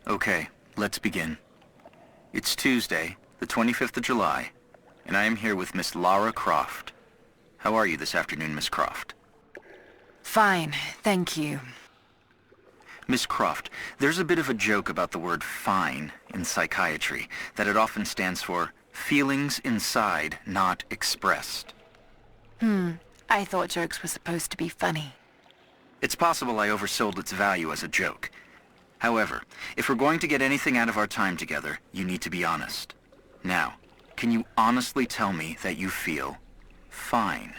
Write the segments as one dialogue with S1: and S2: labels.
S1: Okay, let's begin. It's Tuesday, the 25th of July, and I am here with Miss Lara Croft. How are you this afternoon, Miss Croft?
S2: Fine, thank you.
S1: Miss Croft, there's a bit of a joke about the word fine in psychiatry, that it often stands for feelings inside not expressed.
S2: I thought jokes were supposed to be funny.
S1: It's possible I oversold its value as a joke. However, if we're going to get anything out of our time together, you need to be honest. Now, can you honestly tell me that you feel fine?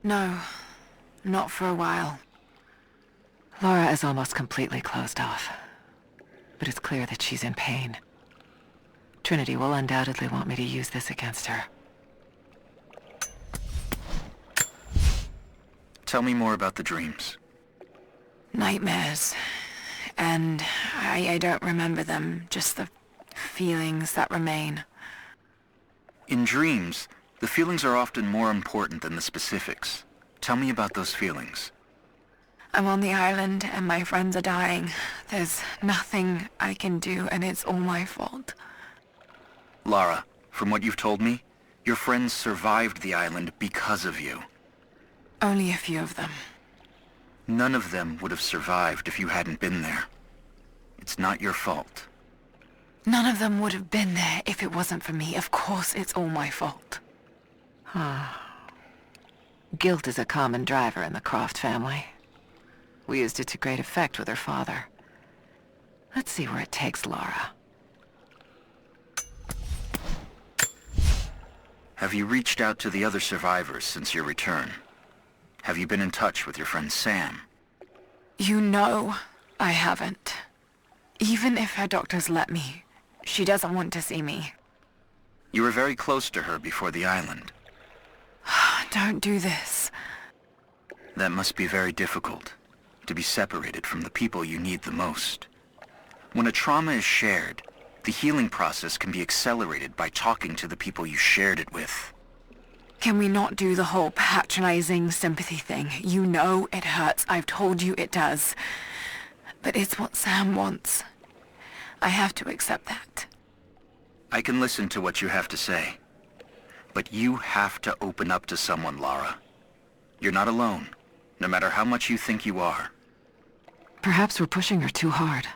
S2: No, not for a while. Laura is almost completely closed off. But it's clear that she's in pain. Trinity will undoubtedly want me to use this against her.
S1: Tell me more about the dreams.
S2: Nightmares. And I don't remember them, just the feelings that remain.
S1: In dreams, the feelings are often more important than the specifics. Tell me about those feelings.
S2: I'm on the island and my friends are dying. There's nothing I can do and it's all my fault.
S1: Lara, from what you've told me, your friends survived the island because of you.
S2: Only a few of them.
S1: None of them would have survived if you hadn't been there. It's not your fault.
S2: None of them would have been there if it wasn't for me. Of course it's all my fault. Guilt is a common driver in the Croft family. We used it to great effect with her father. Let's see where it takes Lara.
S1: Have you reached out to the other survivors since your return? Have you been in touch with your friend Sam?
S2: You know I haven't. Even if her doctors let me, she doesn't want to see me.
S1: You were very close to her before the island.
S2: Don't do this.
S1: That must be very difficult, to be separated from the people you need the most. When a trauma is shared, the healing process can be accelerated by talking to the people you shared it with.
S2: Can we not do the whole patronizing sympathy thing? You know it hurts. I've told you it does. But it's what Sam wants. I have to accept that.
S1: I can listen to what you have to say. But you have to open up to someone, Lara. You're not alone, no matter how much you think you are.
S2: Perhaps we're pushing her too hard.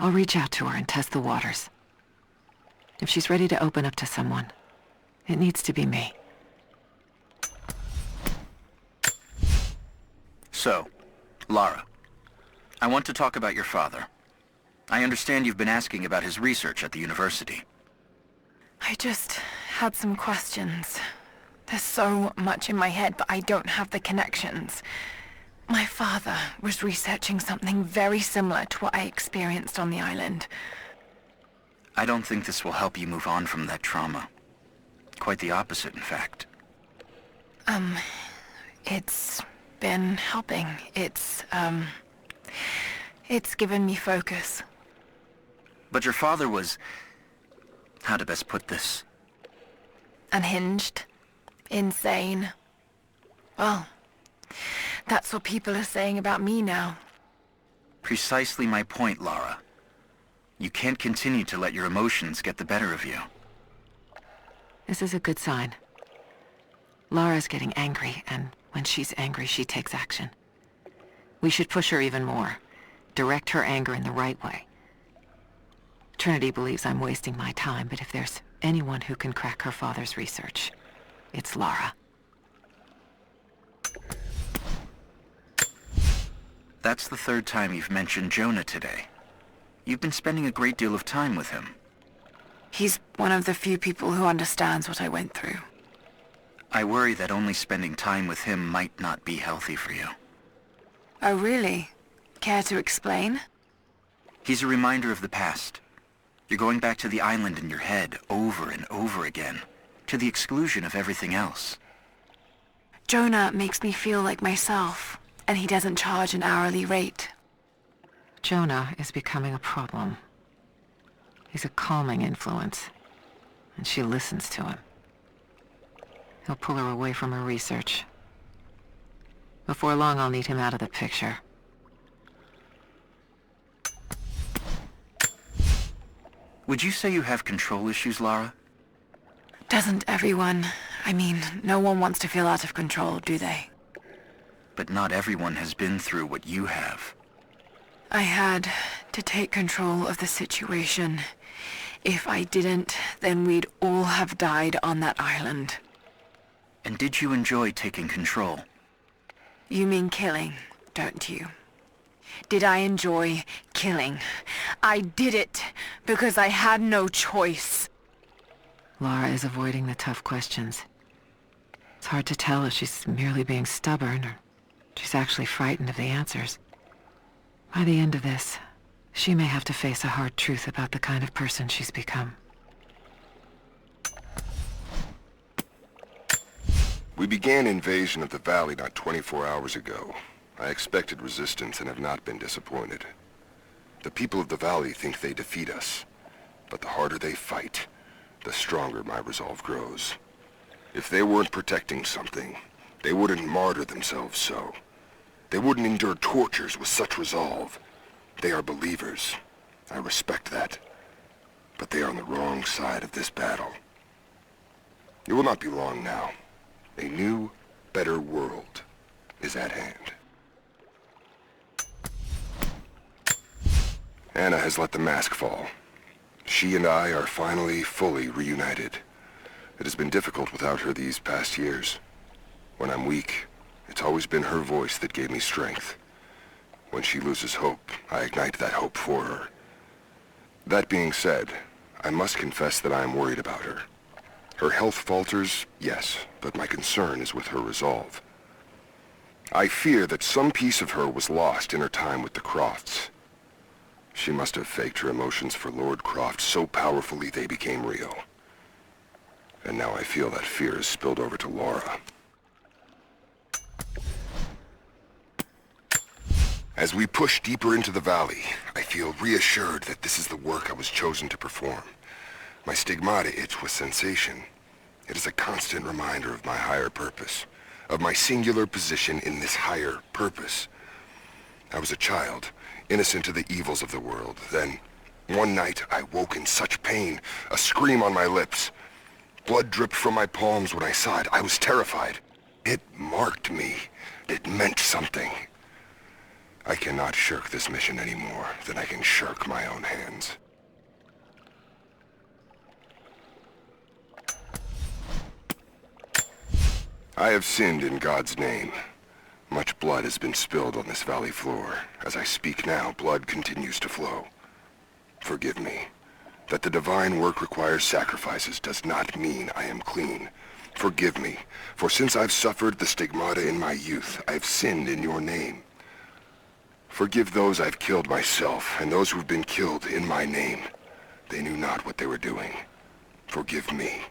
S2: I'll reach out to her and test the waters. If she's ready to open up to someone, it needs to be me.
S1: So, Lara, I want to talk about your father. I understand you've been asking about his research at the university.
S2: I just had some questions. There's so much in my head, but I don't have the connections. My father was researching something very similar to what I experienced on the island.
S1: I don't think this will help you move on from that trauma. Quite the opposite, in fact.
S2: It's been helping. It's given me focus.
S1: But your father was... how to best put this?
S2: Unhinged. Insane. Well, that's what people are saying about me now.
S1: Precisely my point, Lara. You can't continue to let your emotions get the better of you.
S2: This is a good sign. Lara's getting angry, and when she's angry, she takes action. We should push her even more. Direct her anger in the right way. Trinity believes I'm wasting my time, but if there's anyone who can crack her father's research, it's Lara.
S1: That's the third time you've mentioned Jonah today. You've been spending a great deal of time with him.
S2: He's one of the few people who understands what I went through.
S1: I worry that only spending time with him might not be healthy for you.
S2: Oh, really? Care to explain?
S1: He's a reminder of the past. You're going back to the island in your head over and over again, to the exclusion of everything else.
S2: Jonah makes me feel like myself, and he doesn't charge an hourly rate. Jonah is becoming a problem. He's a calming influence, and she listens to him. He'll pull her away from her research. Before long, I'll need him out of the picture.
S1: Would you say you have control issues, Lara?
S2: Doesn't everyone? I mean, no one wants to feel out of control, do they?
S1: But not everyone has been through what you have.
S2: I had to take control of the situation. If I didn't, then we'd all have died on that island.
S1: And did you enjoy taking control?
S2: You mean killing, don't you? Did I enjoy killing? I did it because I had no choice. Lara is avoiding the tough questions. It's hard to tell if she's merely being stubborn or she's actually frightened of the answers. By the end of this, she may have to face a hard truth about the kind of person she's become.
S3: We began invasion of the valley not 24 hours ago. I expected resistance and have not been disappointed. The people of the valley think they defeat us, but the harder they fight, the stronger my resolve grows. If they weren't protecting something, they wouldn't martyr themselves so. They wouldn't endure tortures with such resolve. They are believers. I respect that. But they are on the wrong side of this battle. It will not be long now. A new, better world is at hand. Anna has let the mask fall. She and I are finally fully reunited. It has been difficult without her these past years. When I'm weak, it's always been her voice that gave me strength. When she loses hope, I ignite that hope for her. That being said, I must confess that I am worried about her. Her health falters, yes, but my concern is with her resolve. I fear that some piece of her was lost in her time with the Crofts. She must have faked her emotions for Lord Croft so powerfully they became real. And now I feel that fear has spilled over to Lara. As we push deeper into the valley, I feel reassured that this is the work I was chosen to perform. My stigmata itch with sensation. It is a constant reminder of my higher purpose, of my singular position in this higher purpose. I was a child, innocent to the evils of the world. Then, one night, I woke in such pain, a scream on my lips. Blood dripped from my palms when I saw it. I was terrified. It marked me. It meant something. I cannot shirk this mission any more than I can shirk my own hands. I have sinned in God's name. Much blood has been spilled on this valley floor. As I speak now, blood continues to flow. Forgive me. That the divine work requires sacrifices does not mean I am clean. Forgive me, for since I've suffered the stigmata in my youth, I've sinned in your name. Forgive those I've killed myself, and those who've been killed in my name. They knew not what they were doing. Forgive me.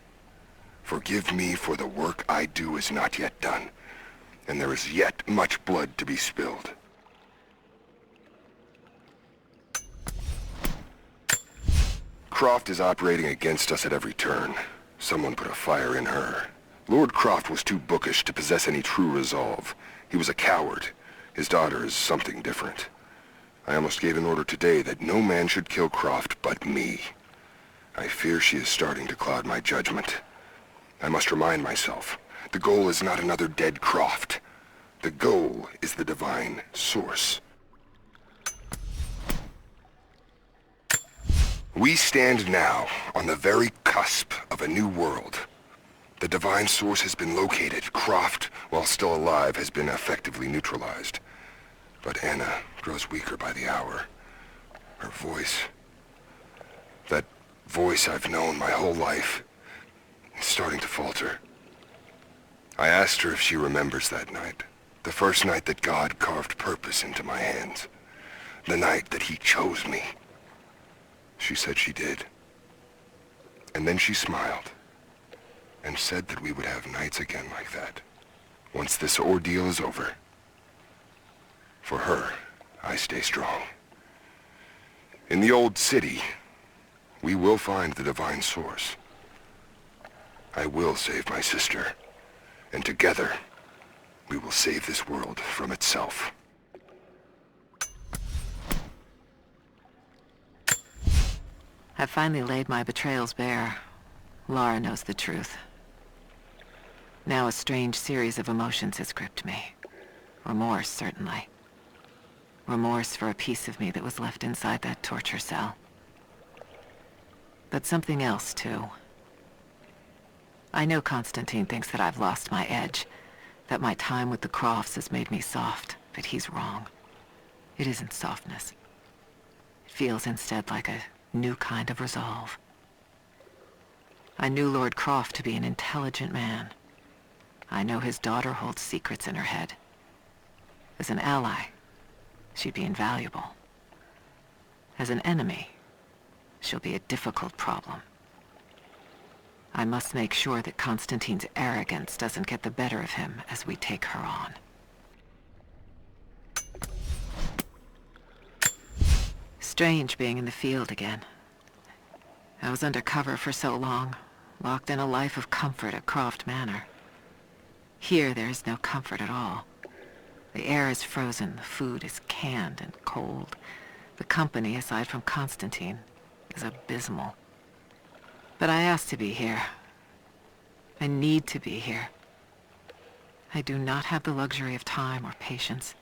S3: Forgive me, for the work I do is not yet done, and there is yet much blood to be spilled. Croft is operating against us at every turn. Someone put a fire in her. Lord Croft was too bookish to possess any true resolve. He was a coward. His daughter is something different. I almost gave an order today that no man should kill Croft but me. I fear she is starting to cloud my judgment. I must remind myself, the goal is not another dead Croft. The goal is the divine source. We stand now on the very cusp of a new world. The divine source has been located. Croft, while still alive, has been effectively neutralized. But Anna grows weaker by the hour. Her voice, that voice I've known my whole life, is starting to falter. I asked her if she remembers that night. The first night that God carved purpose into my hands. The night that he chose me. She said she did. And then she smiled and said that we would have nights again like that, once this ordeal is over. For her, I stay strong. In the old city, we will find the divine source. I will save my sister, and together, we will save this world from itself.
S2: I've finally laid my betrayals bare. Lara knows the truth. Now a strange series of emotions has gripped me. Remorse, certainly. Remorse for a piece of me that was left inside that torture cell. But something else, too. I know Constantine thinks that I've lost my edge, that my time with the Crofts has made me soft, but he's wrong. It isn't softness. It feels instead like a new kind of resolve. I knew Lord Croft to be an intelligent man. I know his daughter holds secrets in her head. As an ally, she'd be invaluable. As an enemy, she'll be a difficult problem. I must make sure that Constantine's arrogance doesn't get the better of him as we take her on. Strange being in the field again. I was under cover for so long, locked in a life of comfort at Croft Manor. Here there is no comfort at all. The air is frozen, the food is canned and cold. The company, aside from Constantine, is abysmal. But I asked to be here. I need to be here. I do not have the luxury of time or patience.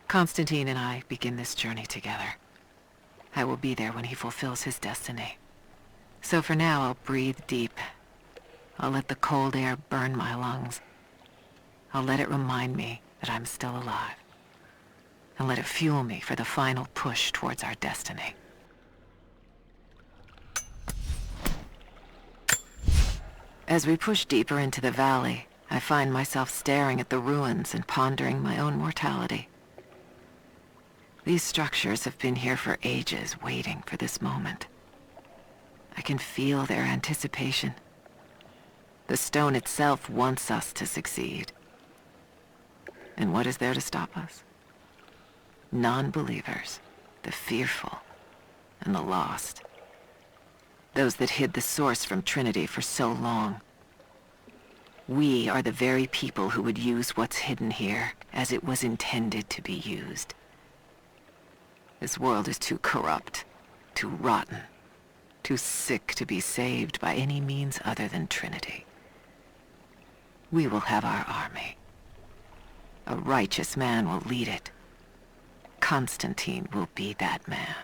S2: Constantine and I begin this journey together. I will be there when he fulfills his destiny. So for now, I'll breathe deep. I'll let the cold air burn my lungs. I'll let it remind me that I'm still alive. And let it fuel me for the final push towards our destiny. As we push deeper into the valley, I find myself staring at the ruins and pondering my own mortality. These structures have been here for ages, waiting for this moment. I can feel their anticipation. The stone itself wants us to succeed. And what is there to stop us? Non-believers, the fearful, and the lost. Those that hid the source from Trinity for so long. We are the very people who would use what's hidden here as it was intended to be used. This world is too corrupt, too rotten, too sick to be saved by any means other than Trinity. We will have our army. A righteous man will lead it. Constantine will be that man.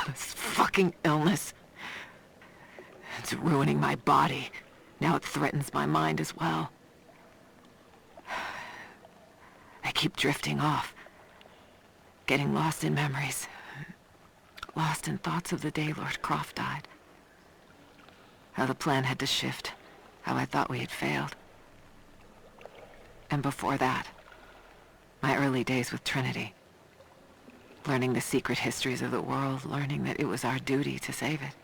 S2: This fucking illness. It's ruining my body. Now it threatens my mind as well. I keep drifting off. Getting lost in memories. Lost in thoughts of the day Lord Croft died. How the plan had to shift. How I thought we had failed. And before that, my early days with Trinity. Learning the secret histories of the world, learning that it was our duty to save it.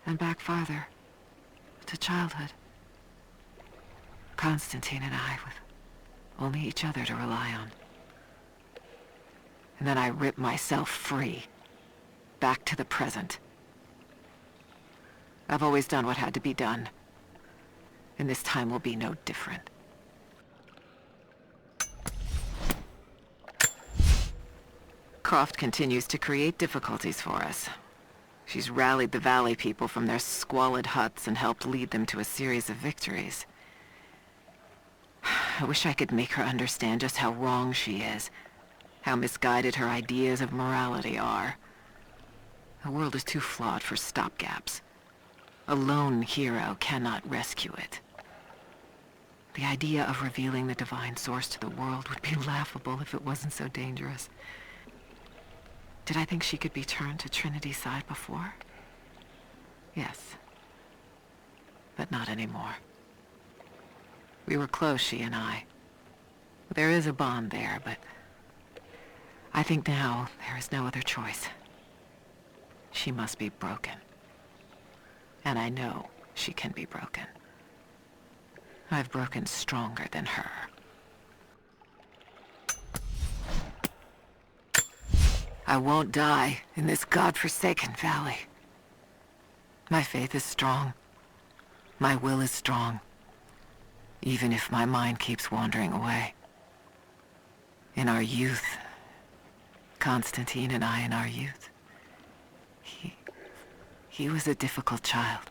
S2: And back farther, to childhood. Constantine and I, with only each other to rely on. And then I rip myself free, back to the present. I've always done what had to be done, and this time will be no different. Croft continues to create difficulties for us. She's rallied the Valley people from their squalid huts and helped lead them to a series of victories. I wish I could make her understand just how wrong she is, how misguided her ideas of morality are. The world is too flawed for stopgaps. A lone hero cannot rescue it. The idea of revealing the divine source to the world would be laughable if it wasn't so dangerous. Did I think she could be turned to Trinity's side before? Yes. But not anymore. We were close, she and I. There is a bond there, but I think now there is no other choice. She must be broken. And I know she can be broken. I've broken stronger than her. I won't die in this godforsaken valley. My faith is strong. My will is strong. even if my mind keeps wandering away. In our youth, Constantine and I in our youth, he was a difficult child.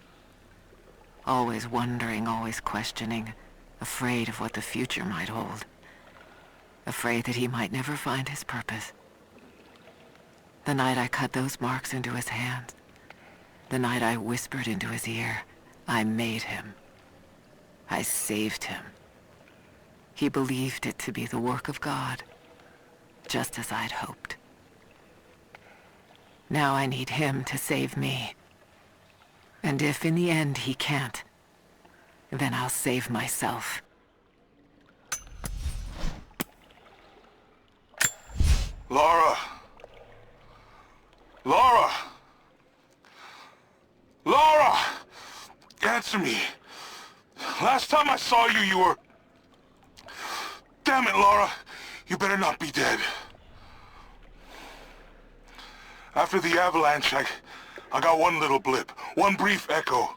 S2: Always wondering, always questioning, afraid of what the future might hold. Afraid that he might never find his purpose. The night I cut those marks into his hands, the night I whispered into his ear, I made him. I saved him. He believed it to be the work of God, just as I'd hoped. Now I need him to save me. And if in the end he can't, then I'll save myself.
S4: Lara! Lara! Lara! Answer me. Last time I saw you, you were... Damn it, Lara. You better not be dead. After the avalanche, I got one little blip, one brief echo.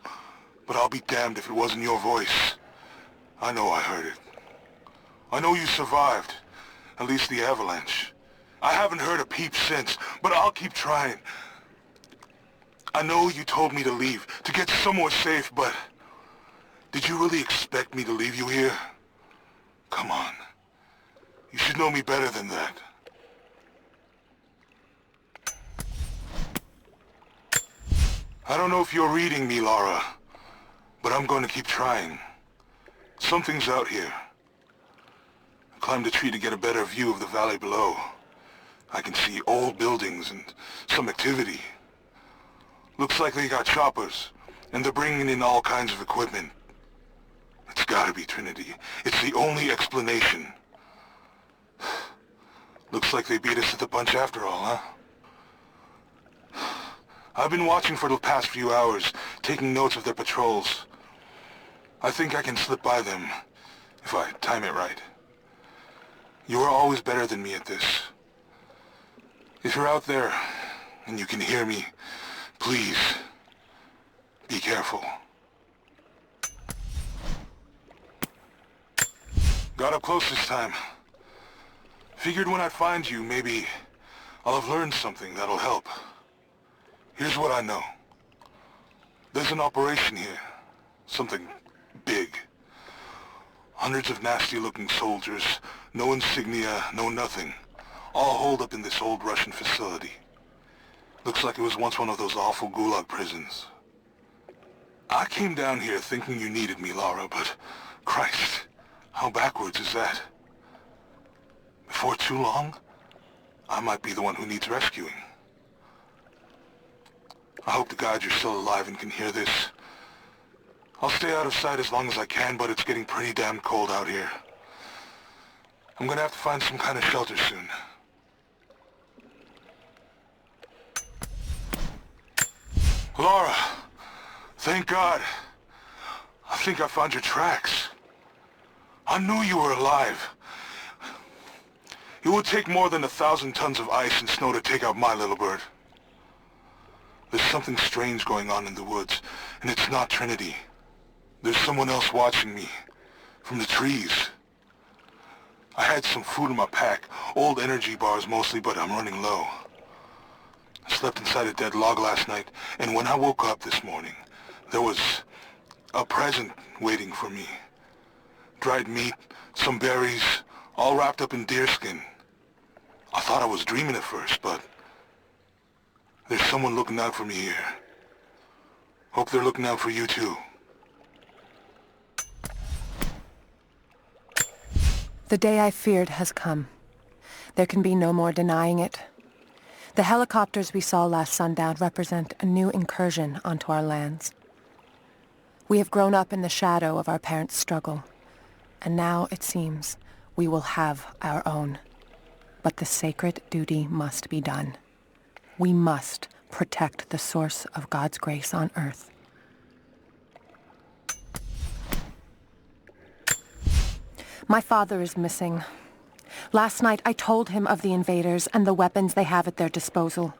S4: But I'll be damned if it wasn't your voice. I know I heard it. I know you survived. At least the avalanche. I haven't heard a peep since, but I'll keep trying. I know you told me to leave, to get somewhere safe, but... Did you really expect me to leave you here? Come on. You should know me better than that. I don't know if you're reading me, Lara, but I'm going to keep trying. Something's out here. I climbed a tree to get a better view of the valley below. I can see old buildings and some activity. Looks like they got choppers, and they're bringing in all kinds of equipment. It's gotta be Trinity. It's the only explanation. Looks like they beat us to the punch after all, huh? I've been watching for the past few hours, taking notes of their patrols. I think I can slip by them, if I time it right. You are always better than me at this. If you're out there, and you can hear me, please, be careful. Got up close this time. Figured when I'd find you, maybe I'll have learned something that'll help. Here's what I know. There's an operation here. Something big. Hundreds of nasty-looking soldiers, no insignia, no nothing. All holed up in this old Russian facility. Looks like it was once one of those awful gulag prisons. I came down here thinking you needed me, Lara, but Christ, how backwards is that? Before too long, I might be the one who needs rescuing. I hope to God you're still alive and can hear this. I'll stay out of sight as long as I can, but it's getting pretty damn cold out here. I'm gonna have to find some kind of shelter soon. Lara, thank God. I think I found your tracks. I knew you were alive. It would take more than 1,000 tons of ice and snow to take out my little bird. There's something strange going on in the woods, and it's not Trinity. There's someone else watching me, from the trees. I had some food in my pack, old energy bars mostly, but I'm running low. I slept inside a dead log last night, and when I woke up this morning, there was a present waiting for me. Dried meat, some berries, all wrapped up in deerskin. I thought I was dreaming at first, but there's someone looking out for me here. Hope they're looking out for you too.
S5: The day I feared has come. There can be no more denying it. The helicopters we saw last sundown represent a new incursion onto our lands. We have grown up in the shadow of our parents' struggle, and now, it seems, we will have our own. But the sacred duty must be done. We must protect the source of God's grace on earth. My father is missing. Last night I told him of the invaders and the weapons they have at their disposal.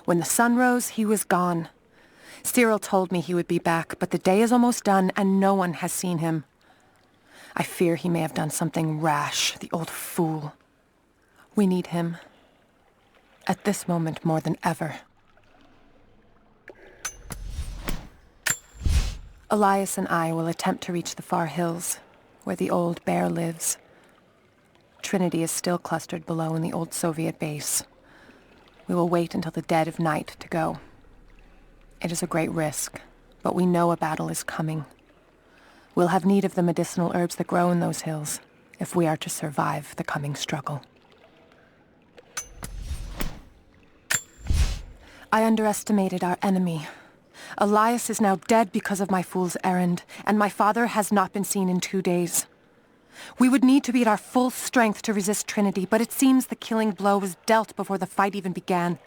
S5: When the sun rose, he was gone. Cyril told me he would be back, but the day is almost done and no one has seen him. I fear he may have done something rash, the old fool. We need him. At this moment more than ever. Elias and I will attempt to reach the far hills, where the old bear lives. Trinity is still clustered below in the old Soviet base. We will wait until the dead of night to go. It is a great risk, but we know a battle is coming. We'll have need of the medicinal herbs that grow in those hills, if we are to survive the coming struggle. I underestimated our enemy. Elias is now dead because of my fool's errand, and my father has not been seen in 2 days. We would need to be at our full strength to resist Trinity, but it seems the killing blow was dealt before the fight even began.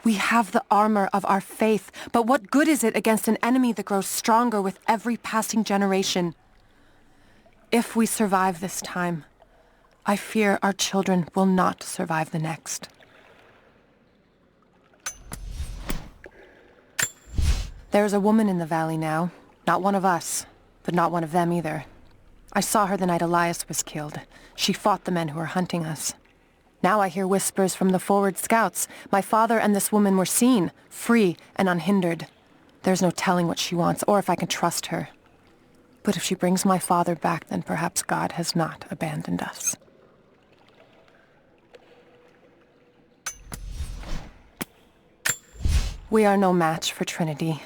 S5: We have the armor of our faith, but what good is it against an enemy that grows stronger with every passing generation? If we survive this time, I fear our children will not survive the next. There is a woman in the valley now. Not one of us, but not one of them either. I saw her the night Elias was killed. She fought the men who were hunting us. Now I hear whispers from the forward scouts. My father and this woman were seen, free and unhindered. There's no telling what she wants, or if I can trust her. But if she brings my father back, then perhaps God has not abandoned us. We are no match for Trinity.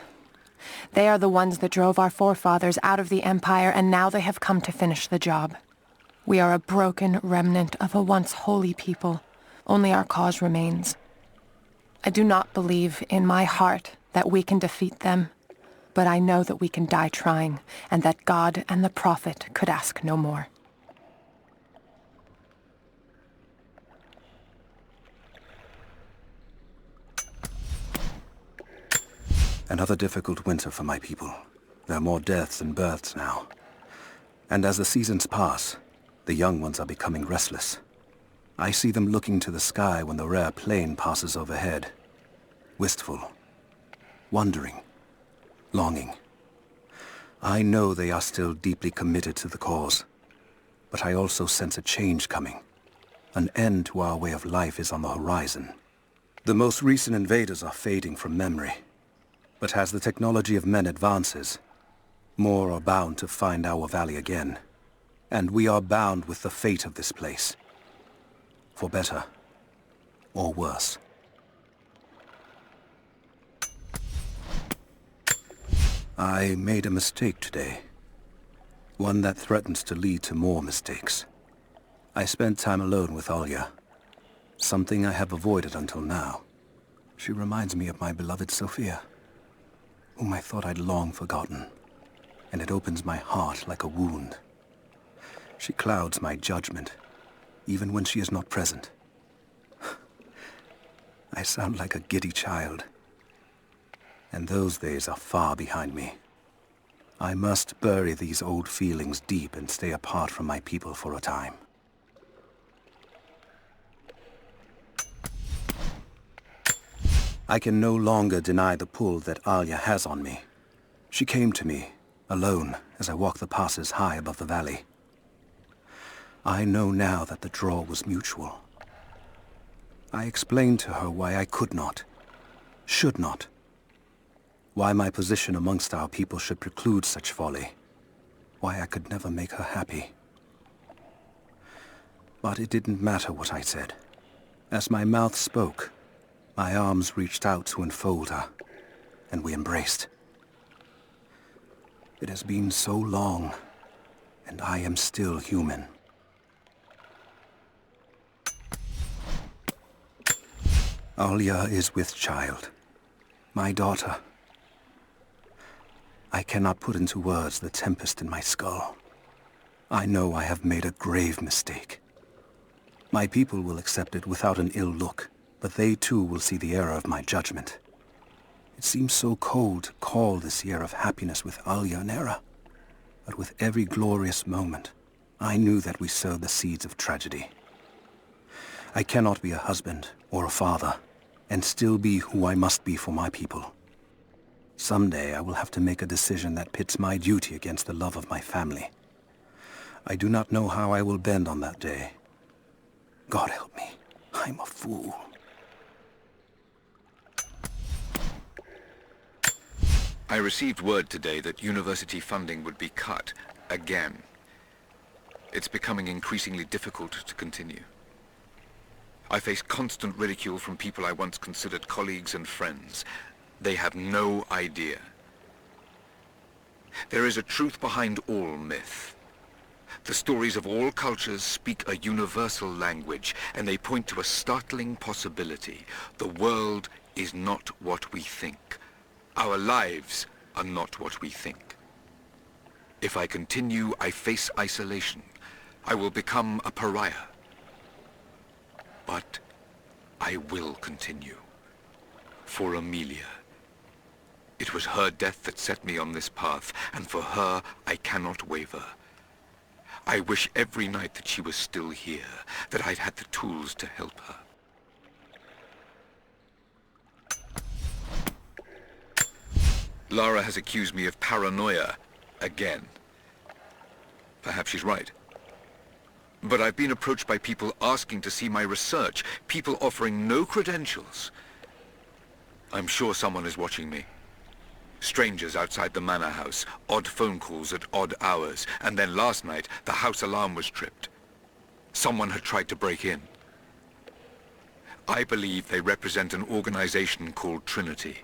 S5: They are the ones that drove our forefathers out of the Empire, and now they have come to finish the job. We are a broken remnant of a once holy people. Only our cause remains. I do not believe in my heart that we can defeat them, but I know that we can die trying, and that God and the Prophet could ask no more.
S6: Another difficult winter for my people. There are more deaths than births now. And as the seasons pass, the young ones are becoming restless. I see them looking to the sky when the rare plane passes overhead. Wistful. Wondering. Longing. I know they are still deeply committed to the cause. But I also sense a change coming. An end to our way of life is on the horizon. The most recent invaders are fading from memory. But as the technology of men advances, more are bound to find our valley again. And we are bound with the fate of this place. For better or worse. I made a mistake today. One that threatens to lead to more mistakes. I spent time alone with Alya. Something I have avoided until now. She reminds me of my beloved Sophia, whom I thought I'd long forgotten. And it opens my heart like a wound. She clouds my judgment, even when she is not present. I sound like a giddy child. And those days are far behind me. I must bury these old feelings deep and stay apart from my people for a time. I can no longer deny the pull that Alya has on me. She came to me, alone, as I walked the passes high above the valley. I know now that the draw was mutual. I explained to her why I could not, should not. Why my position amongst our people should preclude such folly. Why I could never make her happy. But it didn't matter what I said. As my mouth spoke, my arms reached out to enfold her, and we embraced. It has been so long, and I am still human. Alya is with child, my daughter. I cannot put into words the tempest in my skull. I know I have made a grave mistake. My people will accept it without an ill look, but they too will see the error of my judgment. It seems so cold to call this year of happiness with Alya an error, but with every glorious moment, I knew that we sowed the seeds of tragedy. I cannot be a husband or a father, and still be who I must be for my people. Someday I will have to make a decision that pits my duty against the love of my family. I do not know how I will bend on that day. God help me. I'm a fool.
S7: I received word today that university funding would be cut again. It's becoming increasingly difficult to continue. I face constant ridicule from people I once considered colleagues and friends. They have no idea. There is a truth behind all myth. The stories of all cultures speak a universal language, and they point to a startling possibility. The world is not what we think. Our lives are not what we think. If I continue, I face isolation. I will become a pariah. But I will continue. For Amelia. It was her death that set me on this path, and for her, I cannot waver. I wish every night that she was still here, that I'd had the tools to help her. Lara has accused me of paranoia again. Perhaps she's right. But I've been approached by people asking to see my research, people offering no credentials. I'm sure someone is watching me. Strangers outside the manor house, odd phone calls at odd hours, and then last night, the house alarm was tripped. Someone had tried to break in. I believe they represent an organization called Trinity.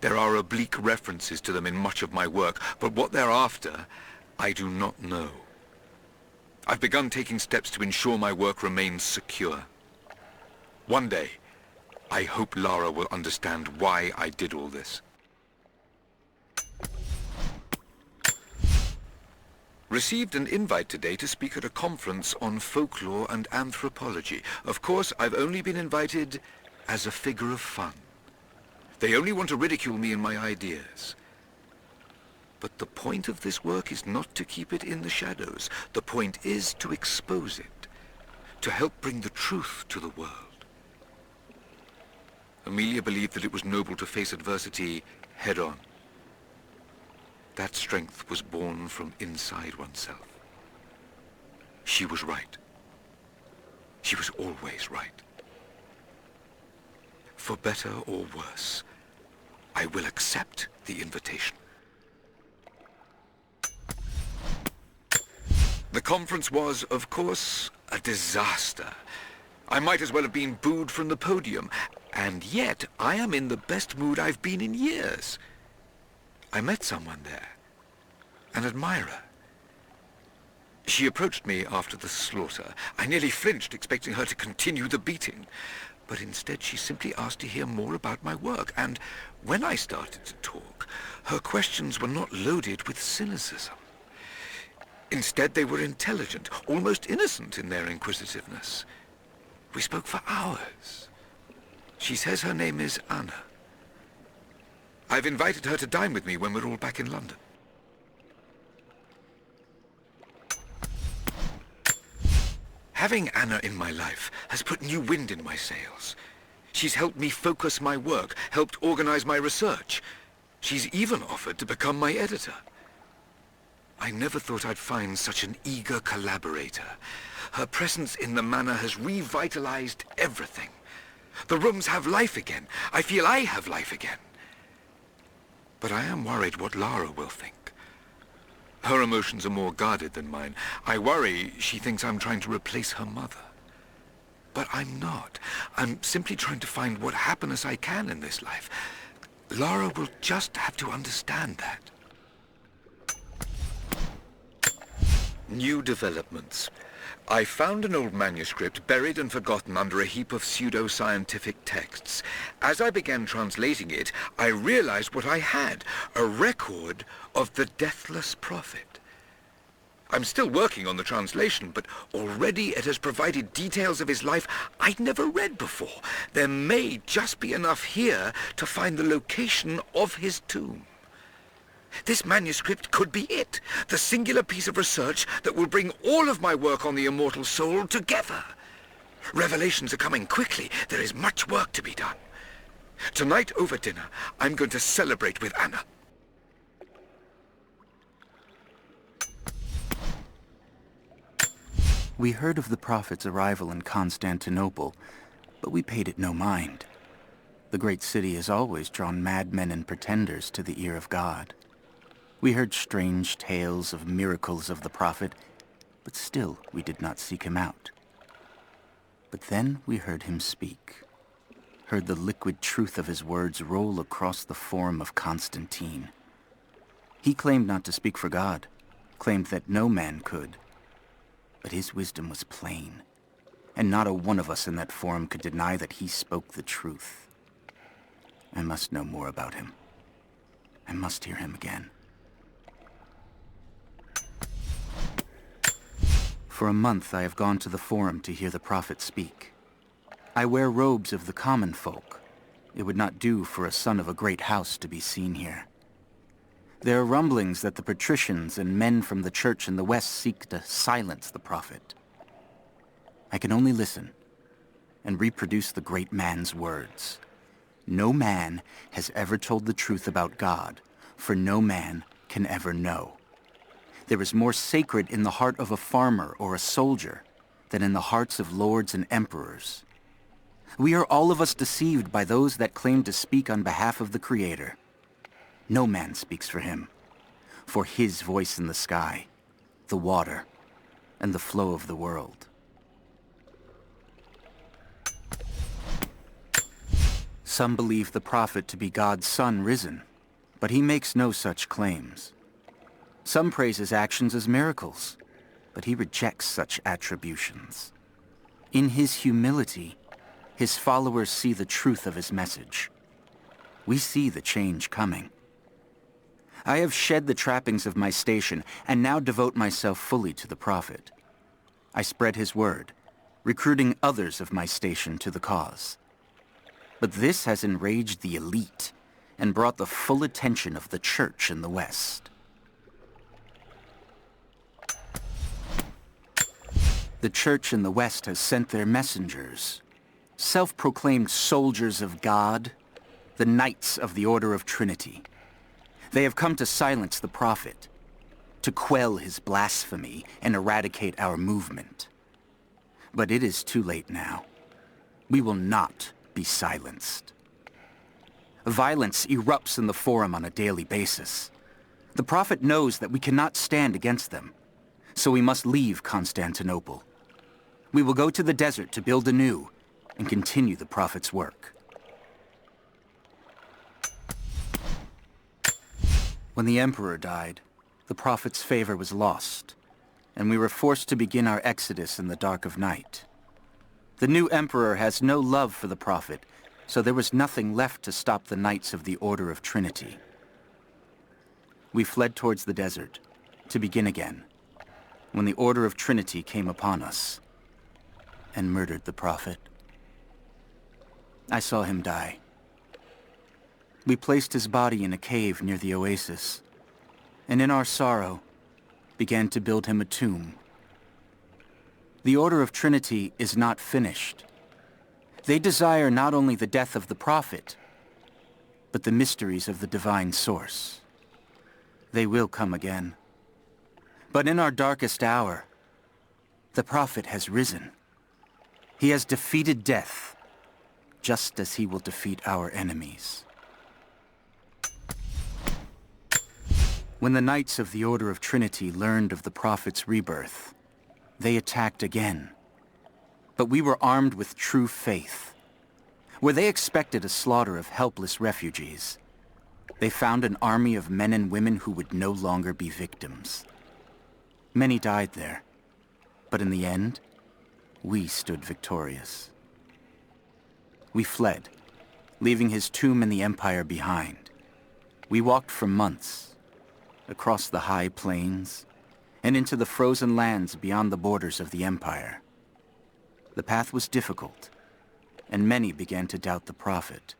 S7: There are oblique references to them in much of my work, but what they're after, I do not know. I've begun taking steps to ensure my work remains secure. One day, I hope Lara will understand why I did all this. Received an invite today to speak at a conference on folklore and anthropology. Of course, I've only been invited as a figure of fun. They only want to ridicule me and my ideas. But the point of this work is not to keep it in the shadows. The point is to expose it, to help bring the truth to the world. Amelia believed that it was noble to face adversity head-on. That strength was born from inside oneself. She was right. She was always right. For better or worse, I will accept the invitation. The conference was, of course, a disaster. I might as well have been booed from the podium, and yet I am in the best mood I've been in years. I met someone there, an admirer. She approached me after the slaughter. I nearly flinched, expecting her to continue the beating. But instead she simply asked to hear more about my work, and when I started to talk, her questions were not loaded with cynicism. Instead, they were intelligent, almost innocent in their inquisitiveness. We spoke for hours. She says her name is Anna. I've invited her to dine with me when we're all back in London. Having Anna in my life has put new wind in my sails. She's helped me focus my work, helped organize my research. She's even offered to become my editor. I never thought I'd find such an eager collaborator. Her presence in the manor has revitalized everything. The rooms have life again. I feel I have life again. But I am worried what Lara will think. Her emotions are more guarded than mine. I worry she thinks I'm trying to replace her mother. But I'm not. I'm simply trying to find what happiness I can in this life. Lara will just have to understand that. New developments. I found an old manuscript buried and forgotten under a heap of pseudo-scientific texts. As I began translating it, I realized what I had, a record of the Deathless Prophet. I'm still working on the translation, but already it has provided details of his life I'd never read before. There may just be enough here to find the location of his tomb. This manuscript could be it, the singular piece of research that will bring all of my work on the immortal soul together. Revelations are coming quickly. There is much work to be done. Tonight over dinner, I'm going to celebrate with Anna.
S1: We heard of the Prophet's arrival in Constantinople, but we paid it no mind. The great city has always drawn madmen and pretenders to the ear of God. We heard strange tales of miracles of the Prophet, but still we did not seek him out. But then we heard him speak, heard the liquid truth of his words roll across the Forum of Constantine. He claimed not to speak for God, claimed that no man could. But his wisdom was plain, and not a one of us in that forum could deny that he spoke the truth. I must know more about him. I must hear him again. For a month I have gone to the Forum to hear the Prophet speak. I wear robes of the common folk. It would not do for a son of a great house to be seen here. There are rumblings that the patricians and men from the church in the west seek to silence the Prophet. I can only listen and reproduce the great man's words. No man has ever told the truth about God, for no man can ever know. There is more sacred in the heart of a farmer or a soldier than in the hearts of lords and emperors. We are all of us deceived by those that claim to speak on behalf of the Creator. No man speaks for him, for his voice in the sky, the water, and the flow of the world. Some believe the Prophet to be God's Son risen, but he makes no such claims. Some praise his actions as miracles, but he rejects such attributions. In his humility, his followers see the truth of his message. We see the change coming. I have shed the trappings of my station and now devote myself fully to the Prophet. I spread his word, recruiting others of my station to the cause. But this has enraged the elite and brought the full attention of the church in the West. The church in the West has sent their messengers, self-proclaimed soldiers of God, the Knights of the Order of Trinity. They have come to silence the Prophet, to quell his blasphemy and eradicate our movement. But it is too late now. We will not be silenced. Violence erupts in the Forum on a daily basis. The Prophet knows that we cannot stand against them, so we must leave Constantinople. We will go to the desert to build anew and continue the Prophet's work. When the Emperor died, the Prophet's favor was lost, and we were forced to begin our exodus in the dark of night. The new Emperor has no love for the Prophet, so there was nothing left to stop the Knights of the Order of Trinity. We fled towards the desert, to begin again, when the Order of Trinity came upon us and murdered the Prophet. I saw him die. We placed his body in a cave near the oasis, and in our sorrow, began to build him a tomb. The Order of Trinity is not finished. They desire not only the death of the Prophet, but the mysteries of the divine source. They will come again. But in our darkest hour, the Prophet has risen. He has defeated death, just as he will defeat our enemies. When the Knights of the Order of Trinity learned of the Prophet's rebirth, they attacked again. But we were armed with true faith. Where they expected a slaughter of helpless refugees, they found an army of men and women who would no longer be victims. Many died there, but in the end, we stood victorious. We fled, leaving his tomb and the Empire behind. We walked for months, across the high plains, and into the frozen lands beyond the borders of the Empire. The path was difficult, and many began to doubt the Prophet.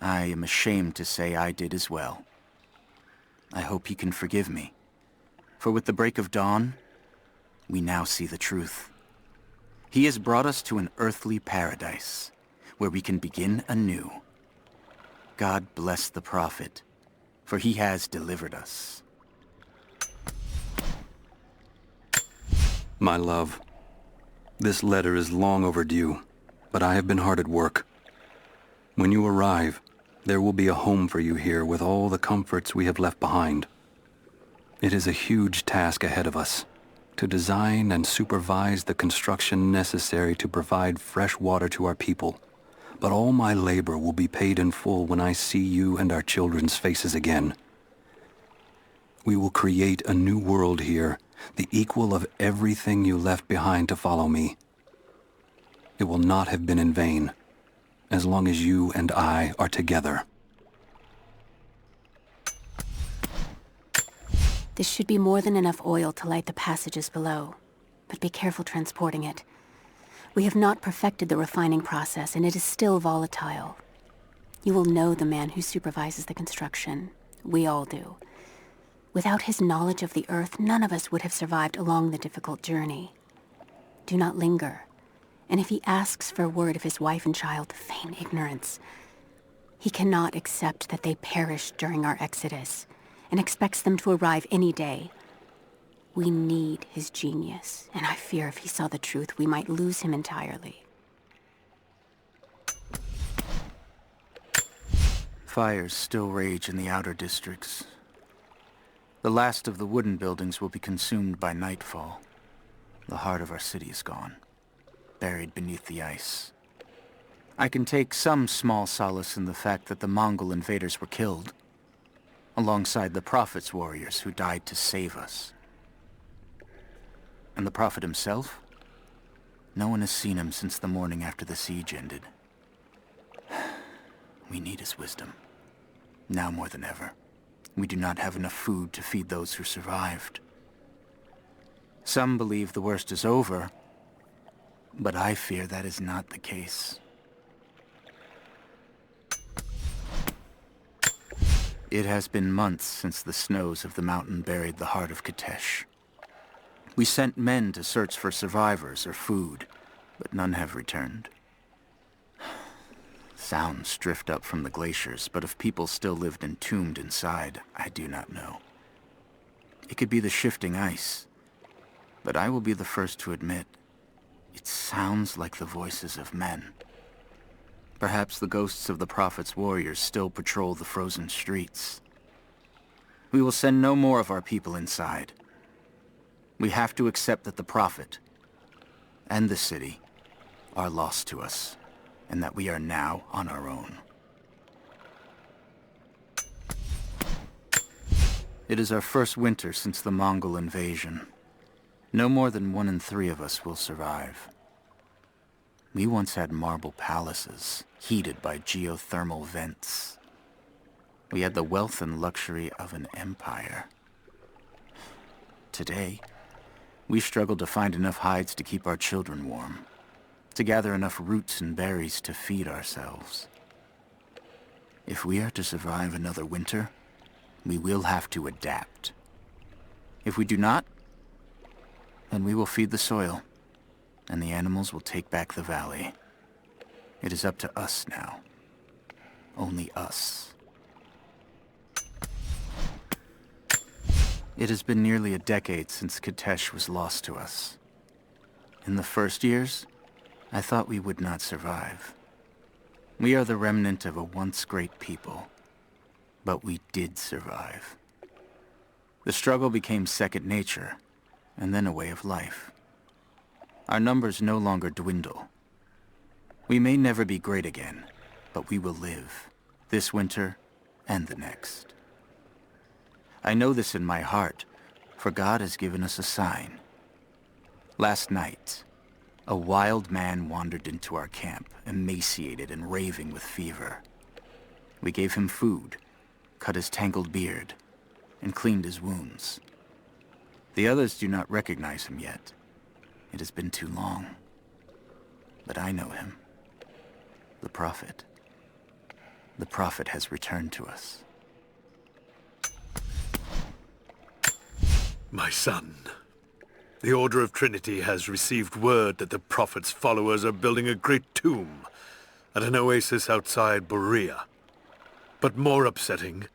S1: I am ashamed to say I did as well. I hope he can forgive me, for with the break of dawn, we now see the truth. He has brought us to an earthly paradise, where we can begin anew. God bless the Prophet, for he has delivered us.
S6: My love, this letter is long overdue, but I have been hard at work. When you arrive, there will be a home for you here with all the comforts we have left behind. It is a huge task ahead of us, to design and supervise the construction necessary to provide fresh water to our people. But all my labor will be paid in full when I see you and our children's faces again. We will create a new world here, the equal of everything you left behind to follow me. It will not have been in vain, as long as you and I are together.
S8: This should be more than enough oil to light the passages below, but be careful transporting it. We have not perfected the refining process, and it is still volatile. You will know the man who supervises the construction. We all do. Without his knowledge of the Earth, none of us would have survived along the difficult journey. Do not linger, and if he asks for word of his wife and child, feign ignorance. He cannot accept that they perished during our exodus, and expects them to arrive any day. We need his genius, and I fear if he saw the truth, we might lose him entirely.
S1: Fires still rage in the outer districts. The last of the wooden buildings will be consumed by nightfall. The heart of our city is gone, buried beneath the ice. I can take some small solace in the fact that the Mongol invaders were killed, alongside the Prophet's warriors who died to save us. And the Prophet himself? No one has seen him since the morning after the siege ended. We need his wisdom, now more than ever. We do not have enough food to feed those who survived. Some believe the worst is over, but I fear that is not the case. It has been months since the snows of the mountain buried the heart of Kitezh. We sent men to search for survivors or food, but none have returned. Sounds drift up from the glaciers, but if people still lived entombed inside, I do not know. It could be the shifting ice, but I will be the first to admit, it sounds like the voices of men. Perhaps the ghosts of the Prophet's warriors still patrol the frozen streets. We will send no more of our people inside. We have to accept that the Prophet and the city are lost to us, and that we are now on our own. It is our first winter since the Mongol invasion. No more than 1 in 3 of us will survive. We once had marble palaces, heated by geothermal vents. We had the wealth and luxury of an empire. Today, we struggle to find enough hides to keep our children warm, to gather enough roots and berries to feed ourselves. If we are to survive another winter, we will have to adapt. If we do not, then we will feed the soil, and the animals will take back the valley. It is up to us now. Only us. It has been nearly a decade since Kitezh was lost to us. In the first years, I thought we would not survive. We are the remnant of a once great people, but we did survive. The struggle became second nature, and then a way of life. Our numbers no longer dwindle. We may never be great again, but we will live, this winter and the next. I know this in my heart, for God has given us a sign. Last night, a wild man wandered into our camp, emaciated and raving with fever. We gave him food, cut his tangled beard, and cleaned his wounds. The others do not recognize him yet. It has been too long. But I know him. The Prophet. The Prophet has returned to us.
S9: My son, the Order of Trinity has received word that the Prophet's followers are building a great tomb at an oasis outside Borea. But more upsetting,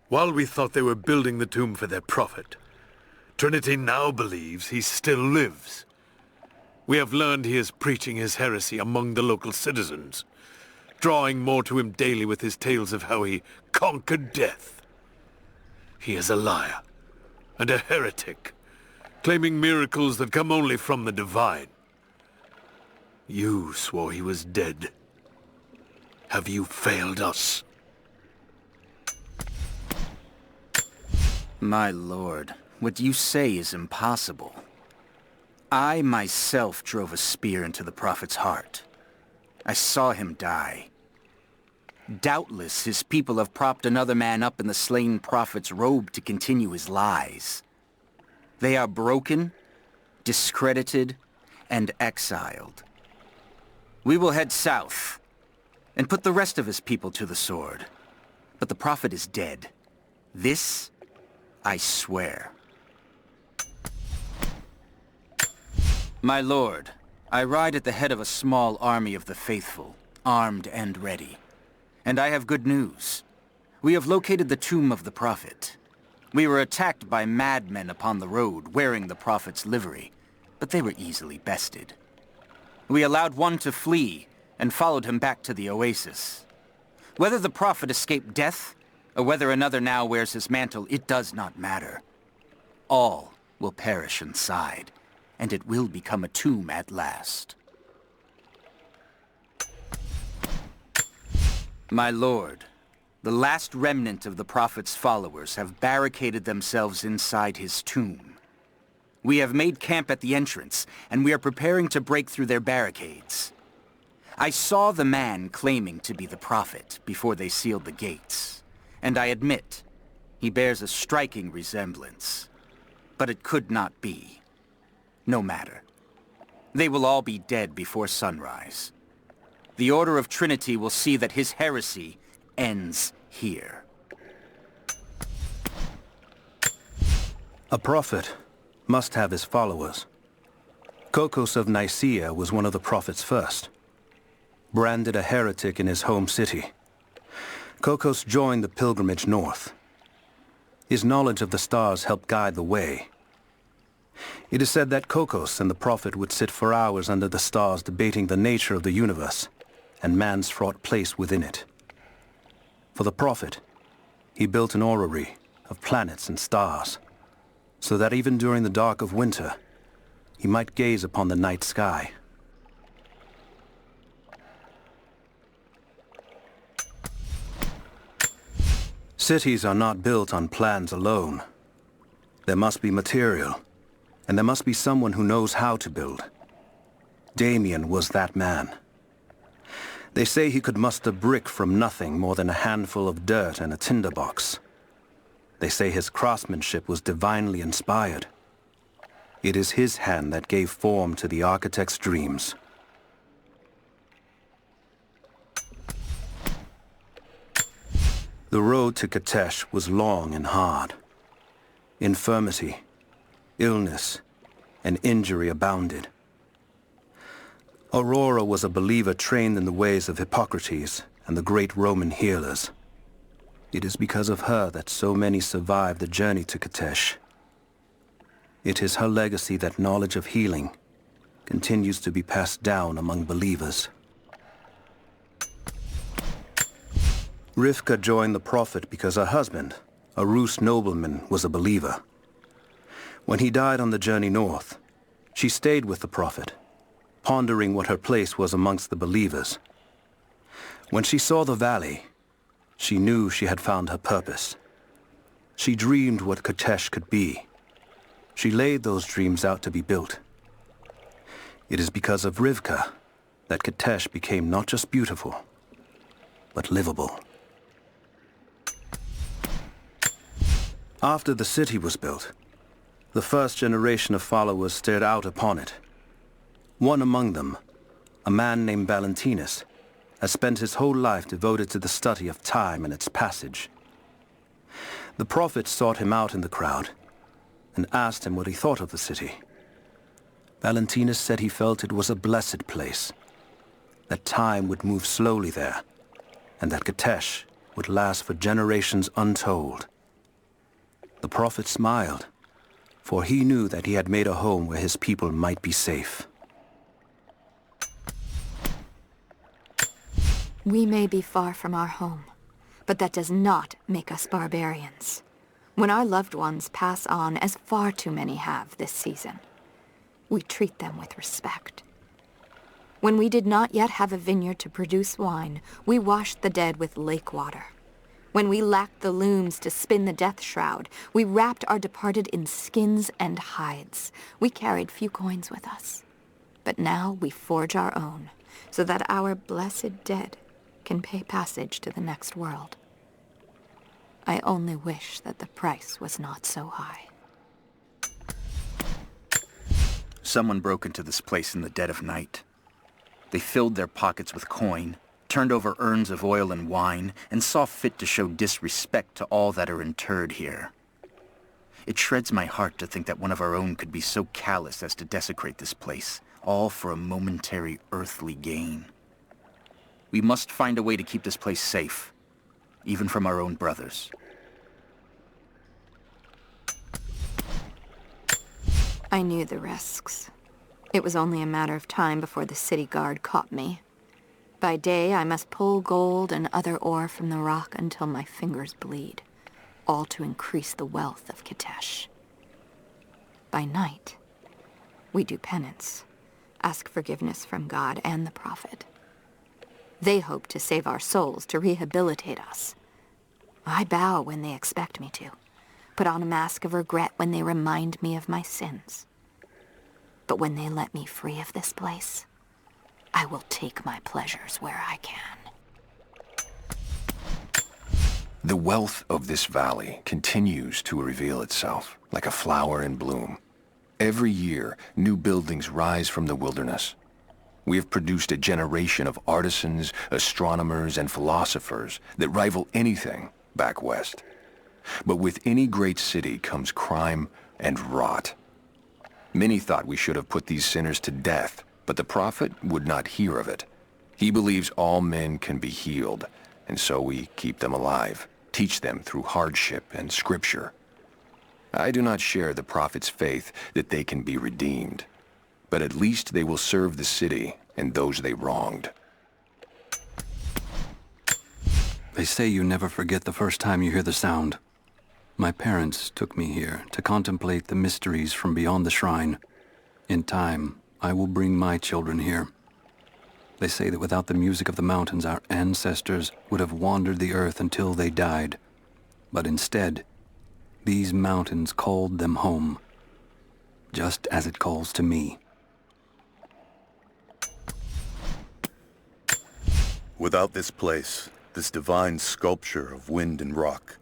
S9: while we thought they were building the tomb for their Prophet, Trinity now believes he still lives. We have learned he is preaching his heresy among the local citizens, drawing more to him daily with his tales of how he conquered death. He is a liar and a heretic, claiming miracles that come only from the divine. You swore he was dead. Have you failed us?
S1: My lord, what you say is impossible. I myself drove a spear into the Prophet's heart. I saw him die. Doubtless his people have propped another man up in the slain Prophet's robe to continue his lies. They are broken, discredited, and exiled. We will head south and put the rest of his people to the sword. But the Prophet is dead. This, I swear. My lord, I ride at the head of a small army of the faithful, armed and ready. And I have good news. We have located the tomb of the Prophet. We were attacked by madmen upon the road, wearing the Prophet's livery, but they were easily bested. We allowed one to flee, and followed him back to the oasis. Whether the Prophet escaped death, or whether another now wears his mantle, it does not matter. All will perish inside, and it will become a tomb at last. My lord, the last remnant of the Prophet's followers have barricaded themselves inside his tomb. We have made camp at the entrance, and we are preparing to break through their barricades. I saw the man claiming to be the Prophet before they sealed the gates, and I admit, he bears a striking resemblance. But it could not be. No matter. They will all be dead before sunrise. The Order of Trinity will see that his heresy ends here.
S6: A prophet must have his followers. Kokos of Nicaea was one of the Prophet's first. Branded a heretic in his home city, Kokos joined the pilgrimage north. His knowledge of the stars helped guide the way. It is said that Kokos and the Prophet would sit for hours under the stars debating the nature of the universe and man's fraught place within it. For the Prophet, he built an orrery of planets and stars, so that even during the dark of winter, he might gaze upon the night sky. Cities are not built on plans alone. There must be material, and there must be someone who knows how to build. Damien was that man. They say he could muster brick from nothing more than a handful of dirt and a tinderbox. They say his craftsmanship was divinely inspired. It is his hand that gave form to the architect's dreams. The road to Kitezh was long and hard. Infirmity, illness, and injury abounded. Aurora was a believer trained in the ways of Hippocrates and the great Roman healers. It is because of her that so many survived the journey to Kitezh. It is her legacy that knowledge of healing continues to be passed down among believers. Rivka joined the Prophet because her husband, a Rus nobleman, was a believer. When he died on the journey north, she stayed with the Prophet, pondering what her place was amongst the believers. When she saw the valley, she knew she had found her purpose. She dreamed what Kitezh could be. She laid those dreams out to be built. It is because of Rivka that Kitezh became not just beautiful, but livable. After the city was built, the first generation of followers stared out upon it. One among them, a man named Valentinus, has spent his whole life devoted to the study of time and its passage. The Prophet sought him out in the crowd and asked him what he thought of the city. Valentinus said he felt it was a blessed place, that time would move slowly there, and that Kitezh would last for generations untold. The Prophet smiled, for he knew that he had made a home where his people might be safe.
S10: We may be far from our home, but that does not make us barbarians. When our loved ones pass on, as far too many have this season, we treat them with respect. When we did not yet have a vineyard to produce wine, we washed the dead with lake water. When we lacked the looms to spin the death shroud, we wrapped our departed in skins and hides. We carried few coins with us. But now we forge our own, so that our blessed dead can pay passage to the next world. I only wish that the price was not so high.
S1: Someone broke into this place in the dead of night. They filled their pockets with coin, turned over urns of oil and wine, and saw fit to show disrespect to all that are interred here. It shreds my heart to think that one of our own could be so callous as to desecrate this place, all for a momentary earthly gain. We must find a way to keep this place safe, even from our own brothers.
S10: I knew the risks. It was only a matter of time before the city guard caught me. By day, I must pull gold and other ore from the rock until my fingers bleed, all to increase the wealth of Kitezh. By night, we do penance, ask forgiveness from God and the Prophet. They hope to save our souls, to rehabilitate us. I bow when they expect me to, put on a mask of regret when they remind me of my sins. But when they let me free of this place, I will take my pleasures where I can.
S3: The wealth of this valley continues to reveal itself like a flower in bloom. Every year, new buildings rise from the wilderness. We have produced a generation of artisans, astronomers, and philosophers that rival anything back west. But with any great city comes crime and rot. Many thought we should have put these sinners to death, but the Prophet would not hear of it. He believes all men can be healed, and so we keep them alive, teach them through hardship and scripture. I do not share the Prophet's faith that they can be redeemed, but at least they will serve the city and those they wronged.
S6: They say you never forget the first time you hear the sound. My parents took me here to contemplate the mysteries from beyond the shrine. In time, I will bring my children here. They say that without the music of the mountains, our ancestors would have wandered the earth until they died. But instead, these mountains called them home, just as it calls to me.
S11: Without this place, this divine sculpture of wind and rock,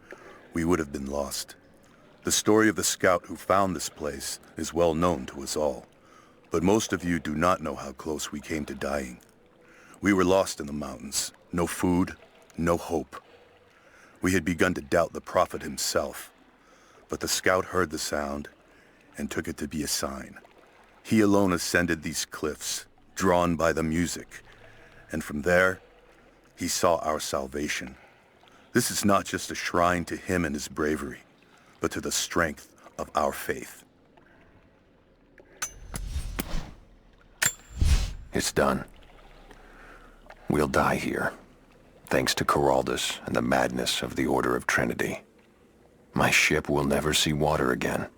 S11: we would have been lost. The story of the scout who found this place is well known to us all, but most of you do not know how close we came to dying. We were lost in the mountains, no food, no hope. We had begun to doubt the Prophet himself, but the scout heard the sound and took it to be a sign. He alone ascended these cliffs, drawn by the music, and from there, he saw our salvation. This is not just a shrine to him and his bravery, but to the strength of our faith.
S3: It's done. We'll die here, thanks to Coraldus and the madness of the Order of Trinity. My ship will never see water again.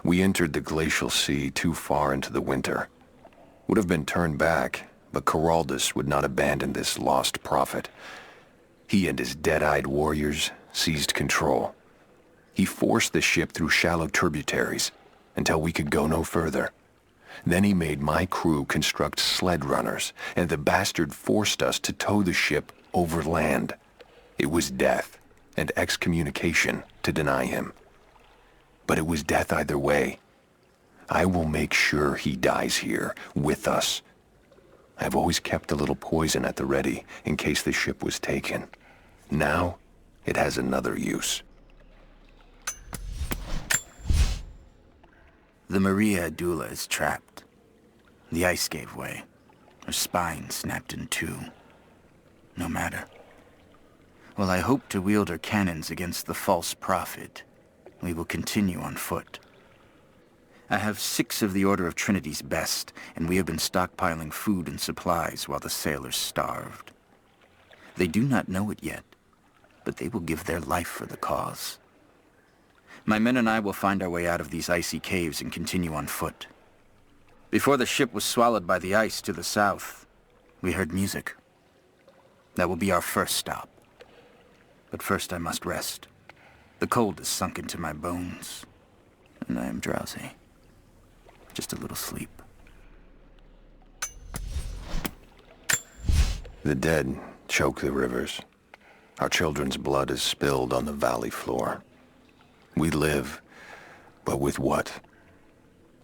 S3: We entered the glacial sea too far into the winter. Would have been turned back, but Coraldus would not abandon this lost prophet. He and his dead-eyed warriors seized control. He forced the ship through shallow tributaries until we could go no further. Then he made my crew construct sled runners, and the bastard forced us to tow the ship over land. It was death and excommunication to deny him. But it was death either way. I will make sure he dies here, with us. I've always kept a little poison at the ready in case the ship was taken. Now, it has another use.
S1: The Maria Adula is trapped. The ice gave way. Her spine snapped in two. No matter. While I hope to wield her cannons against the false prophet, we will continue on foot. I have 6 of the Order of Trinity's best, and we have been stockpiling food and supplies while the sailors starved. They do not know it yet, but they will give their life for the cause. My men and I will find our way out of these icy caves and continue on foot. Before the ship was swallowed by the ice to the south, we heard music. That will be our first stop. But first I must rest. The cold has sunk into my bones, and I am drowsy. Just a little sleep.
S12: The dead choke the rivers. Our children's blood is spilled on the valley floor. We live, but with what?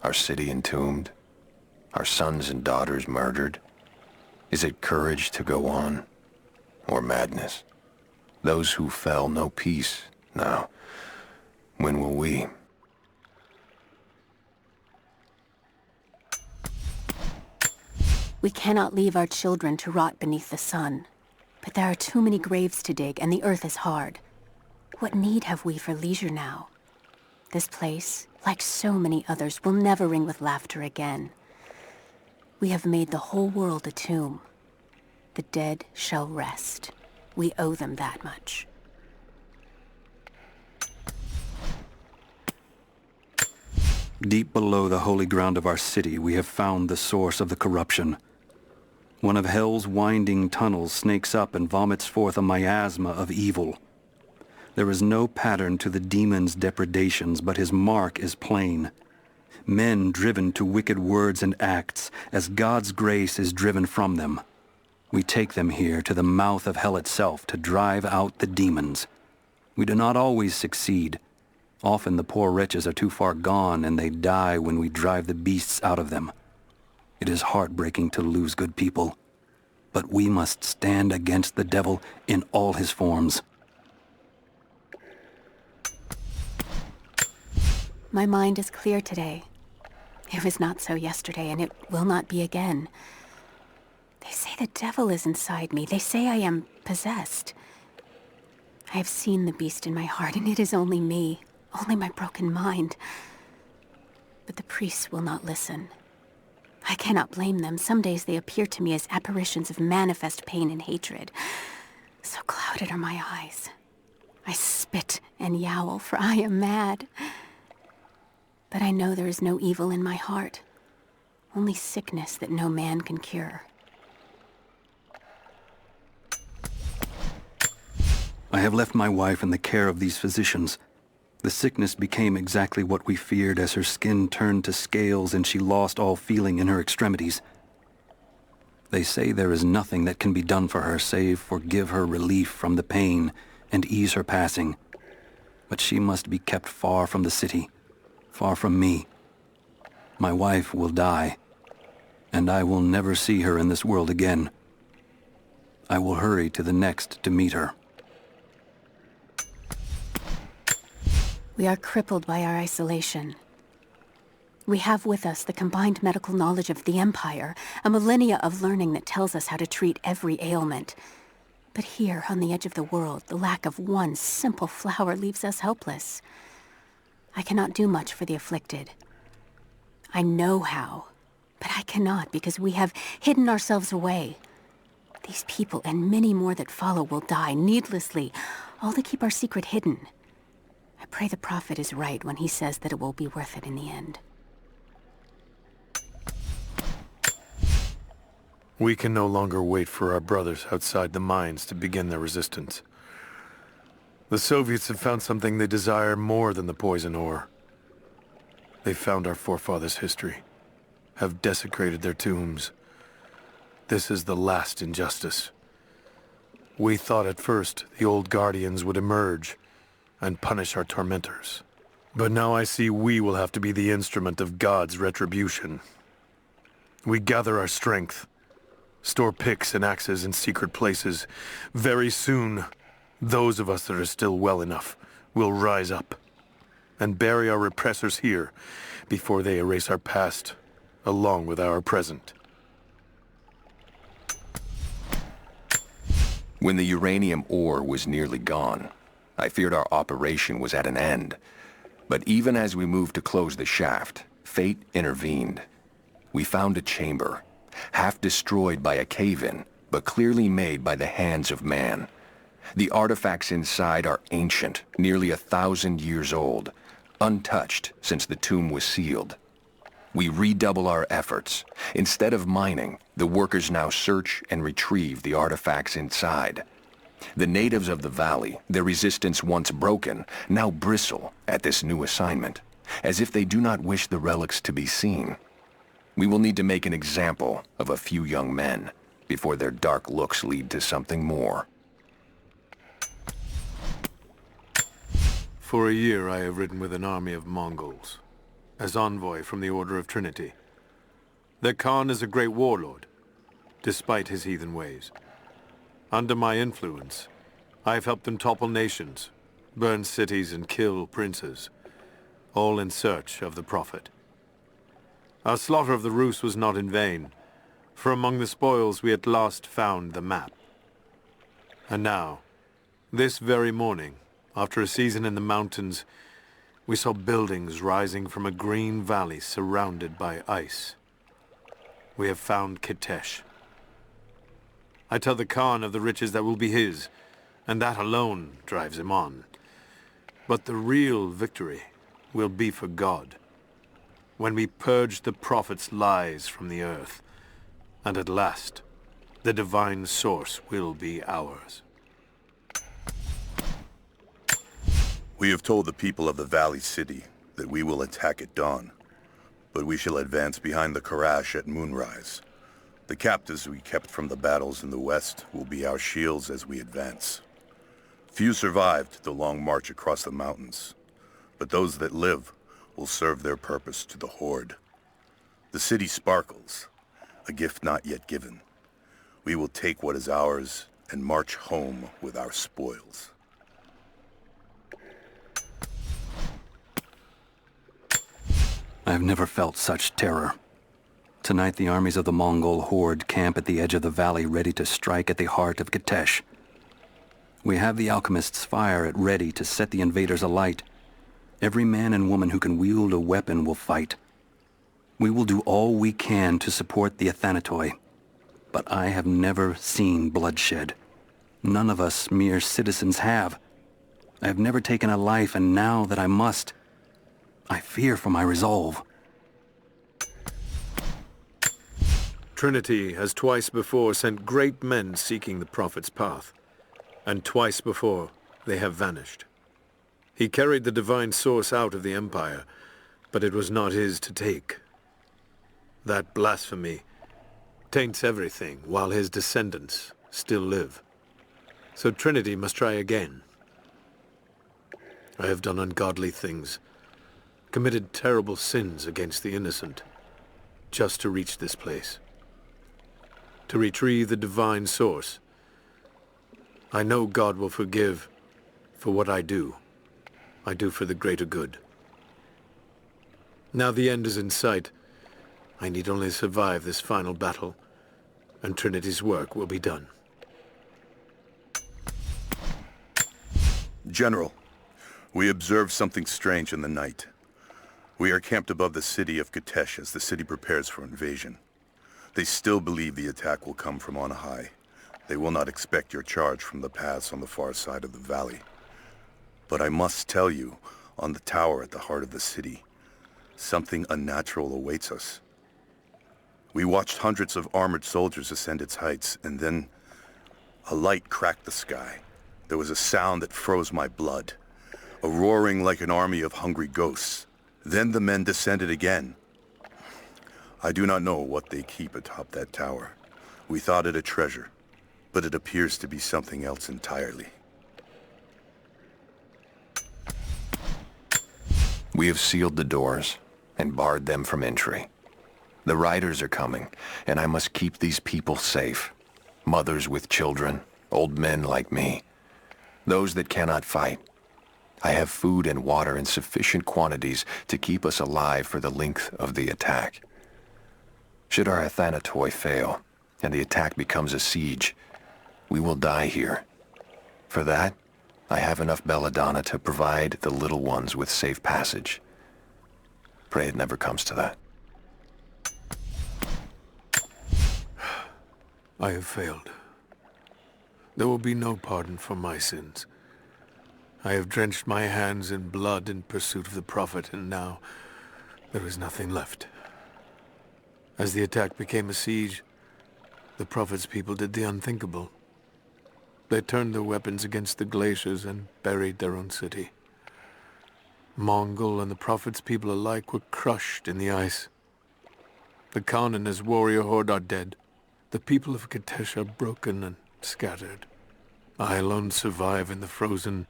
S12: Our city entombed? Our sons and daughters murdered? Is it courage to go on? Or madness? Those who fell know peace now. When will we?
S8: We cannot leave our children to rot beneath the sun. But there are too many graves to dig, and the earth is hard. What need have we for leisure now? This place, like so many others, will never ring with laughter again. We have made the whole world a tomb. The dead shall rest. We owe them that much.
S6: Deep below the holy ground of our city, we have found the source of the corruption. One of hell's winding tunnels snakes up and vomits forth a miasma of evil. There is no pattern to the demon's depredations, but his mark is plain. Men driven to wicked words and acts, as God's grace is driven from them. We take them here to the mouth of hell itself to drive out the demons. We do not always succeed. Often the poor wretches are too far gone, and they die when we drive the beasts out of them. It is heartbreaking to lose good people, but we must stand against the devil in all his forms.
S8: My mind is clear today. It was not so yesterday, and it will not be again. They say the devil is inside me. They say I am possessed. I have seen the beast in my heart, and it is only me, only my broken mind. But the priests will not listen. I cannot blame them. Some days they appear to me as apparitions of manifest pain and hatred. So clouded are my eyes. I spit and yowl, for I am mad. But I know there is no evil in my heart, only sickness that no man can cure.
S6: I have left my wife in the care of these physicians. The sickness became exactly what we feared as her skin turned to scales and she lost all feeling in her extremities. They say there is nothing that can be done for her save for give her relief from the pain and ease her passing. But she must be kept far from the city, far from me. My wife will die, and I will never see her in this world again. I will hurry to the next to meet her.
S8: We are crippled by our isolation. We have with us the combined medical knowledge of the Empire, a millennia of learning that tells us how to treat every ailment. But here, on the edge of the world, the lack of one simple flower leaves us helpless. I cannot do much for the afflicted. I know how, but I cannot because we have hidden ourselves away. These people and many more that follow will die needlessly, all to keep our secret hidden. I pray the prophet is right when he says that it will be worth it in the end.
S9: We can no longer wait for our brothers outside the mines to begin their resistance. The Soviets have found something they desire more than the poison ore. They found our forefathers' history, have desecrated their tombs. This is the last injustice. We thought at first the old guardians would emerge and punish our tormentors. But now I see we will have to be the instrument of God's retribution. We gather our strength, store picks and axes in secret places. Very soon, those of us that are still well enough will rise up and bury our repressors here before they erase our past along with our present.
S12: When the uranium ore was nearly gone, I feared our operation was at an end. But even as we moved to close the shaft, fate intervened. We found a chamber, half destroyed by a cave-in, but clearly made by the hands of man. The artifacts inside are ancient, nearly 1,000 years old, untouched since the tomb was sealed. We redouble our efforts. Instead of mining, the workers now search and retrieve the artifacts inside. The natives of the valley, their resistance once broken, now bristle at this new assignment, as if they do not wish the relics to be seen. We will need to make an example of a few young men before their dark looks lead to something more.
S9: For a year I have ridden with an army of Mongols, as envoy from the Order of Trinity. Their Khan is a great warlord, despite his heathen ways. Under my influence, I have helped them topple nations, burn cities and kill princes, all in search of the Prophet. Our slaughter of the Rus was not in vain, for among the spoils we at last found the map. And now, this very morning, after a season in the mountains, we saw buildings rising from a green valley surrounded by ice. We have found Kitezh. I tell the Khan of the riches that will be his, and that alone drives him on. But the real victory will be for God, when we purge the Prophet's lies from the earth, and at last, the divine source will be ours.
S11: We have told the people of the Valley City that we will attack at dawn, but we shall advance behind the Karash at moonrise. The captives we kept from the battles in the west will be our shields as we advance. Few survived the long march across the mountains, but those that live will serve their purpose to the Horde. The city sparkles, a gift not yet given. We will take what is ours and march home with our spoils.
S13: I have never felt such terror. Tonight the armies of the Mongol horde camp at the edge of the valley ready to strike at the heart of Kitezh. We have the alchemist's fire at ready to set the invaders alight. Every man and woman who can wield a weapon will fight. We will do all we can to support the Athanatoi, but I have never seen bloodshed. None of us mere citizens have. I have never taken a life, and now that I must, I fear for my resolve.
S9: Trinity has twice before sent great men seeking the Prophet's path, and twice before they have vanished. He carried the divine source out of the Empire, but it was not his to take. That blasphemy taints everything while his descendants still live. So Trinity must try again. I have done ungodly things, committed terrible sins against the innocent, just to reach this place. To retrieve the divine source. I know God will forgive for what I do. I do for the greater good. Now the end is in sight. I need only survive this final battle, and Trinity's work will be done.
S11: General, we observed something strange in the night. We are camped above the city of Kitezh as the city prepares for invasion. They still believe the attack will come from on high. They will not expect your charge from the paths on the far side of the valley. But I must tell you, on the tower at the heart of the city, something unnatural awaits us. We watched hundreds of armored soldiers ascend its heights, and then a light cracked the sky. There was a sound that froze my blood, a roaring like an army of hungry ghosts. Then the men descended again. I do not know what they keep atop that tower. We thought it a treasure, but it appears to be something else entirely.
S12: We have sealed the doors and barred them from entry. The riders are coming, and I must keep these people safe. Mothers with children, old men like me, those that cannot fight. I have food and water in sufficient quantities to keep us alive for the length of the attack. Should our Athanatoi fail, and the attack becomes a siege, we will die here. For that, I have enough belladonna to provide the little ones with safe passage. Pray it never comes to that.
S9: I have failed. There will be no pardon for my sins. I have drenched my hands in blood in pursuit of the Prophet, and now there is nothing left. As the attack became a siege, the Prophet's people did the unthinkable. They turned their weapons against the glaciers and buried their own city. Mongol and the Prophet's people alike were crushed in the ice. The Khan and his warrior horde are dead. The people of Kitezh are broken and scattered. I alone survive in the frozen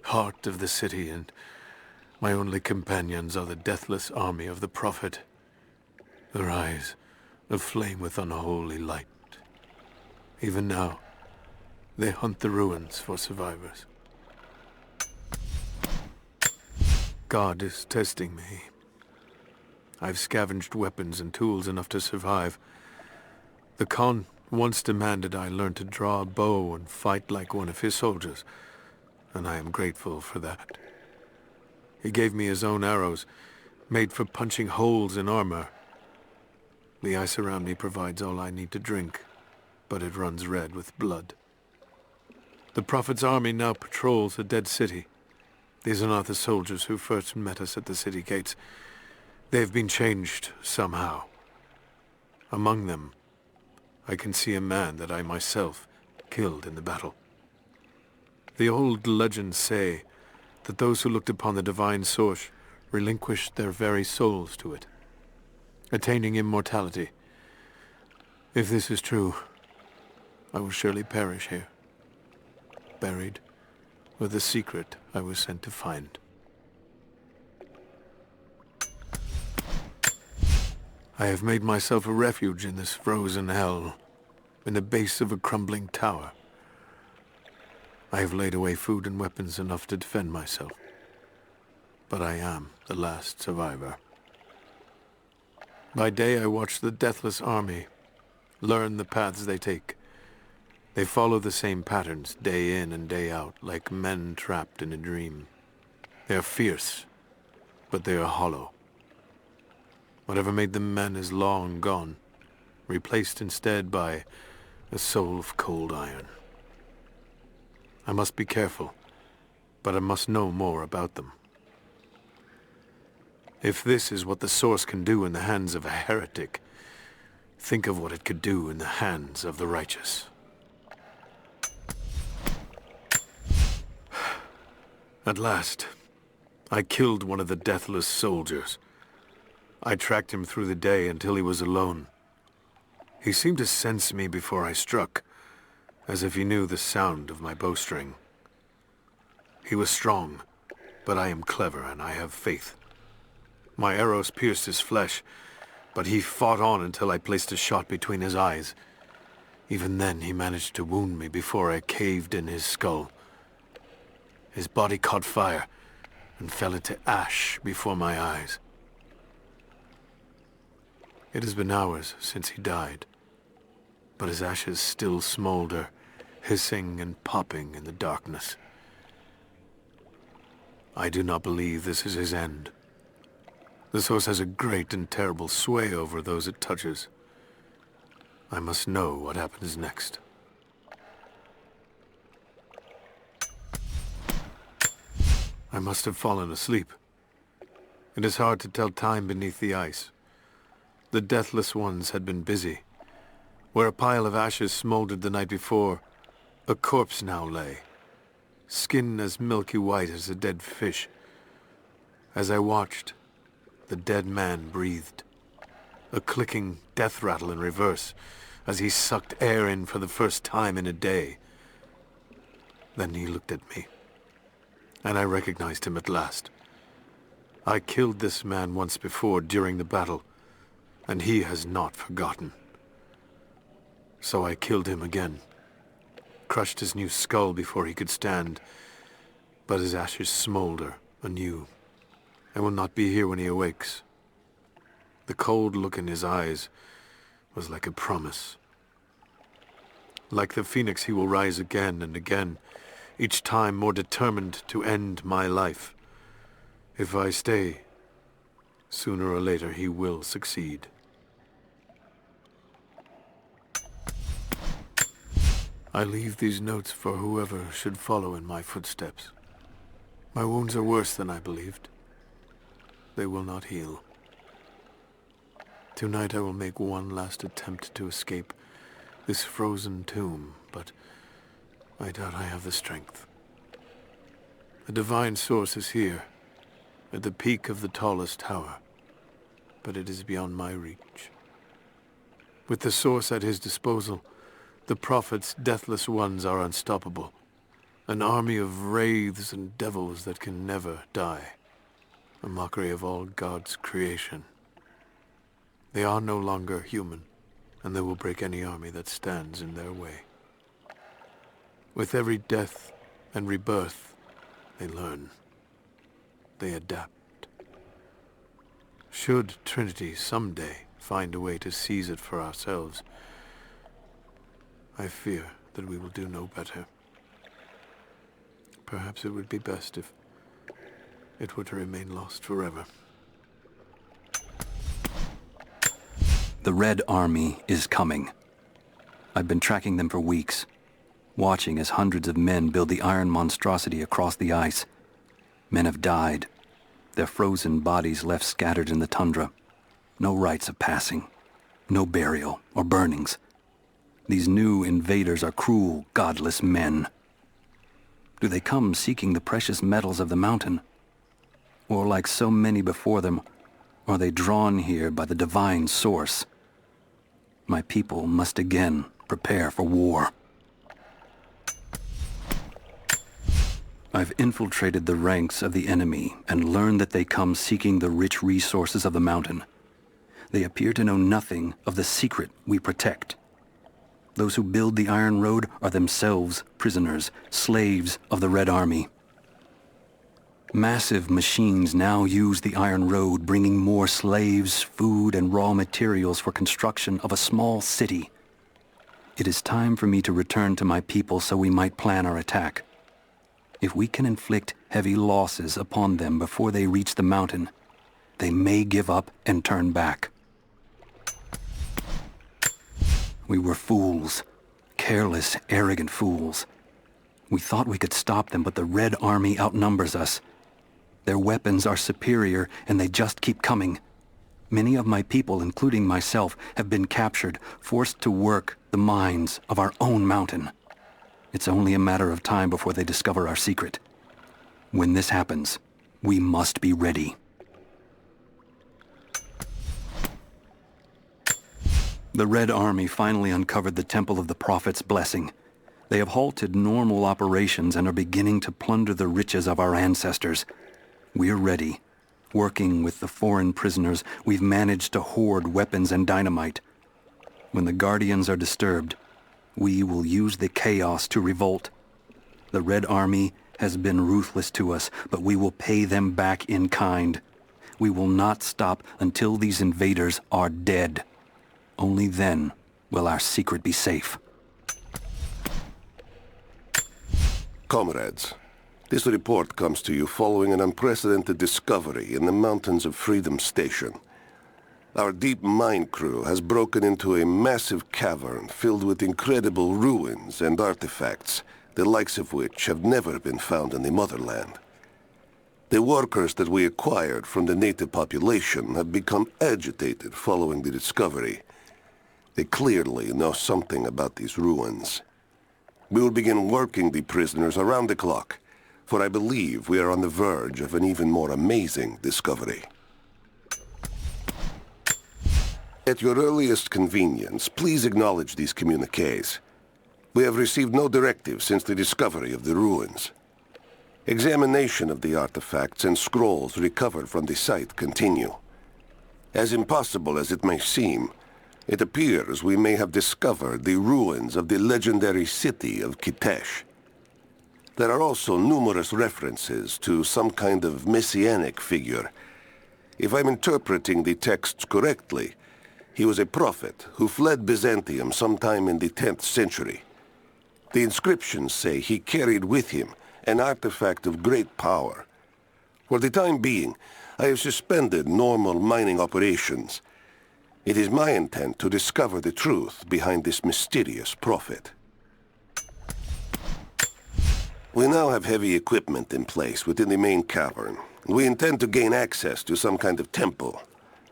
S9: heart of the city, and my only companions are the deathless army of the Prophet, their eyes aflame with unholy light. Even now, they hunt the ruins for survivors. God is testing me. I've scavenged weapons and tools enough to survive. The Khan once demanded I learn to draw a bow and fight like one of his soldiers, and I am grateful for that. He gave me his own arrows, made for punching holes in armor. The ice around me provides all I need to drink, but it runs red with blood. The Prophet's army now patrols the dead city. These are not the soldiers who first met us at the city gates. They've been changed somehow. Among them, I can see a man that I myself killed in the battle. The old legends say that those who looked upon the divine source relinquished their very souls to it, attaining immortality. If this is true, I will surely perish here, buried with the secret I was sent to find. I have made myself a refuge in this frozen hell, in the base of a crumbling tower. I have laid away food and weapons enough to defend myself, but I am the last survivor. By day I watch the deathless army, learn the paths they take. They follow the same patterns day in and day out, like men trapped in a dream. They are fierce, but they are hollow. Whatever made them men is long gone, replaced instead by a soul of cold iron. I must be careful, but I must know more about them. If this is what the Source can do in the hands of a heretic, think of what it could do in the hands of the righteous. At last, I killed one of the deathless soldiers. I tracked him through the day until he was alone. He seemed to sense me before I struck, as if he knew the sound of my bowstring. He was strong, but I am clever and I have faith. My arrows pierced his flesh, but he fought on until I placed a shot between his eyes. Even then he managed to wound me before I caved in his skull. His body caught fire and fell into ash before my eyes. It has been hours since he died, but his ashes still smolder, hissing and popping in the darkness. I do not believe this is his end. The Source has a great and terrible sway over those it touches. I must know what happens next. I must have fallen asleep. It is hard to tell time beneath the ice. The deathless ones had been busy. Where a pile of ashes smoldered the night before, a corpse now lay, skin as milky white as a dead fish. As I watched, the dead man breathed, a clicking death rattle in reverse, as he sucked air in for the first time in a day. Then he looked at me, and I recognized him at last. I killed this man once before during the battle, and he has not forgotten. So I killed him again, crushed his new skull before he could stand, but his ashes smolder anew. I will not be here when he awakes. The cold look in his eyes was like a promise. Like the phoenix, he will rise again and again, each time more determined to end my life. If I stay, Sooner or later, he will succeed. I leave these notes for whoever should follow in my footsteps. My wounds are worse than I believed. They will not heal. Tonight I will make one last attempt to escape this frozen tomb, but I doubt I have the strength. The divine source is here, at the peak of the tallest tower, but it is beyond my reach. With the source at his disposal, the Prophet's deathless ones are unstoppable. An army of wraiths and devils that can never die. A mockery of all God's creation. They are no longer human, and they will break any army that stands in their way. With every death and rebirth, they learn. They adapt. Should Trinity someday find a way to seize it for ourselves, I fear that we will do no better. Perhaps it would be best if it were to remain lost forever.
S13: The Red Army is coming. I've been tracking them for weeks, watching as hundreds of men build the iron monstrosity across the ice. Men have died, their frozen bodies left scattered in the tundra. No rites of passing, no burial or burnings. These new invaders are cruel, godless men. Do they come seeking the precious metals of the mountain? Or like so many before them, are they drawn here by the divine source? My people must again prepare for war. I've infiltrated the ranks of the enemy and learned that they come seeking the rich resources of the mountain. They appear to know nothing of the secret we protect. Those who build the Iron Road are themselves prisoners, slaves of the Red Army. Massive machines now use the Iron Road, bringing more slaves, food, and raw materials for construction of a small city. It is time for me to return to my people so we might plan our attack. If we can inflict heavy losses upon them before they reach the mountain, they may give up and turn back. We were fools. Careless, arrogant fools. We thought we could stop them, but the Red Army outnumbers us. Their weapons are superior, and they just keep coming. Many of my people, including myself, have been captured, forced to work the mines of our own mountain. It's only a matter of time before they discover our secret. When this happens, we must be ready. The Red Army finally uncovered the Temple of the Prophet's blessing. They have halted normal operations and are beginning to plunder the riches of our ancestors. We're ready. Working with the foreign prisoners, we've managed to hoard weapons and dynamite. When the Guardians are disturbed, we will use the chaos to revolt. The Red Army has been ruthless to us, but we will pay them back in kind. We will not stop until these invaders are dead. Only then will our secret be safe.
S14: Comrades, this report comes to you following an unprecedented discovery in the mountains of Freedom Station. Our deep mine crew has broken into a massive cavern filled with incredible ruins and artifacts, the likes of which have never been found in the motherland. The workers that we acquired from the native population have become agitated following the discovery. They clearly know something about these ruins. We will begin working the prisoners around the clock, for I believe we are on the verge of an even more amazing discovery. At your earliest convenience, please acknowledge these communiques. We have received no directive since the discovery of the ruins. Examination of the artifacts and scrolls recovered from the site continue. As impossible as it may seem, it appears we may have discovered the ruins of the legendary city of Kitezh. There are also numerous references to some kind of messianic figure. If I'm interpreting the texts correctly, he was a prophet who fled Byzantium sometime in the 10th century. The inscriptions say he carried with him an artifact of great power. For the time being, I have suspended normal mining operations. It is my intent to discover the truth behind this mysterious prophet. We now have heavy equipment in place within the main cavern. We intend to gain access to some kind of temple,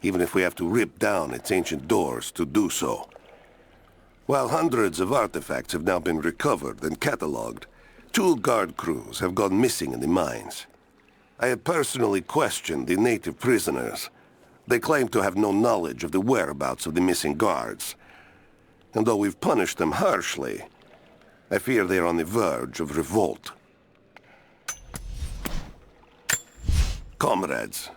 S14: even if we have to rip down its ancient doors to do so. While hundreds of artifacts have now been recovered and catalogued, 2 guard crews have gone missing in the mines. I have personally questioned the native prisoners. They claim to have no knowledge of the whereabouts of the missing guards. And though we've punished them harshly, I fear they are on the verge of revolt. Comrades,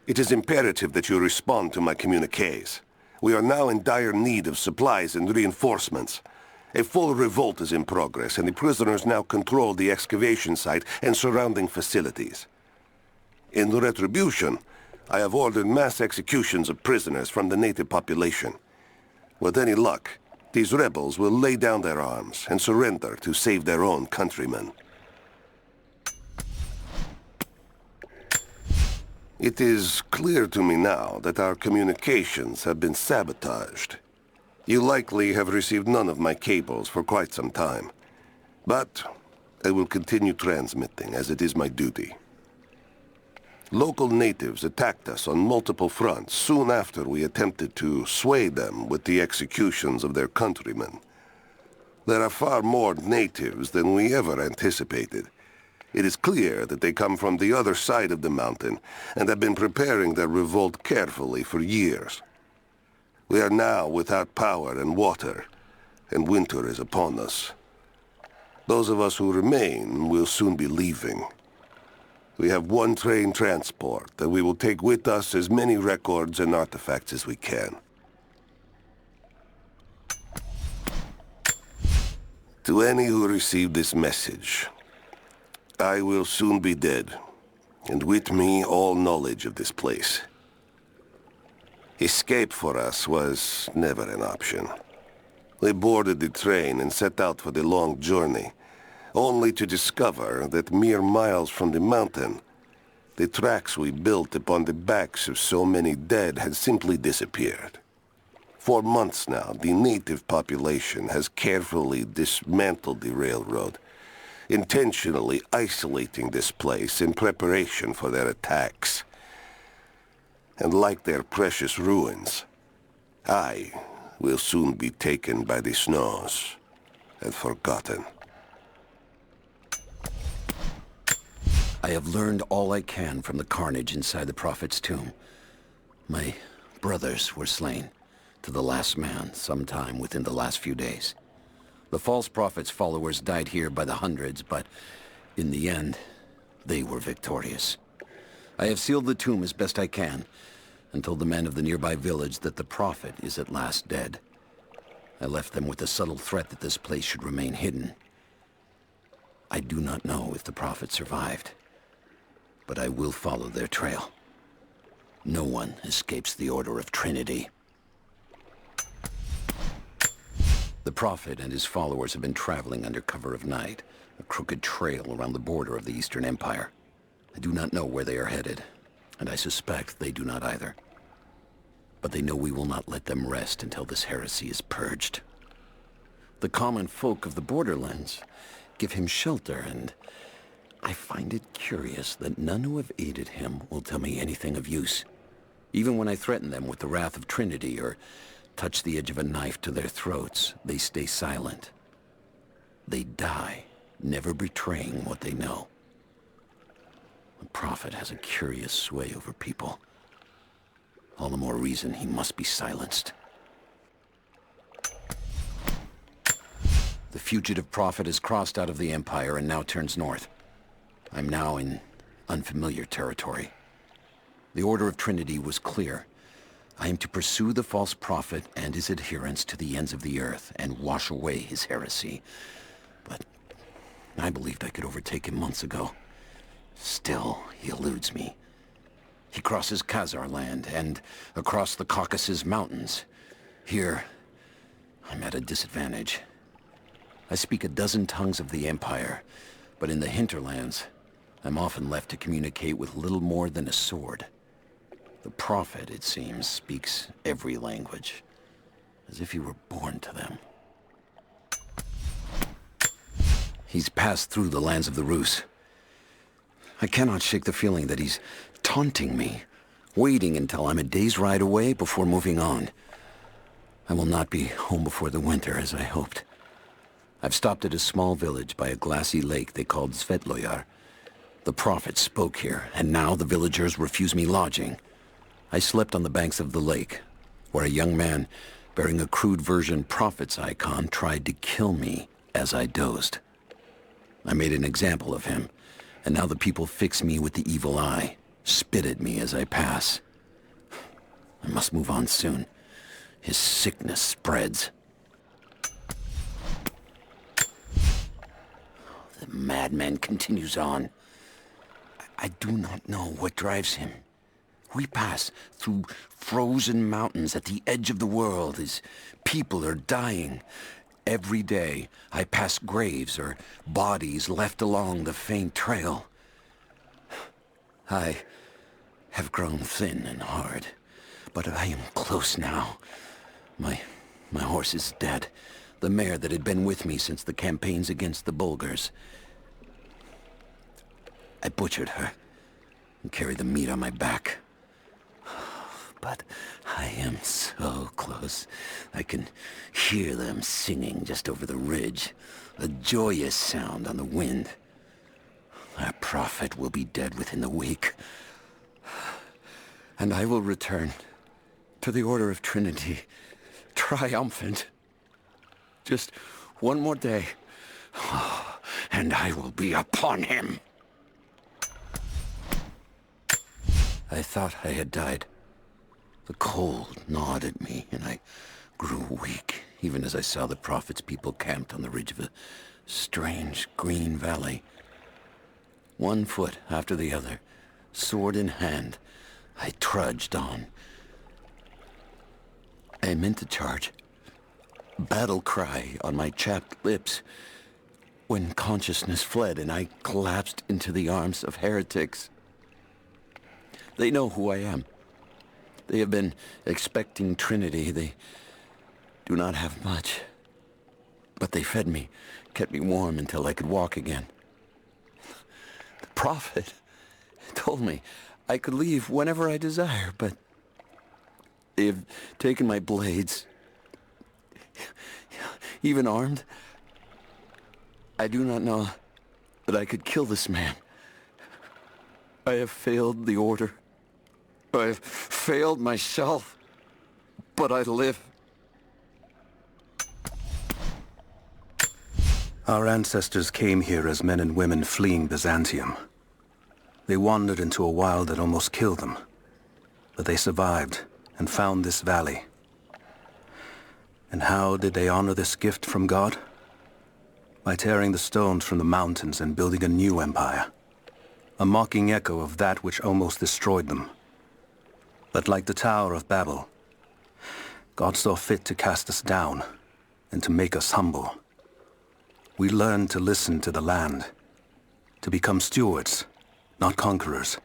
S14: it is imperative that you respond to my communiques. We are now in dire need of supplies and reinforcements. A full revolt is in progress, and the prisoners now control the excavation site and surrounding facilities. In retribution, I have ordered mass executions of prisoners from the native population. With any luck, these rebels will lay down their arms and surrender to save their own countrymen. It is clear to me now that our communications have been sabotaged. You likely have received none of my cables for quite some time. But I will continue transmitting, as it is my duty. Local natives attacked us on multiple fronts soon after we attempted to sway them with the executions of their countrymen. There are far more natives than we ever anticipated. It is clear that they come from the other side of the mountain and have been preparing their revolt carefully for years. We are now without power and water, and winter is upon us. Those of us who remain will soon be leaving. We have 1 train transport, and we will take with us as many records and artifacts as we can. To any who receive this message, I will soon be dead, and with me all knowledge of this place. Escape for us was never an option. We boarded the train and set out for the long journey, only to discover that mere miles from the mountain, the tracks we built upon the backs of so many dead had simply disappeared. For months now, the native population has carefully dismantled the railroad, intentionally isolating this place in preparation for their attacks. And like their precious ruins, I will soon be taken by the snows and forgotten.
S6: I have learned all I can from the carnage inside the Prophet's tomb. My brothers were slain, to the last man, sometime within the last few days. The false Prophet's followers died here by the hundreds, but in the end, they were victorious. I have sealed the tomb as best I can, and told the men of the nearby village that the Prophet is at last dead. I left them with the subtle threat that this place should remain hidden. I do not know if the Prophet survived, but I will follow their trail. No one escapes the Order of Trinity. The Prophet and his followers have been traveling under cover of night, a crooked trail around the border of the Eastern Empire. I do not know where they are headed, and I suspect they do not either. But they know we will not let them rest until this heresy is purged. The common folk of the borderlands give him shelter, and I find it curious that none who have aided him will tell me anything of use. Even when I threaten them with the wrath of Trinity or touch the edge of a knife to their throats, they stay silent. They die, never betraying what they know. The Prophet has a curious sway over people. All the more reason he must be silenced. The fugitive Prophet has crossed out of the Empire and now turns north. I'm now in unfamiliar territory. The Order of Trinity was clear. I am to pursue the false prophet and his adherents to the ends of the earth and wash away his heresy. But I believed I could overtake him months ago. Still, he eludes me. He crosses Khazar land and across the Caucasus Mountains. Here, I'm at a disadvantage. I speak a dozen tongues of the Empire, but in the hinterlands, I'm often left to communicate with little more than a sword.
S15: The Prophet, it seems, speaks every language, as if he were born to them. He's passed through the lands of the Rus. I cannot shake the feeling that he's taunting me, waiting until I'm a day's ride away before moving on. I will not be home before the winter, as I hoped. I've stopped at a small village by a glassy lake they called Svetloyar. The Prophet spoke here, and now the villagers refuse me lodging. I slept on the banks of the lake, where a young man bearing a crude version Prophet's icon tried to kill me as I dozed. I made an example of him, and now the people fix me with the evil eye, spit at me as I pass. I must move on soon. His sickness spreads. The madman continues on. I do not know what drives him. We pass through frozen mountains at the edge of the world as people are dying. Every day, I pass graves or bodies left along the faint trail. I have grown thin and hard, but I am close now. My horse is dead. The mare that had been with me since the campaigns against the Bulgars. I butchered her and carried the meat on my back. But I am so close. I can hear them singing just over the ridge. A joyous sound on the wind. Our Prophet will be dead within the week. And I will return to the Order of Trinity, triumphant. Just one more day, and I will be upon him. I thought I had died. The cold gnawed at me, and I grew weak, even as I saw the Prophet's people camped on the ridge of a strange green valley. One foot after the other, sword in hand, I trudged on. I meant to charge, battle cry on my chapped lips, when consciousness fled and I collapsed into the arms of heretics. They know who I am. They have been expecting Trinity. They do not have much. But they fed me, kept me warm until I could walk again. The Prophet told me I could leave whenever I desire, but they have taken my blades, even armed. I do not know that I could kill this man. I have failed the Order. I have failed myself, but I live.
S6: Our ancestors came here as men and women fleeing Byzantium. They wandered into a wild that almost killed them, but they survived and found this valley. And how did they honor this gift from God? By tearing the stones from the mountains and building a new empire, a mocking echo of that which almost destroyed them. But like the Tower of Babel, God saw fit to cast us down and to make us humble. We learned to listen to the land, to become stewards, not conquerors.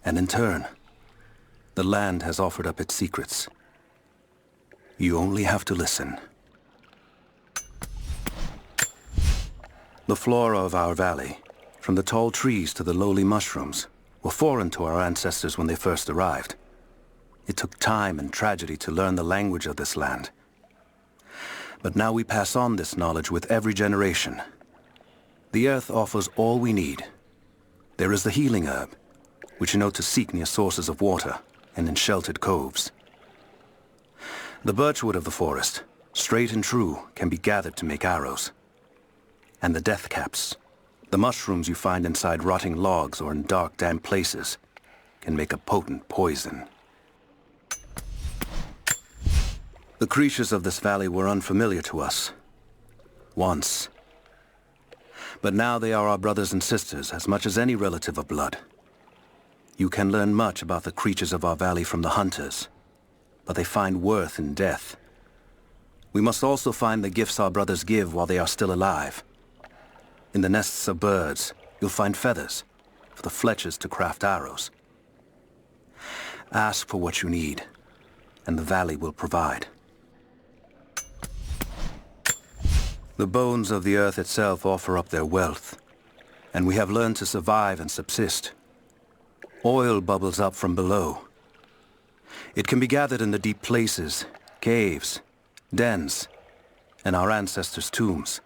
S6: And in turn, the land has offered up its secrets. You only have to listen. The flora of our valley, from the tall trees to the lowly mushrooms, were foreign to our ancestors when they first arrived. It took time and tragedy to learn the language of this land. But now we pass on this knowledge with every generation. The earth offers all we need. There is the healing herb, which you know to seek near sources of water and in sheltered coves. The birchwood of the forest, straight and true, can be gathered to make arrows. And the death caps, the mushrooms you find inside rotting logs or in dark, damp places, can make a potent poison. The creatures of this valley were unfamiliar to us. Once. But now they are our brothers and sisters as much as any relative of blood. You can learn much about the creatures of our valley from the hunters, but they find worth in death. We must also find the gifts our brothers give while they are still alive. In the nests of birds, you'll find feathers, for the fletchers to craft arrows. Ask for what you need, and the valley will provide. The bones of the earth itself offer up their wealth, and we have learned to survive and subsist. Oil bubbles up from below. It can be gathered in the deep places, caves, dens, and our ancestors' tombs,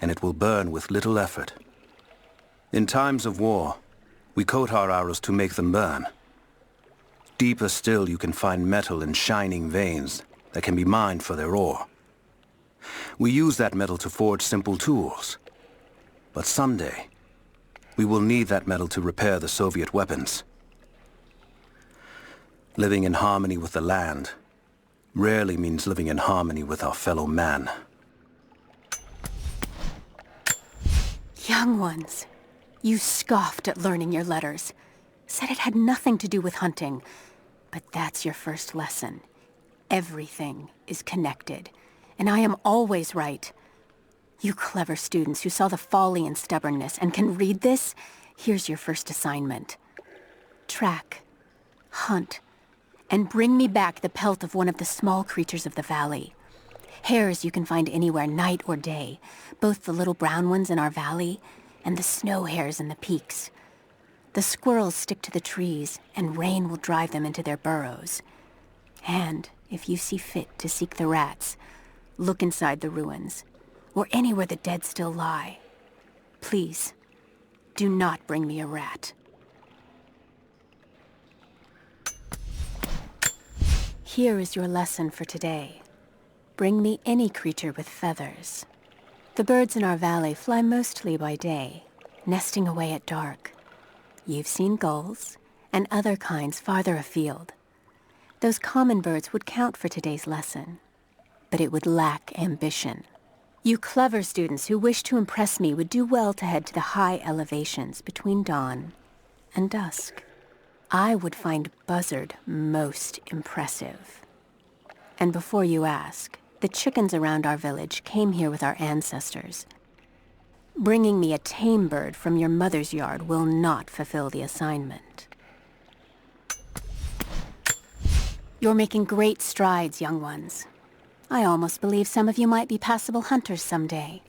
S6: and it will burn with little effort. In times of war, we coat our arrows to make them burn. Deeper still, you can find metal in shining veins that can be mined for their ore. We use that metal to forge simple tools. But someday, we will need that metal to repair the Soviet weapons. Living in harmony with the land rarely means living in harmony with our fellow man.
S8: Young ones, you scoffed at learning your letters. Said it had nothing to do with hunting. But that's your first lesson. Everything is connected. And I am always right. You clever students who saw the folly and stubbornness and can read this, here's your first assignment. Track, hunt, and bring me back the pelt of one of the small creatures of the valley. Hares you can find anywhere, night or day, both the little brown ones in our valley and the snow hares in the peaks. The squirrels stick to the trees, and rain will drive them into their burrows. And if you see fit to seek the rats, look inside the ruins, or anywhere the dead still lie. Please, do not bring me a rat. Here is your lesson for today. Bring me any creature with feathers. The birds in our valley fly mostly by day, nesting away at dark. You've seen gulls and other kinds farther afield. Those common birds would count for today's lesson, but it would lack ambition. You clever students who wish to impress me would do well to head to the high elevations between dawn and dusk. I would find Buzzard most impressive. And before you ask, the chickens around our village came here with our ancestors. Bringing me a tame bird from your mother's yard will not fulfill the assignment. You're making great strides, young ones. I almost believe some of you might be passable hunters someday.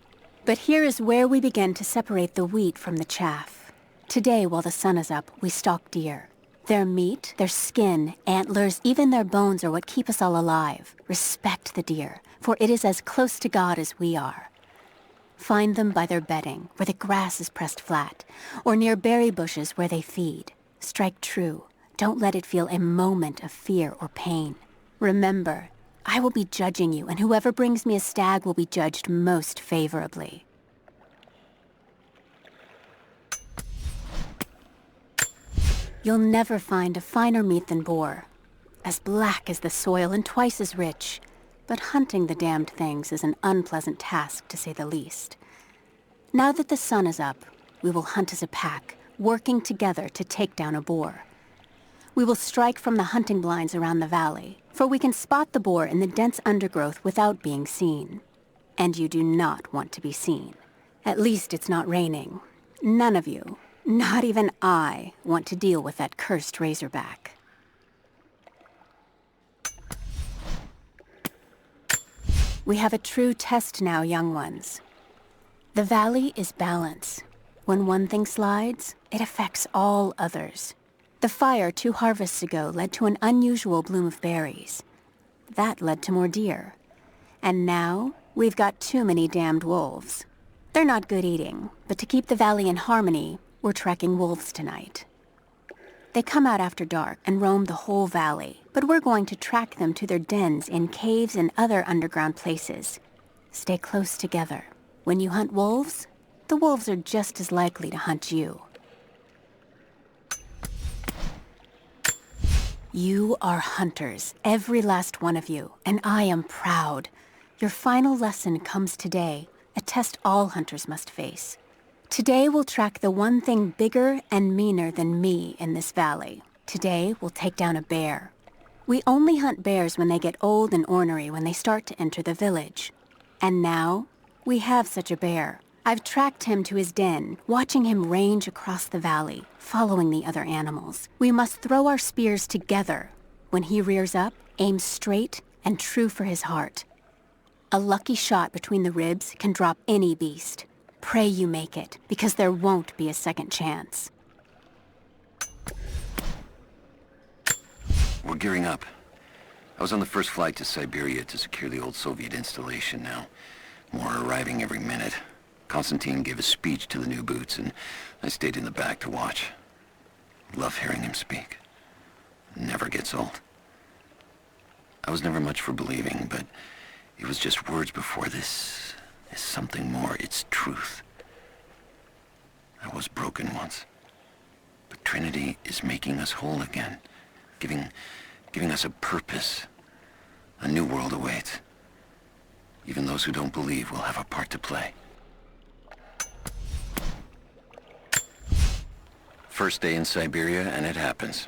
S8: But here is where we begin to separate the wheat from the chaff. Today, while the sun is up, we stalk deer. Their meat, their skin, antlers, even their bones are what keep us all alive. Respect the deer, for it is as close to God as we are. Find them by their bedding, where the grass is pressed flat, or near berry bushes where they feed. Strike true. Don't let it feel a moment of fear or pain. Remember, I will be judging you, and whoever brings me a stag will be judged most favorably. You'll never find a finer meat than boar, as black as the soil and twice as rich. But hunting the damned things is an unpleasant task, to say the least. Now that the sun is up, we will hunt as a pack, working together to take down a boar. We will strike from the hunting blinds around the valley, for we can spot the boar in the dense undergrowth without being seen. And you do not want to be seen. At least it's not raining. None of you, not even I, want to deal with that cursed razorback. We have a true test now, young ones. The valley is balance. When one thing slides, it affects all others. The fire 2 harvests ago led to an unusual bloom of berries. That led to more deer. And now, we've got too many damned wolves. They're not good eating, but to keep the valley in harmony, we're tracking wolves tonight. They come out after dark and roam the whole valley, but we're going to track them to their dens in caves and other underground places. Stay close together. When you hunt wolves, the wolves are just as likely to hunt you. You are hunters, every last one of you, and I am proud. Your final lesson comes today, a test all hunters must face. Today we'll track the one thing bigger and meaner than me in this valley. Today we'll take down a bear. We only hunt bears when they get old and ornery when they start to enter the village. And now, we have such a bear, I've tracked him to his den, watching him range across the valley, following the other animals. We must throw our spears together. When he rears up, aim straight and true for his heart. A lucky shot between the ribs can drop any beast. Pray you make it, because there won't be a second chance.
S15: We're gearing up. I was on the first flight to Siberia to secure the old Soviet installation now. More are arriving every minute. Konstantin gave a speech to the new boots, and I stayed in the back to watch. Love hearing him speak. Never gets old. I was never much for believing, but it was just words before. This is something more. It's truth. I was broken once. But Trinity is making us whole again. Giving us a purpose. A new world awaits. Even those who don't believe will have a part to play. First day in Siberia, and it happens.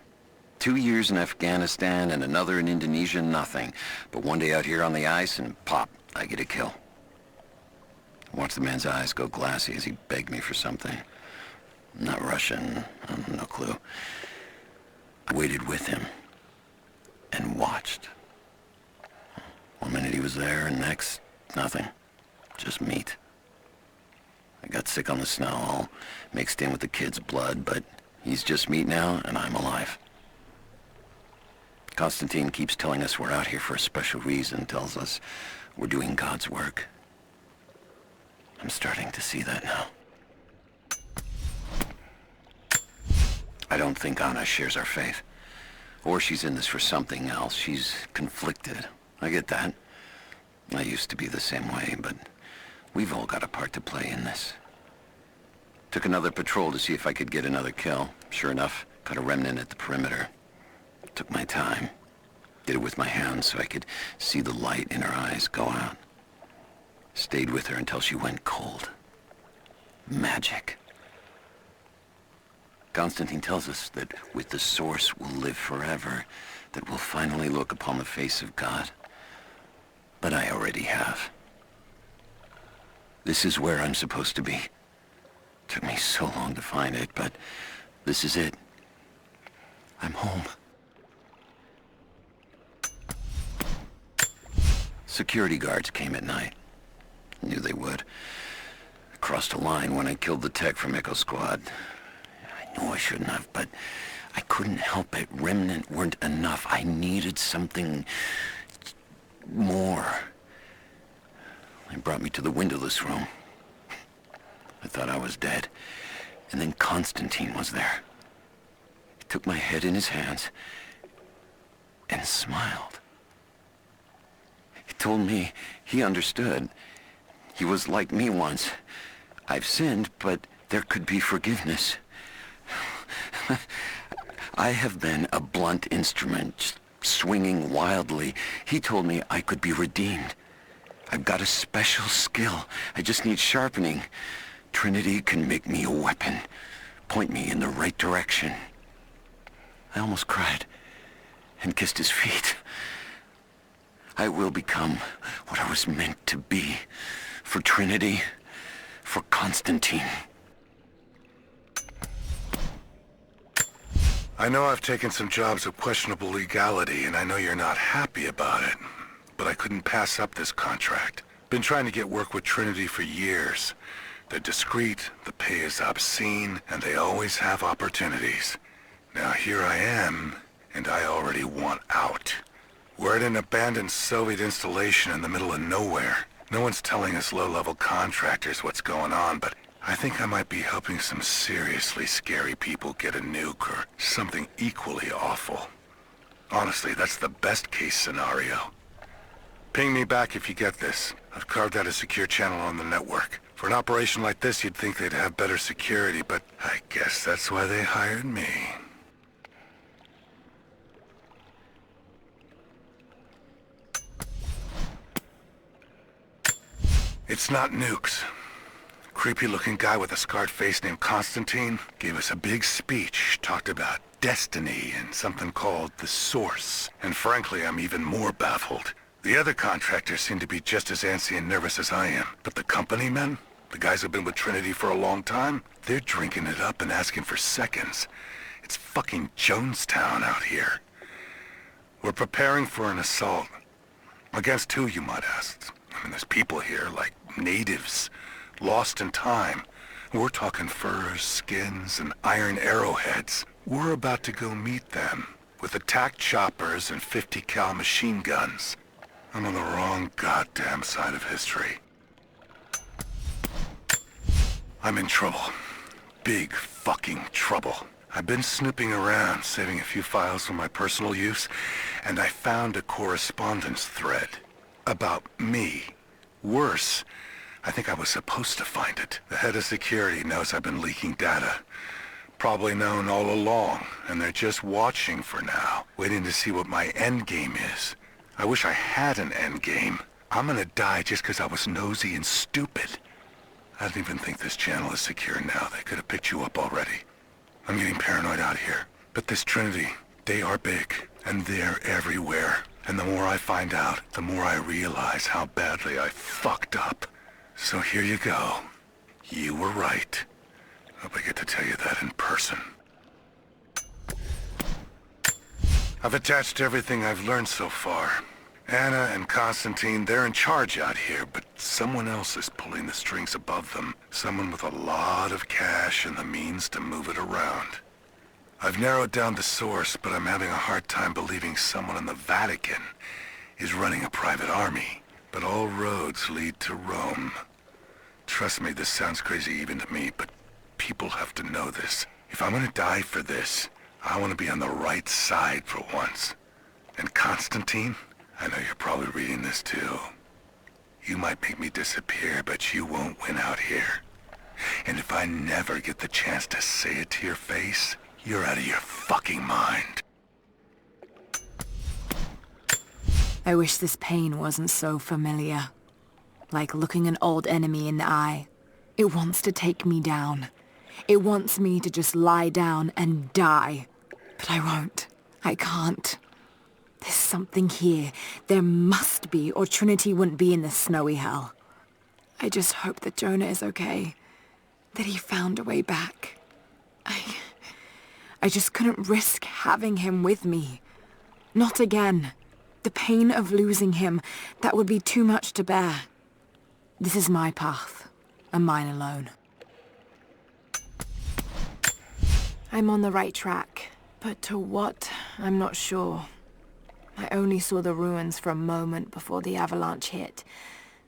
S15: 2 years in Afghanistan and another in Indonesia, nothing. But one day out here on the ice, and pop, I get a kill. I watched the man's eyes go glassy as he begged me for something. Not Russian, no clue. I waited with him and watched. One minute he was there, and next, nothing. Just meat. I got sick on the snow, all mixed in with the kid's blood, but he's just meat now, and I'm alive. Konstantin keeps telling us we're out here for a special reason, tells us we're doing God's work. I'm starting to see that now. I don't think Anna shares our faith. Or she's in this for something else. She's conflicted. I get that. I used to be the same way, but we've all got a part to play in this. Took another patrol to see if I could get another kill. Sure enough, caught a remnant at the perimeter. Took my time. Did it with my hands so I could see the light in her eyes go out. Stayed with her until she went cold. Magic. Konstantin tells us that with the Source we'll live forever, that we'll finally look upon the face of God. But I already have. This is where I'm supposed to be. Took me so long to find it, but this is it. I'm home. Security guards came at night. Knew they would. Crossed a line when I killed the tech from Echo Squad. I knew I shouldn't have, but I couldn't help it. Remnant weren't enough. I needed something more. They brought me to the windowless room. I thought I was dead. And then Konstantin was there. He took my head in his hands and smiled. He told me he understood. He was like me once. I've sinned, but there could be forgiveness. I have been a blunt instrument, just swinging wildly. He told me I could be redeemed. I've got a special skill. I just need sharpening. Trinity can make me a weapon, point me in the right direction. I almost cried and kissed his feet. I will become what I was meant to be. For Trinity, for Konstantin.
S4: I know I've taken some jobs of questionable legality, and I know you're not happy about it. But I couldn't pass up this contract. Been trying to get work with Trinity for years. They're discreet, the pay is obscene, and they always have opportunities. Now here I am, and I already want out. We're at an abandoned Soviet installation in the middle of nowhere. No one's telling us low-level contractors what's going on, but I think I might be helping some seriously scary people get a nuke or something equally awful. Honestly, that's the best-case scenario. Ping me back if you get this. I've carved out a secure channel on the network. For an operation like this, you'd think they'd have better security, but I guess that's why they hired me. It's not nukes. Creepy-looking guy with a scarred face named Konstantin gave us a big speech, talked about destiny and something called the Source. And frankly, I'm even more baffled. The other contractors seem to be just as antsy and nervous as I am. But the company men?
S3: The guys who've been with Trinity for a long time, they're drinking it up and asking for seconds. It's fucking Jonestown out here. We're preparing for an assault. Against who, you might ask? I mean, there's people here, like natives, lost in time. We're talking furs, skins, and iron arrowheads. We're about to go meet them with attack choppers and 50 cal machine guns. I'm on the wrong goddamn side of history. I'm in trouble. Big fucking trouble. I've been snooping around, saving a few files for my personal use, and I found a correspondence thread about me. Worse, I think I was supposed to find it. The head of security knows I've been leaking data. Probably known all along, and they're just watching for now, waiting to see what my endgame is. I wish I had an endgame. I'm gonna die just because I was nosy and stupid. I don't even think this channel is secure now. They could have picked you up already. I'm getting paranoid out here. But this Trinity, they are big, and they're everywhere. And the more I find out, the more I realize how badly I fucked up. So here you go. You were right. Hope I get to tell you that in person. I've attached everything I've learned so far. Anna and Constantine, they're in charge out here, but someone else is pulling the strings above them. Someone with a lot of cash and the means to move it around. I've narrowed down the source, but I'm having a hard time believing someone in the Vatican is running a private army. But all roads lead to Rome. Trust me, this sounds crazy even to me, but people have to know this. If I'm gonna die for this, I want to be on the right side for once. And Constantine, I know you're probably reading this too. You might make me disappear, but you won't win out here. And if I never get the chance to say it to your face, you're out of your fucking mind.
S16: I wish this pain wasn't so familiar. Like looking an old enemy in the eye. It wants to take me down. It wants me to just lie down and die. But I won't. I can't. There's something here. There must be, or Trinity wouldn't be in this snowy hell. I just hope that Jonah is okay. That he found a way back. I just couldn't risk having him with me. Not again. The pain of losing him, that would be too much to bear. This is my path, and mine alone. I'm on the right track, but to what, I'm not sure. I only saw the ruins for a moment before the avalanche hit,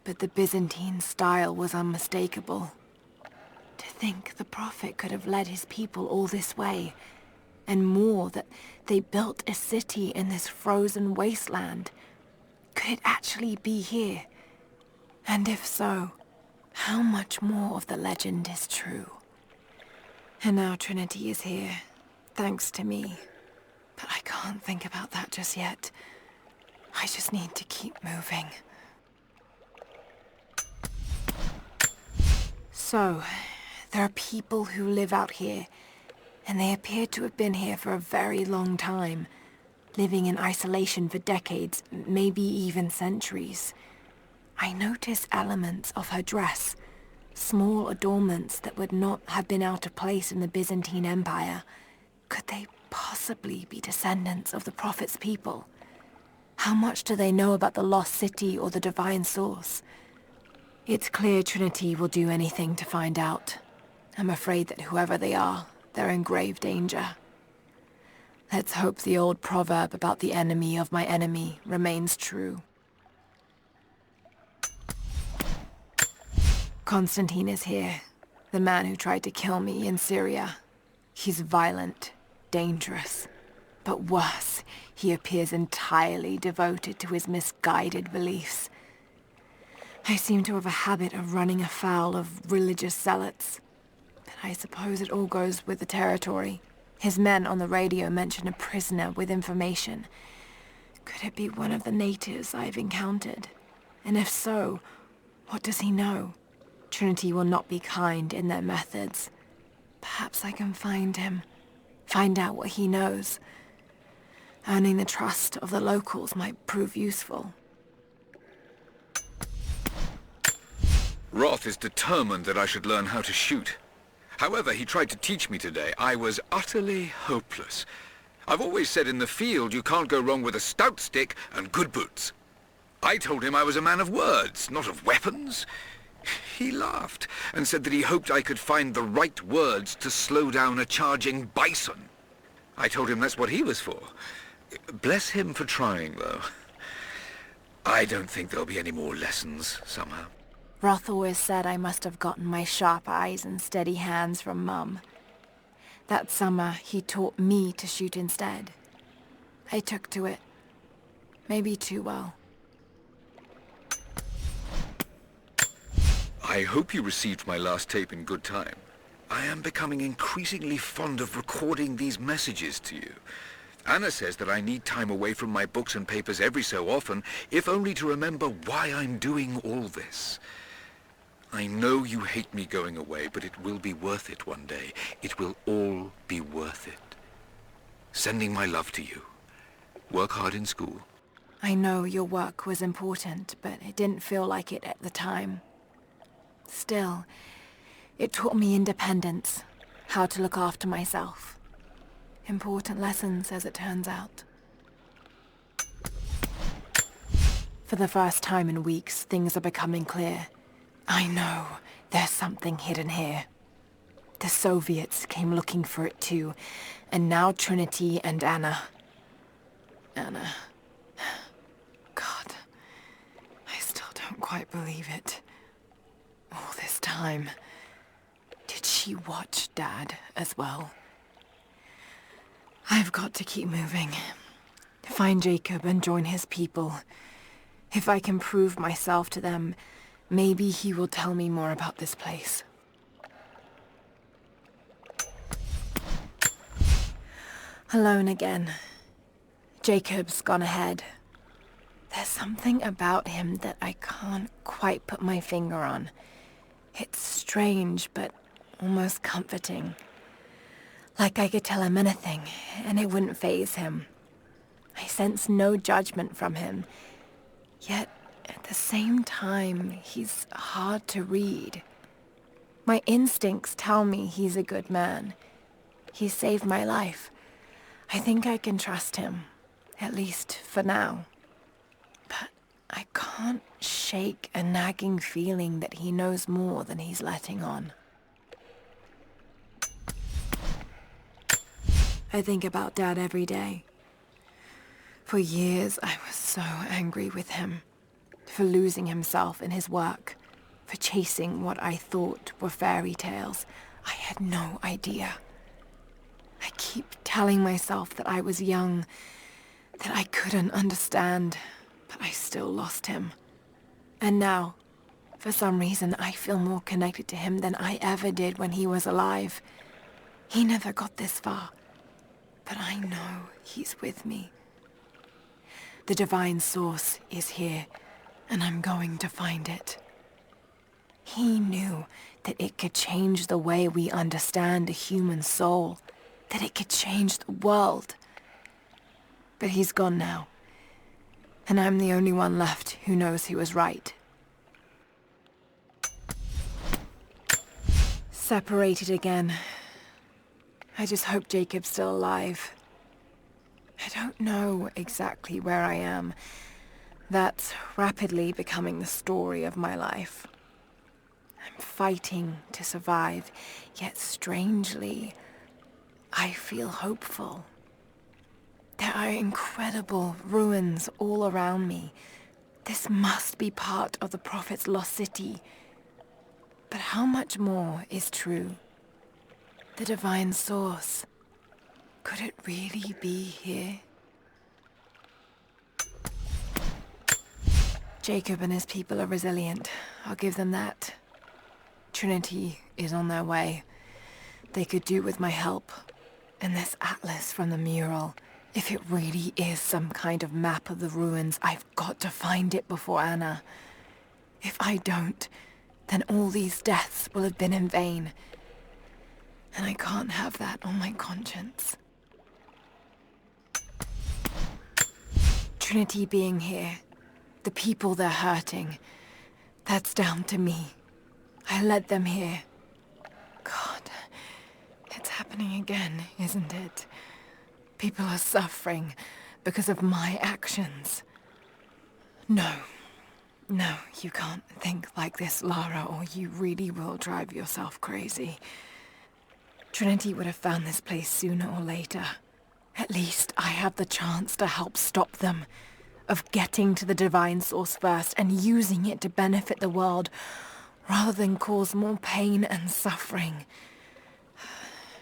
S16: but the Byzantine style was unmistakable. To think the Prophet could have led his people all this way, and more, that they built a city in this frozen wasteland. Could it actually be here? And if so, how much more of the legend is true? And now Trinity is here, thanks to me. But I can't think about that just yet. I just need to keep moving. So, there are people who live out here, and they appear to have been here for a very long time, living in isolation for decades, maybe even centuries. I notice elements of her dress, small adornments that would not have been out of place in the Byzantine Empire. Could they possibly be descendants of the Prophet's people? How much do they know about the lost city or the divine source? It's clear Trinity will do anything to find out. I'm afraid that whoever they are, they're in grave danger. Let's hope the old proverb about the enemy of my enemy remains true. Constantine is here, the man who tried to kill me in Syria. He's violent, dangerous, but worse, he appears entirely devoted to his misguided beliefs. I seem to have a habit of running afoul of religious zealots, but I suppose it all goes with the territory. His men on the radio mention a prisoner with information. Could it be one of the natives I've encountered? And if so, what does he know? Trinity will not be kind in their methods. Perhaps I can find him, find out what he knows. Earning the trust of the locals might prove useful.
S7: Roth is determined that I should learn how to shoot. However, he tried to teach me today. I was utterly hopeless. I've always said in the field you can't go wrong with a stout stick and good boots. I told him I was a man of words, not of weapons. He laughed and said that he hoped I could find the right words to slow down a charging bison. I told him that's what he was for. Bless him for trying, though. I don't think there'll be any more lessons, somehow.
S16: Roth always said I must have gotten my sharp eyes and steady hands from Mum. That summer, he taught me to shoot instead. I took to it. Maybe too well.
S7: I hope you received my last tape in good time. I am becoming increasingly fond of recording these messages to you. Anna says that I need time away from my books and papers every so often, if only to remember why I'm doing all this. I know you hate me going away, but it will be worth it one day. It will all be worth it. Sending my love to you. Work hard in school.
S16: I know your work was important, but it didn't feel like it at the time. Still, it taught me independence, how to look after myself. Important lessons, as it turns out. For the first time in weeks, things are becoming clear. I know there's something hidden here. The Soviets came looking for it too, and now Trinity and Anna. Anna. God, I still don't quite believe it. All this time. Did she watch Dad as well? I've got to keep moving. Find Jacob and join his people. If I can prove myself to them, maybe he will tell me more about this place. Alone again. Jacob's gone ahead. There's something about him that I can't quite put my finger on. It's strange, but almost comforting. Like I could tell him anything, and it wouldn't faze him. I sense no judgment from him. Yet, at the same time, he's hard to read. My instincts tell me he's a good man. He saved my life. I think I can trust him, at least for now. But I can't shake a nagging feeling that he knows more than he's letting on. I think about Dad every day. For years, I was so angry with him. For losing himself in his work. For chasing what I thought were fairy tales. I had no idea. I keep telling myself that I was young, that I couldn't understand, but I still lost him. And now, for some reason, I feel more connected to him than I ever did when he was alive. He never got this far, but I know he's with me. The divine source is here, and I'm going to find it. He knew that it could change the way we understand a human soul, that it could change the world. But he's gone now, and I'm the only one left who knows he was right. Separated again. I just hope Jacob's still alive. I don't know exactly where I am. That's rapidly becoming the story of my life. I'm fighting to survive, yet strangely, I feel hopeful. There are incredible ruins all around me. This must be part of the Prophet's lost city. But how much more is true? The divine source. Could it really be here? Jacob and his people are resilient. I'll give them that. Trinity is on their way. They could do with my help. And this atlas from the mural. If it really is some kind of map of the ruins, I've got to find it before Anna. If I don't, then all these deaths will have been in vain. And I can't have that on my conscience. Trinity being here, the people they're hurting, that's down to me. I led them here. God, it's happening again, isn't it? People are suffering because of my actions. No, you can't think like this, Lara, or you really will drive yourself crazy. Trinity would have found this place sooner or later. At least I have the chance to help stop them, of getting to the Divine Source first and using it to benefit the world, rather than cause more pain and suffering.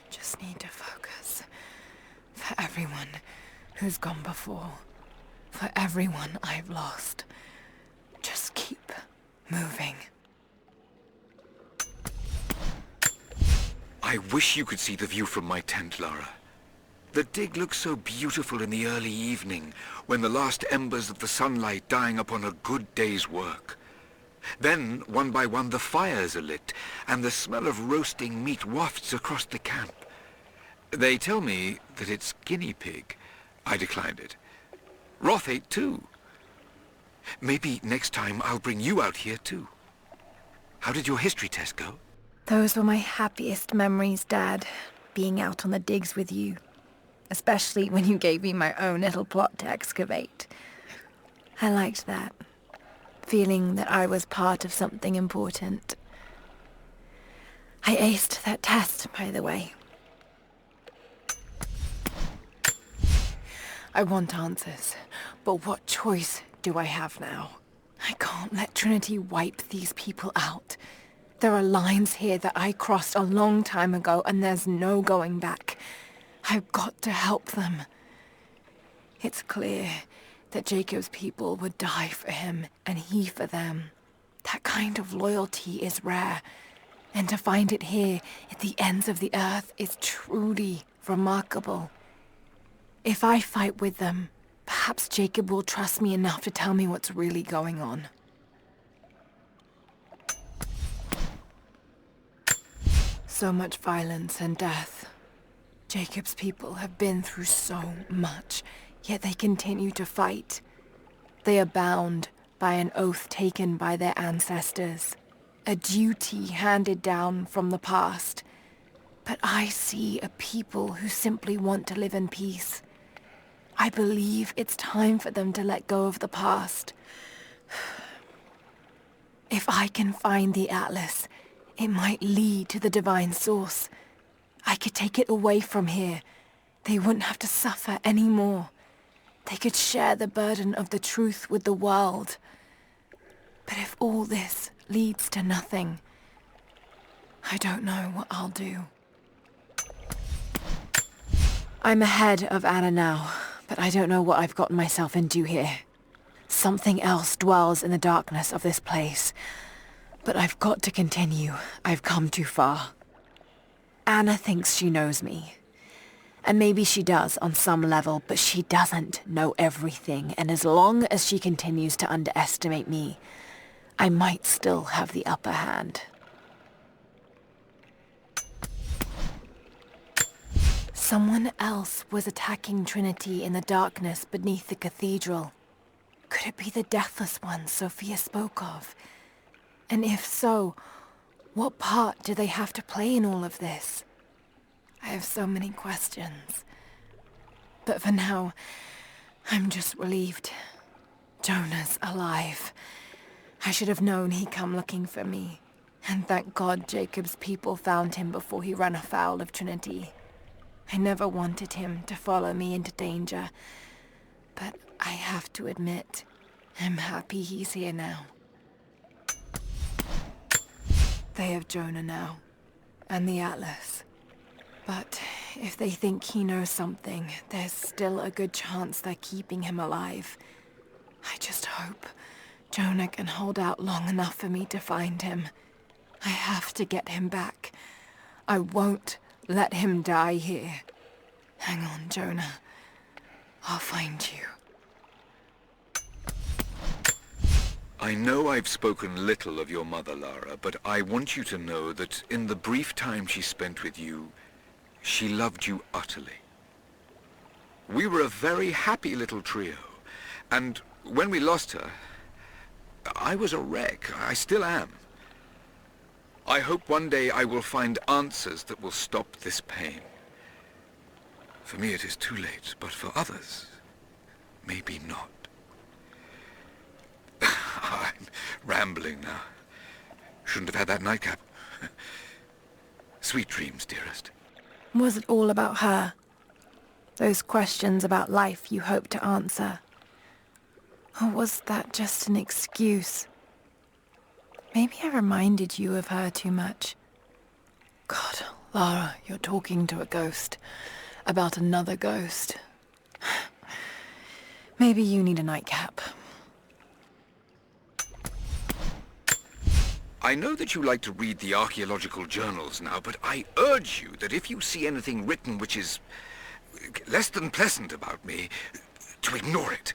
S16: Just need to focus. For everyone who's gone before. For everyone I've lost. Just keep moving.
S7: I wish you could see the view from my tent, Lara. The dig looks so beautiful in the early evening, when the last embers of the sunlight dying upon a good day's work. Then, one by one, the fires are lit, and the smell of roasting meat wafts across the camp. They tell me that it's guinea pig. I declined it. Roth ate too. Maybe next time I'll bring you out here too. How did your history test go?
S16: Those were my happiest memories, Dad, being out on the digs with you. Especially when you gave me my own little plot to excavate. I liked that. Feeling that I was part of something important. I aced that test, by the way. I want answers, but what choice do I have now? I can't let Trinity wipe these people out. There are lines here that I crossed a long time ago, and there's no going back. I've got to help them. It's clear that Jacob's people would die for him, and he for them. That kind of loyalty is rare, and to find it here at the ends of the earth is truly remarkable. If I fight with them, perhaps Jacob will trust me enough to tell me what's really going on. So much violence and death. Jacob's people have been through so much, yet they continue to fight. They are bound by an oath taken by their ancestors, a duty handed down from the past. But I see a people who simply want to live in peace. I believe it's time for them to let go of the past. If I can find the Atlas, it might lead to the Divine Source. I could take it away from here. They wouldn't have to suffer anymore. They could share the burden of the truth with the world. But if all this leads to nothing, I don't know what I'll do. I'm ahead of Anna now, but I don't know what I've gotten myself into here. Something else dwells in the darkness of this place. But I've got to continue. I've come too far. Anna thinks she knows me. And maybe she does on some level, but she doesn't know everything. And as long as she continues to underestimate me, I might still have the upper hand. Someone else was attacking Trinity in the darkness beneath the cathedral. Could it be the Deathless One Sophia spoke of? And if so, what part do they have to play in all of this? I have so many questions. But for now, I'm just relieved. Jonah's alive. I should have known he'd come looking for me. And thank God Jacob's people found him before he ran afoul of Trinity. I never wanted him to follow me into danger. But I have to admit, I'm happy he's here now. They have Jonah now, and the Atlas. But if they think he knows something, there's still a good chance they're keeping him alive. I just hope Jonah can hold out long enough for me to find him. I have to get him back. I won't let him die here. Hang on, Jonah. I'll find you.
S7: I know I've spoken little of your mother, Lara, but I want you to know that in the brief time she spent with you, she loved you utterly. We were a very happy little trio, and when we lost her, I was a wreck. I still am. I hope one day I will find answers that will stop this pain. For me it is too late, but for others, maybe not. I'm rambling now. Shouldn't have had that nightcap. Sweet dreams, dearest.
S16: Was it all about her? Those questions about life you hoped to answer? Or was that just an excuse? Maybe I reminded you of her too much. God, Lara, you're talking to a ghost. About another ghost. Maybe you need a nightcap.
S7: I know that you like to read the archaeological journals now, but I urge you that if you see anything written which is less than pleasant about me, to ignore it.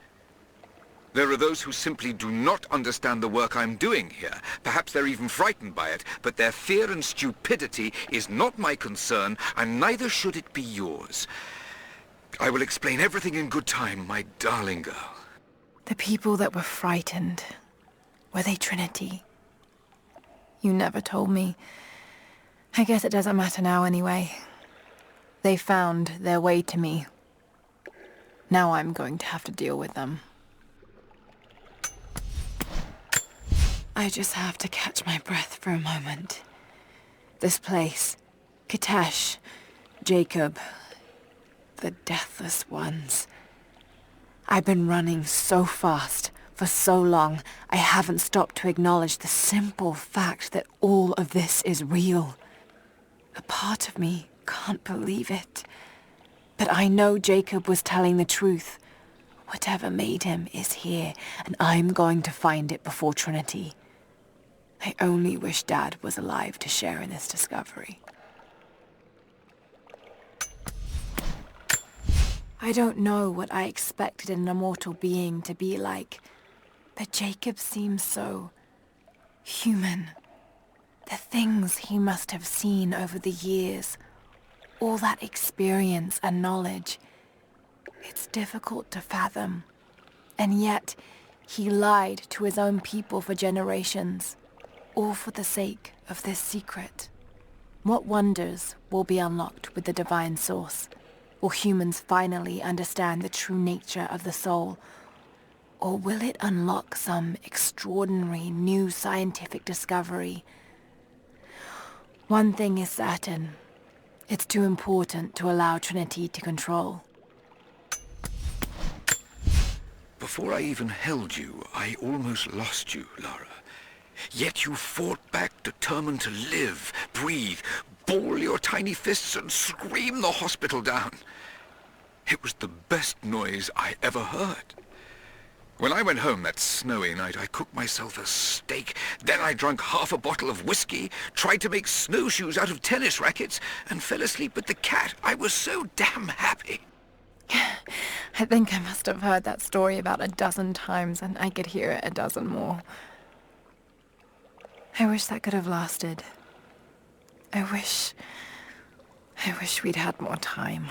S7: There are those who simply do not understand the work I'm doing here. Perhaps they're even frightened by it, but their fear and stupidity is not my concern, and neither should it be yours. I will explain everything in good time, my darling girl.
S16: The people that were frightened, were they Trinity? You never told me. I guess it doesn't matter now anyway. They found their way to me. Now I'm going to have to deal with them. I just have to catch my breath for a moment. This place, Kitezh, Jacob, the Deathless Ones. I've been running so fast for so long, I haven't stopped to acknowledge the simple fact that all of this is real. A part of me can't believe it. But I know Jacob was telling the truth. Whatever made him is here, and I'm going to find it before Trinity. I only wish Dad was alive to share in this discovery. I don't know what I expected an immortal being to be like, but Jacob seems so human. The things he must have seen over the years, all that experience and knowledge, it's difficult to fathom. And yet, he lied to his own people for generations, all for the sake of this secret. What wonders will be unlocked with the divine source? Will humans finally understand the true nature of the soul? Or will it unlock some extraordinary new scientific discovery? One thing is certain. It's too important to allow Trinity to control.
S7: Before I even held you, I almost lost you, Lara. Yet you fought back, determined to live, breathe, ball your tiny fists and scream the hospital down. It was the best noise I ever heard. When I went home that snowy night, I cooked myself a steak. Then I drank half a bottle of whiskey, tried to make snowshoes out of tennis rackets, and fell asleep with the cat. I was so damn happy.
S16: I think I must have heard that story about a dozen times, and I could hear it a dozen more. I wish that could have lasted. I wish we'd had more time.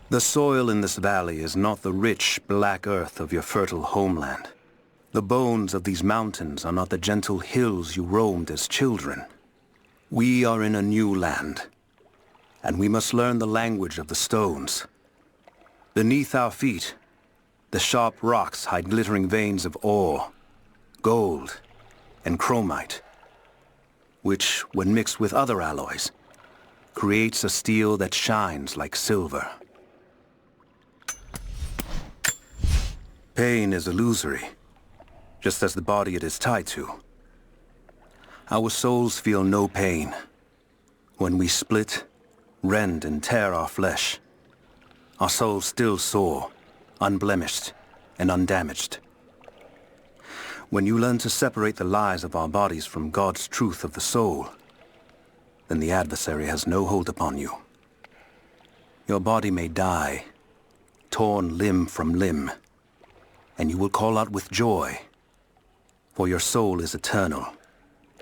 S6: The soil in this valley is not the rich, black earth of your fertile homeland. The bones of these mountains are not the gentle hills you roamed as children. We are in a new land, and we must learn the language of the stones. Beneath our feet, the sharp rocks hide glittering veins of ore, gold, and chromite, which, when mixed with other alloys, creates a steel that shines like silver. Pain is illusory, just as the body it is tied to. Our souls feel no pain. When we split, rend, and tear our flesh, our souls still soar, unblemished and undamaged. When you learn to separate the lies of our bodies from God's truth of the soul, then the adversary has no hold upon you. Your body may die, torn limb from limb, and you will call out with joy, for your soul is eternal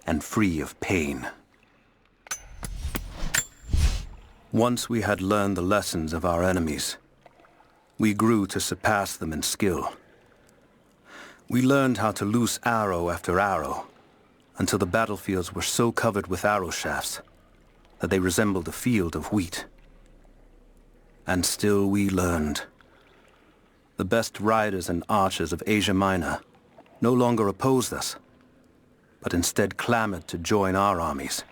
S6: and free of pain. Once we had learned the lessons of our enemies, we grew to surpass them in skill. We learned how to loose arrow after arrow, until the battlefields were so covered with arrow shafts that they resembled a field of wheat. And still we learned. The best riders and archers of Asia Minor no longer opposed us, but instead clamored to join our armies.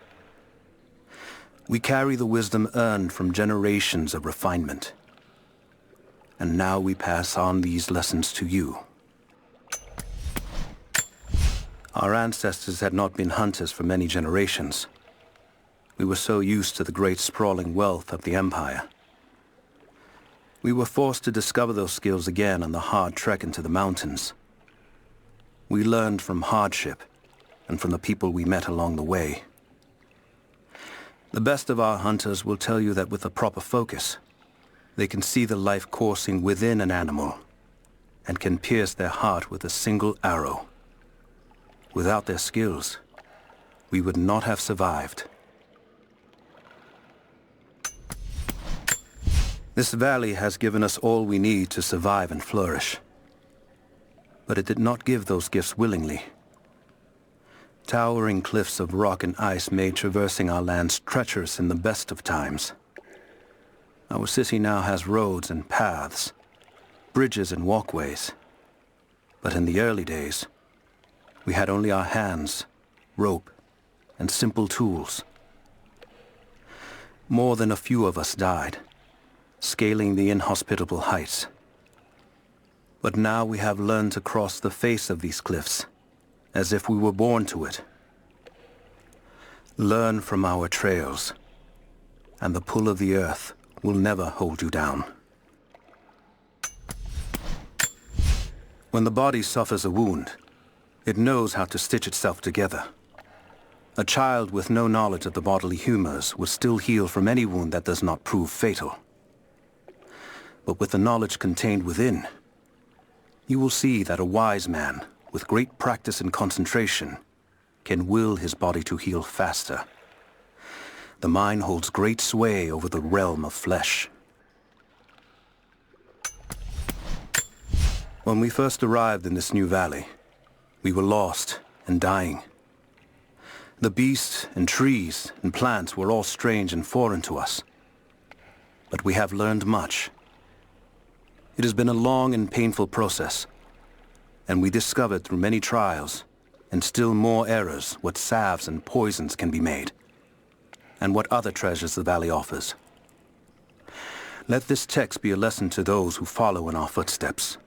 S6: We carry the wisdom earned from generations of refinement. And now we pass on these lessons to you. Our ancestors had not been hunters for many generations. We were so used to the great sprawling wealth of the Empire. We were forced to discover those skills again on the hard trek into the mountains. We learned from hardship and from the people we met along the way. The best of our hunters will tell you that with a proper focus, they can see the life coursing within an animal and can pierce their heart with a single arrow. Without their skills, we would not have survived. This valley has given us all we need to survive and flourish. But it did not give those gifts willingly. Towering cliffs of rock and ice made traversing our lands treacherous in the best of times. Our city now has roads and paths, bridges and walkways. But in the early days, we had only our hands, rope, and simple tools. More than a few of us died, scaling the inhospitable heights. But now we have learned to cross the face of these cliffs, as if we were born to it. Learn from our trails, and the pull of the earth will never hold you down. When the body suffers a wound, it knows how to stitch itself together. A child with no knowledge of the bodily humors will still heal from any wound that does not prove fatal. But with the knowledge contained within, you will see that a wise man, with great practice and concentration, can will his body to heal faster. The mind holds great sway over the realm of flesh. When we first arrived in this new valley, we were lost and dying. The beasts and trees and plants were all strange and foreign to us. But we have learned much. It has been a long and painful process, and we discovered through many trials and still more errors what salves and poisons can be made, and what other treasures the valley offers. Let this text be a lesson to those who follow in our footsteps.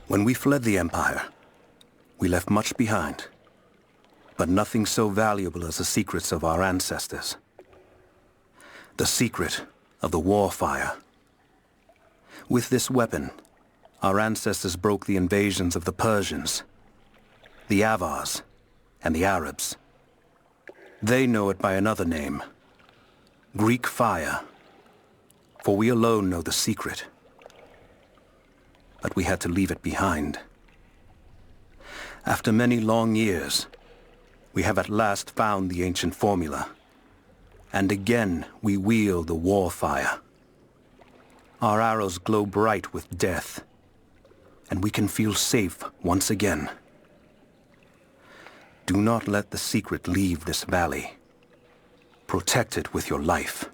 S6: When we fled the Empire, we left much behind, but nothing so valuable as the secrets of our ancestors. The secret of the war fire. With this weapon, our ancestors broke the invasions of the Persians, the Avars, and the Arabs. They know it by another name, Greek fire, for we alone know the secret. But we had to leave it behind. After many long years, we have at last found the ancient formula. And again we wield the war fire. Our arrows glow bright with death, and we can feel safe once again. Do not let the secret leave this valley. Protect it with your life.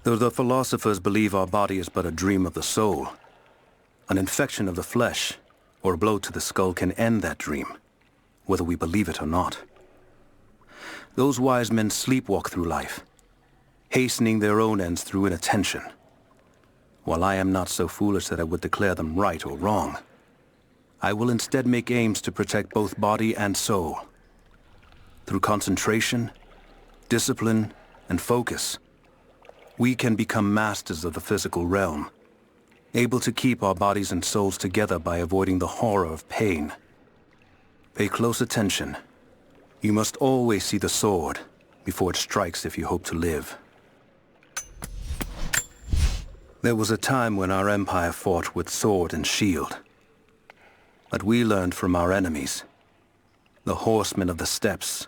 S6: Though the philosophers believe our body is but a dream of the soul, an infection of the flesh or a blow to the skull can end that dream, whether we believe it or not. Those wise men sleepwalk through life, hastening their own ends through inattention, while I am not so foolish that I would declare them right or wrong. I will instead make aims to protect both body and soul. Through concentration, discipline, and focus, we can become masters of the physical realm, able to keep our bodies and souls together by avoiding the horror of pain. Pay close attention. You must always see the sword before it strikes if you hope to live. There was a time when our empire fought with sword and shield. But we learned from our enemies. The horsemen of the steppes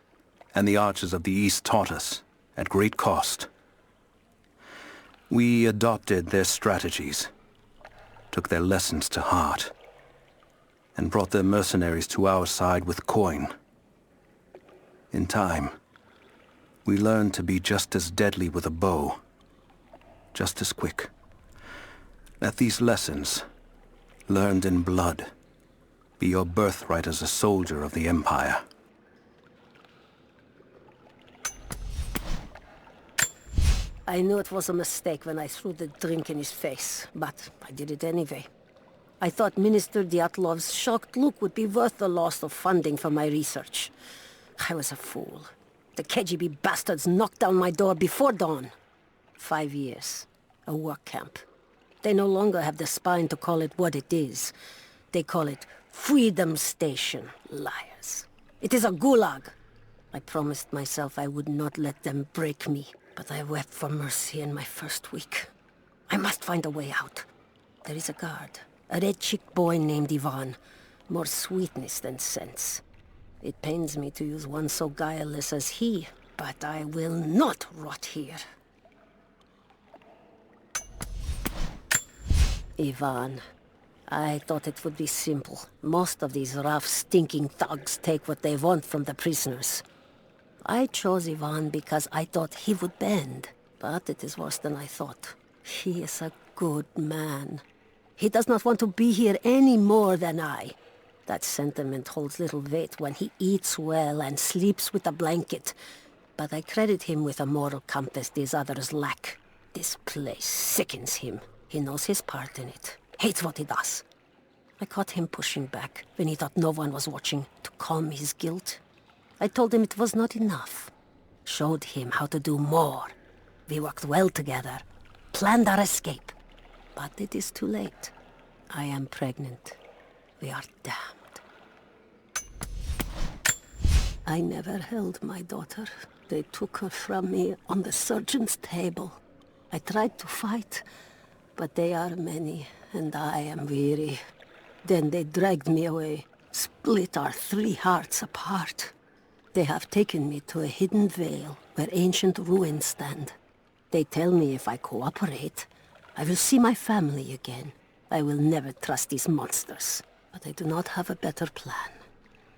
S6: and the archers of the east taught us, at great cost. We adopted their strategies, took their lessons to heart, and brought their mercenaries to our side with coin. In time, we learned to be just as deadly with a bow, just as quick. Let these lessons, learned in blood, be your birthright as a soldier of the Empire.
S17: I knew it was a mistake when I threw the drink in his face, but I did it anyway. I thought Minister Dyatlov's shocked look would be worth the loss of funding for my research. I was a fool. The KGB bastards knocked down my door before dawn. 5 years. A work camp. They no longer have the spine to call it what it is. They call it Freedom Station. Liars. It is a gulag. I promised myself I would not let them break me, but I wept for mercy in my first week. I must find a way out. There is a guard. A red-cheeked boy named Ivan. More sweetness than sense. It pains me to use one so guileless as he, but I will not rot here. Ivan, I thought it would be simple. Most of these rough, stinking thugs take what they want from the prisoners. I chose Ivan because I thought he would bend, but it is worse than I thought. He is a good man. He does not want to be here any more than I. That sentiment holds little weight when he eats well and sleeps with a blanket. But I credit him with a moral compass these others lack. This place sickens him. He knows his part in it. Hates what he does. I caught him pushing back when he thought no one was watching to calm his guilt. I told him it was not enough. Showed him how to do more. We worked well together. Planned our escape. But it is too late. I am pregnant. We are damned. I never held my daughter. They took her from me on the surgeon's table. I tried to fight, but they are many, and I am weary. Then they dragged me away, split our 3 hearts apart. They have taken me to a hidden vale where ancient ruins stand. They tell me if I cooperate, I will see my family again. I will never trust these monsters, but I do not have a better plan.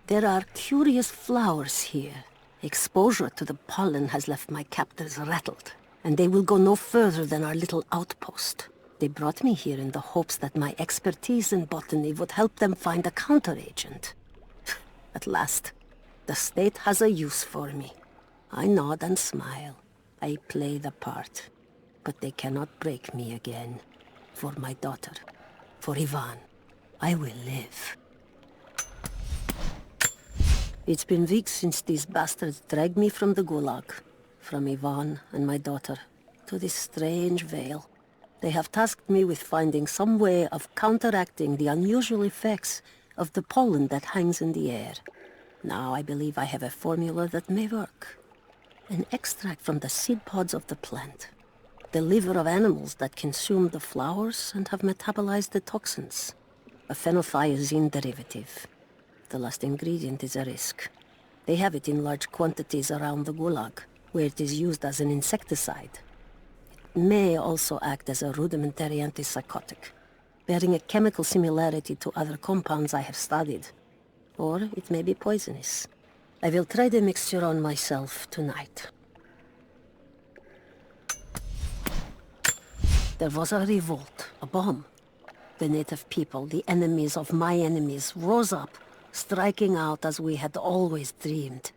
S17: There are curious flowers here. Exposure to the pollen has left my captors rattled, and they will go no further than our little outpost. They brought me here in the hopes that my expertise in botany would help them find a counteragent. At last, the state has a use for me. I nod and smile. I play the part. But they cannot break me again. For my daughter. For Ivan. I will live. It's been weeks since these bastards dragged me from the gulag. From Ivan and my daughter. To this strange vale. They have tasked me with finding some way of counteracting the unusual effects of the pollen that hangs in the air. Now I believe I have a formula that may work. An extract from the seed pods of the plant. The liver of animals that consume the flowers and have metabolized the toxins. A phenothiazine derivative. The last ingredient is a risk. They have it in large quantities around the gulag, where it is used as an insecticide. It may also act as a rudimentary antipsychotic, bearing a chemical similarity to other compounds I have studied. Or it may be poisonous. I will try the mixture on myself tonight. There was a revolt, a bomb. The native people, the enemies of my enemies, rose up, striking out as we had always dreamed.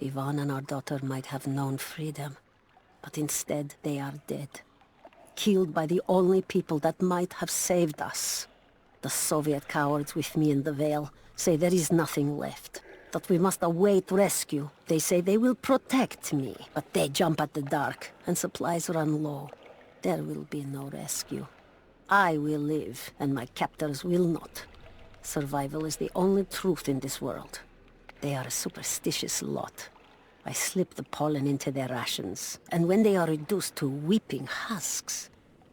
S17: Ivan and our daughter might have known freedom, but instead they are dead. Killed by the only people that might have saved us. The Soviet cowards with me in the Vale say there is nothing left, that we must await rescue. They say they will protect me, but they jump at the dark, and supplies run low. There will be no rescue. I will live, and my captors will not. Survival is the only truth in this world. They are a superstitious lot. I slip the pollen into their rations, and when they are reduced to weeping husks,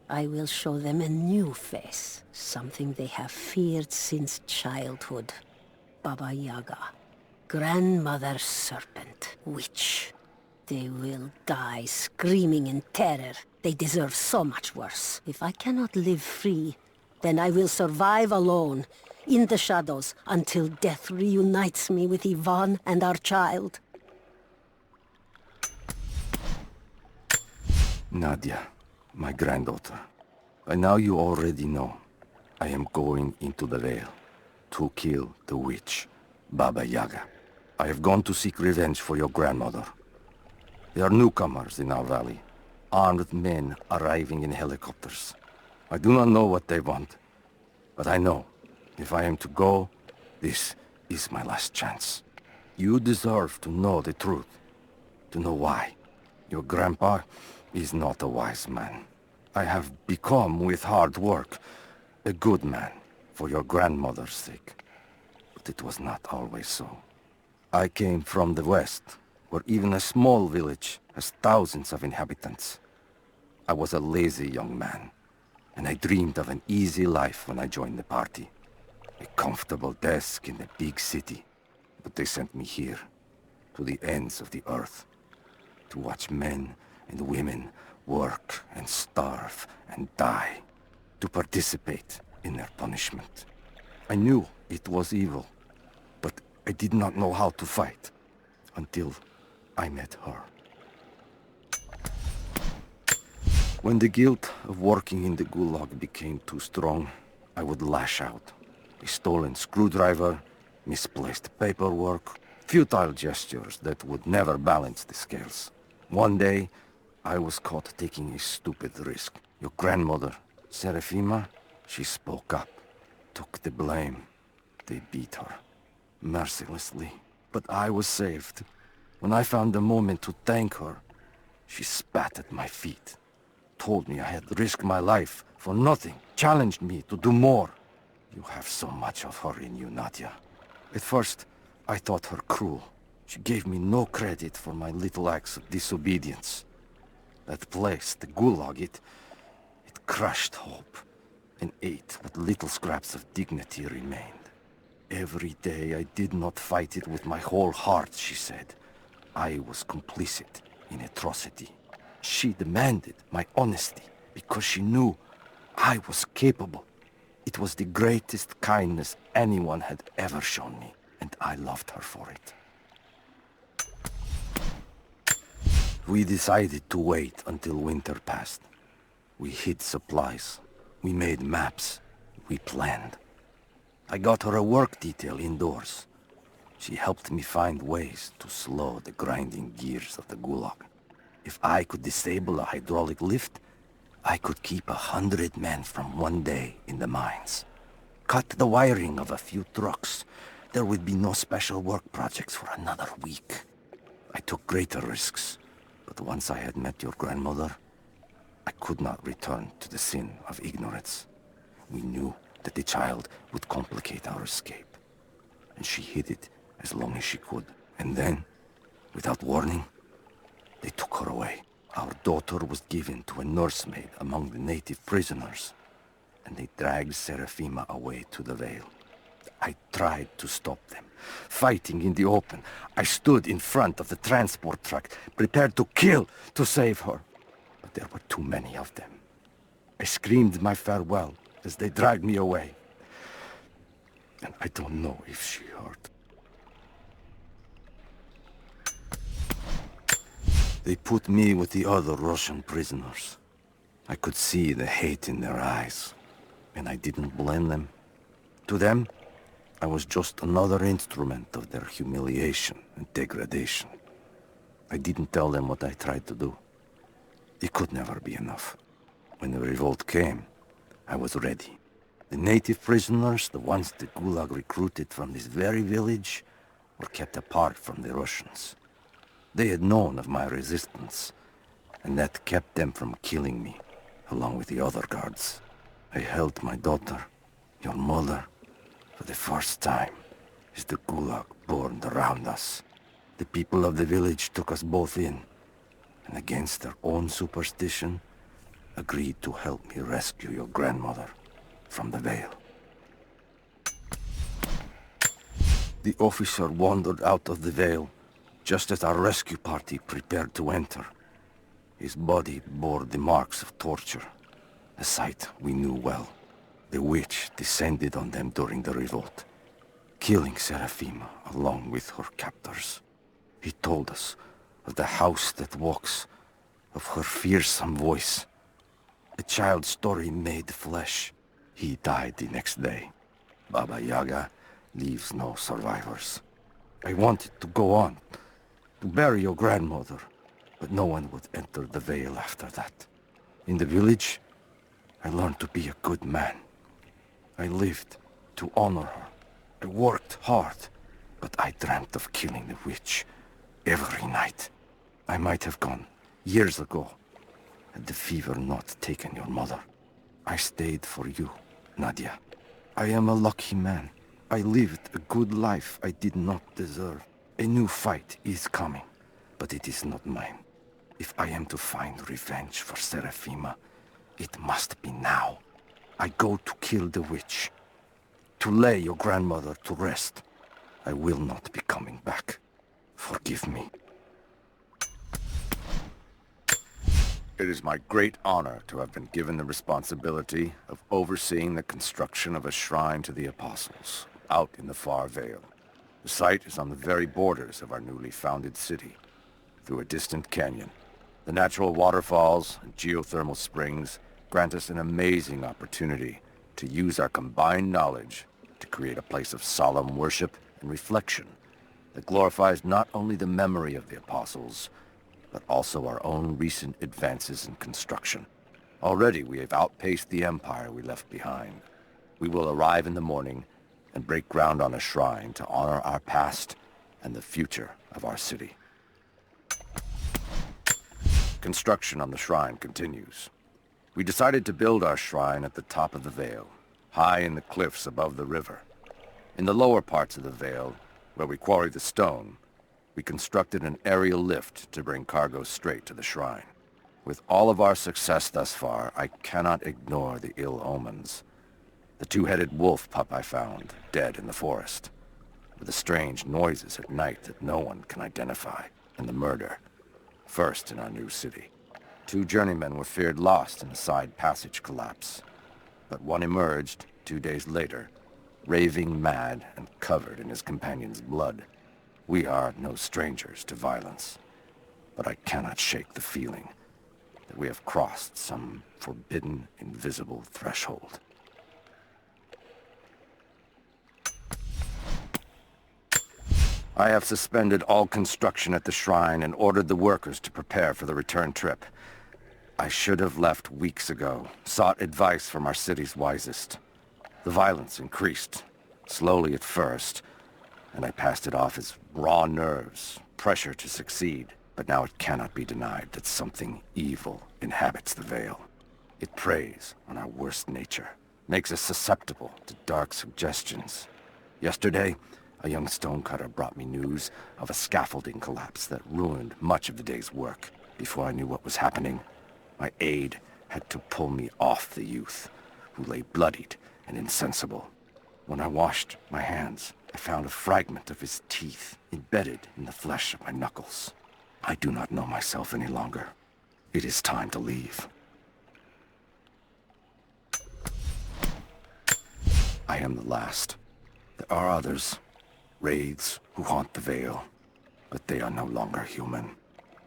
S17: I will show them a new face, something they have feared since childhood. Baba Yaga, grandmother serpent, witch. They will die screaming in terror. They deserve so much worse. If I cannot live free, then I will survive alone, in the shadows, until death reunites me with Yvonne and our child.
S18: Nadia, my granddaughter. By now you already know. I am going into the Vale to kill the witch, Baba Yaga. I have gone to seek revenge for your grandmother. There are newcomers in our valley, armed men arriving in helicopters. I do not know what they want, but I know if I am to go, this is my last chance. You deserve to know the truth, to know why. Your grandpa is not a wise man. I have become, with hard work, a good man for your grandmother's sake. But it was not always so. I came from the west, where even a small village has thousands of inhabitants. I was a lazy young man, and I dreamed of an easy life when I joined the party. A comfortable desk in a big city. But they sent me here, to the ends of the earth, to watch men and women work and starve and die, to participate in their punishment. I knew it was evil, but I did not know how to fight, until I met her. When the guilt of working in the Gulag became too strong, I would lash out. A stolen screwdriver, misplaced paperwork, futile gestures that would never balance the scales. One day, I was caught taking a stupid risk. Your grandmother, Serafima, she spoke up, took the blame. They beat her, mercilessly. But I was saved. When I found the moment to thank her, she spat at my feet, told me I had risked my life for nothing, challenged me to do more. You have so much of her in you, Nadia. At first, I thought her cruel. She gave me no credit for my little acts of disobedience. That place, the Gulag, it crushed hope and ate what little scraps of dignity remained. Every day I did not fight it with my whole heart, she said. I was complicit in atrocity. She demanded my honesty because she knew I was capable. It was the greatest kindness anyone had ever shown me, and I loved her for it. We decided to wait until winter passed. We hid supplies. We made maps. We planned. I got her a work detail indoors. She helped me find ways to slow the grinding gears of the Gulag. If I could disable a hydraulic lift, I could keep 100 men from one day in the mines. Cut the wiring of a few trucks. There would be no special work projects for another week. I took greater risks, but once I had met your grandmother, I could not return to the sin of ignorance. We knew that the child would complicate our escape, and she hid it as long as she could. And then, without warning, they took her away. Our daughter was given to a nursemaid among the native prisoners, and they dragged Serafima away to the Vale. I tried to stop them, fighting in the open. I stood in front of the transport truck, prepared to kill to save her. But there were too many of them. I screamed my farewell as they dragged me away. And I don't know if she heard. They put me with the other Russian prisoners. I could see the hate in their eyes, and I didn't blame them. To them, I was just another instrument of their humiliation and degradation. I didn't tell them what I tried to do. It could never be enough. When the revolt came, I was ready. The native prisoners, the ones the Gulag recruited from this very village, were kept apart from the Russians. They had known of my resistance, and that kept them from killing me, along with the other guards. I held my daughter, your mother, for the first time, as the Gulag burned around us. The people of the village took us both in, and against their own superstition, agreed to help me rescue your grandmother from the Vale. The officer wandered out of the Vale just as our rescue party prepared to enter. His body bore the marks of torture, a sight we knew well. The witch descended on them during the revolt, killing Seraphima along with her captors. He told us of the house that walks, of her fearsome voice. A child's story made flesh. He died the next day. Baba Yaga leaves no survivors. I wanted to go on, to bury your grandmother, but no one would enter the Vale after that. In the village, I learned to be a good man. I lived to honor her. I worked hard, but I dreamt of killing the witch every night. I might have gone years ago, had the fever not taken your mother. I stayed for you, Nadia. I am a lucky man. I lived a good life I did not deserve. A new fight is coming, but it is not mine. If I am to find revenge for Seraphima, it must be now. I go to kill the witch, to lay your grandmother to rest. I will not be coming back. Forgive me.
S11: It is my great honor to have been given the responsibility of overseeing the construction of a shrine to the Apostles, out in the far Vale. The site is on the very borders of our newly founded city, through a distant canyon. The natural waterfalls and geothermal springs grant us an amazing opportunity to use our combined knowledge to create a place of solemn worship and reflection that glorifies not only the memory of the Apostles, but also our own recent advances in construction. Already we have outpaced the empire we left behind. We will arrive in the morning and break ground on a shrine to honor our past and the future of our city. Construction on the shrine continues. We decided to build our shrine at the top of the Vale, high in the cliffs above the river. In the lower parts of the Vale, where we quarry the stone, we constructed an aerial lift to bring cargo straight to the shrine. With all of our success thus far, I cannot ignore the ill omens. The two-headed wolf pup I found, dead in the forest, with the strange noises at night that no one can identify, and the murder, first in our new city. 2 journeymen were feared lost in a side passage collapse, but one emerged 2 days later, raving mad and covered in his companion's blood. We are no strangers to violence, but I cannot shake the feeling that we have crossed some forbidden, invisible threshold. I have suspended all construction at the shrine and ordered the workers to prepare for the return trip. I should have left weeks ago, sought advice from our city's wisest. The violence increased, slowly at first, and I passed it off as raw nerves, pressure to succeed. But now it cannot be denied that something evil inhabits the Vale. It preys on our worst nature, makes us susceptible to dark suggestions. Yesterday, a young stonecutter brought me news of a scaffolding collapse that ruined much of the day's work. Before I knew what was happening, my aide had to pull me off the youth, who lay bloodied and insensible. When I washed my hands, I found a fragment of his teeth embedded in the flesh of my knuckles. I do not know myself any longer. It is time to leave. I am the last. There are others, wraiths who haunt the Vale, but they are no longer human.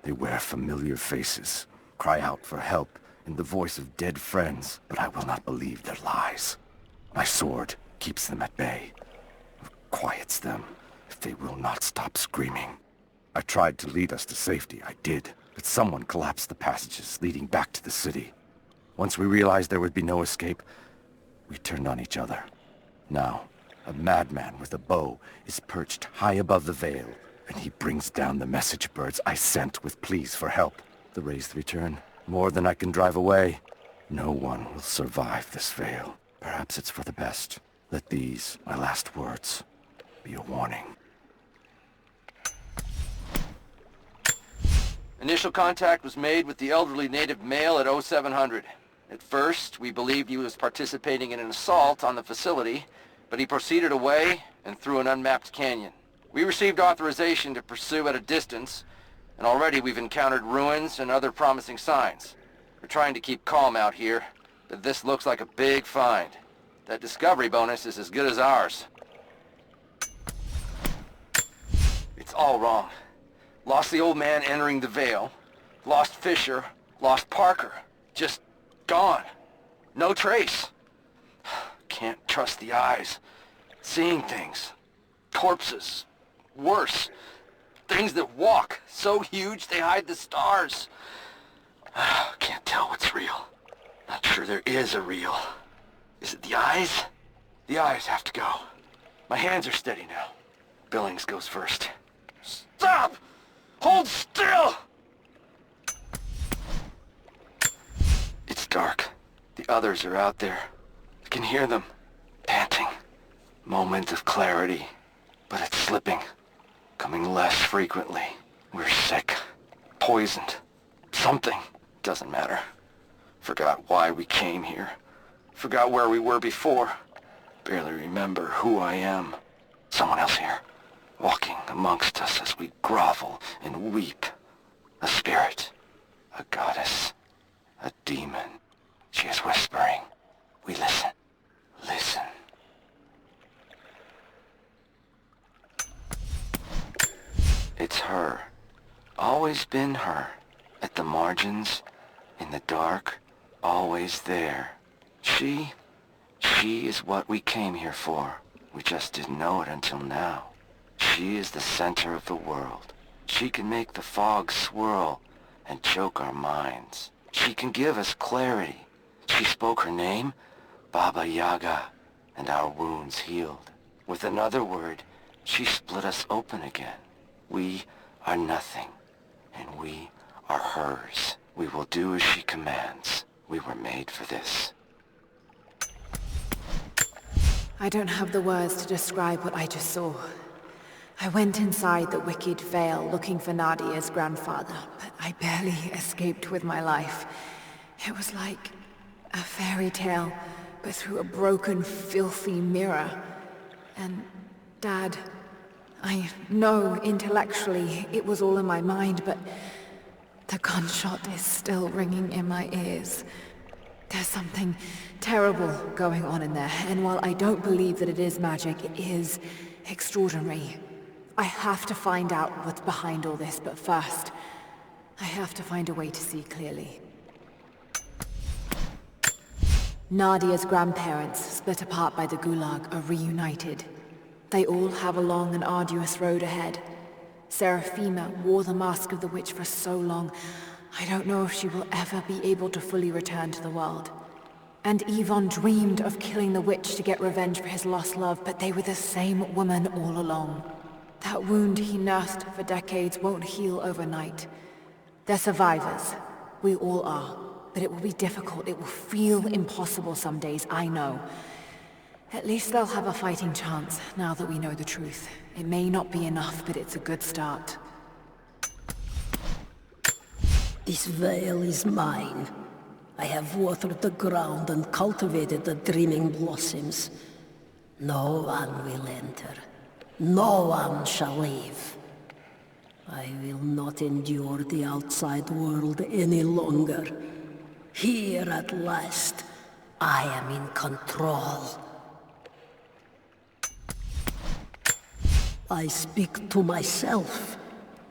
S11: They wear familiar faces, cry out for help in the voice of dead friends, but I will not believe their lies. My sword keeps them at bay, quiets them if they will not stop screaming. I tried to lead us to safety, I did, but someone collapsed the passages leading back to the city. Once we realized there would be no escape, we turned on each other. Now, a madman with a bow is perched high above the Vale, and he brings down the message birds I sent with pleas for help. The wraiths return, more than I can drive away. No one will survive this Vale. Perhaps it's for the best. Let these, my last words, be a warning.
S19: Initial contact was made with the elderly native male at 0700. At first, we believed he was participating in an assault on the facility, but he proceeded away and through an unmapped canyon. We received authorization to pursue at a distance, and already we've encountered ruins and other promising signs. We're trying to keep calm out here, but this looks like a big find. That discovery bonus is as good as ours. It's all wrong. Lost the old man entering the Vale, lost Fisher, lost Parker. Just gone. No trace. Can't trust the eyes. Seeing things. Corpses. Worse. Things that walk. So huge they hide the stars. Can't tell what's real. Not sure there is a real. Is it the eyes? The eyes have to go. My hands are steady now. Billings goes first. Stop! Hold still! It's dark. The others are out there. I can hear them. Panting. Moment of clarity. But it's slipping. Coming less frequently. We're sick. Poisoned. Something. Doesn't matter. Forgot why we came here. Forgot where we were before. Barely remember who I am. Someone else here. Walking amongst us as we grovel and weep. A spirit. A goddess. A demon. She is whispering. We listen. Listen. It's her. Always been her. At the margins. In the dark. Always there. She is what we came here for. We just didn't know it until now. She is the center of the world. She can make the fog swirl and choke our minds. She can give us clarity. She spoke her name, Baba Yaga, and our wounds healed. With another word, she split us open again. We are nothing, and we are hers. We will do as she commands. We were made for this.
S16: I don't have the words to describe what I just saw. I went inside the wicked Vale looking for Nadia's grandfather, but I barely escaped with my life. It was like a fairy tale, but through a broken, filthy mirror. And Dad, I know intellectually it was all in my mind, but the gunshot is still ringing in my ears. There's something terrible going on in there, and while I don't believe that it is magic, it is extraordinary. I have to find out what's behind all this, but first, I have to find a way to see clearly. Nadia's grandparents, split apart by the Gulag, are reunited. They all have a long and arduous road ahead. Seraphima wore the mask of the witch for so long, I don't know if she will ever be able to fully return to the world. And Yvonne dreamed of killing the witch to get revenge for his lost love, but they were the same woman all along. That wound he nursed for decades won't heal overnight. They're survivors. We all are. But it will be difficult. It will feel impossible some days, I know. At least they'll have a fighting chance, now that we know the truth. It may not be enough, but it's a good start.
S17: This Vale is mine. I have watered the ground and cultivated the dreaming blossoms. No one will enter. No one shall leave. I will not endure the outside world any longer. Here at last, I am in control. I speak to myself,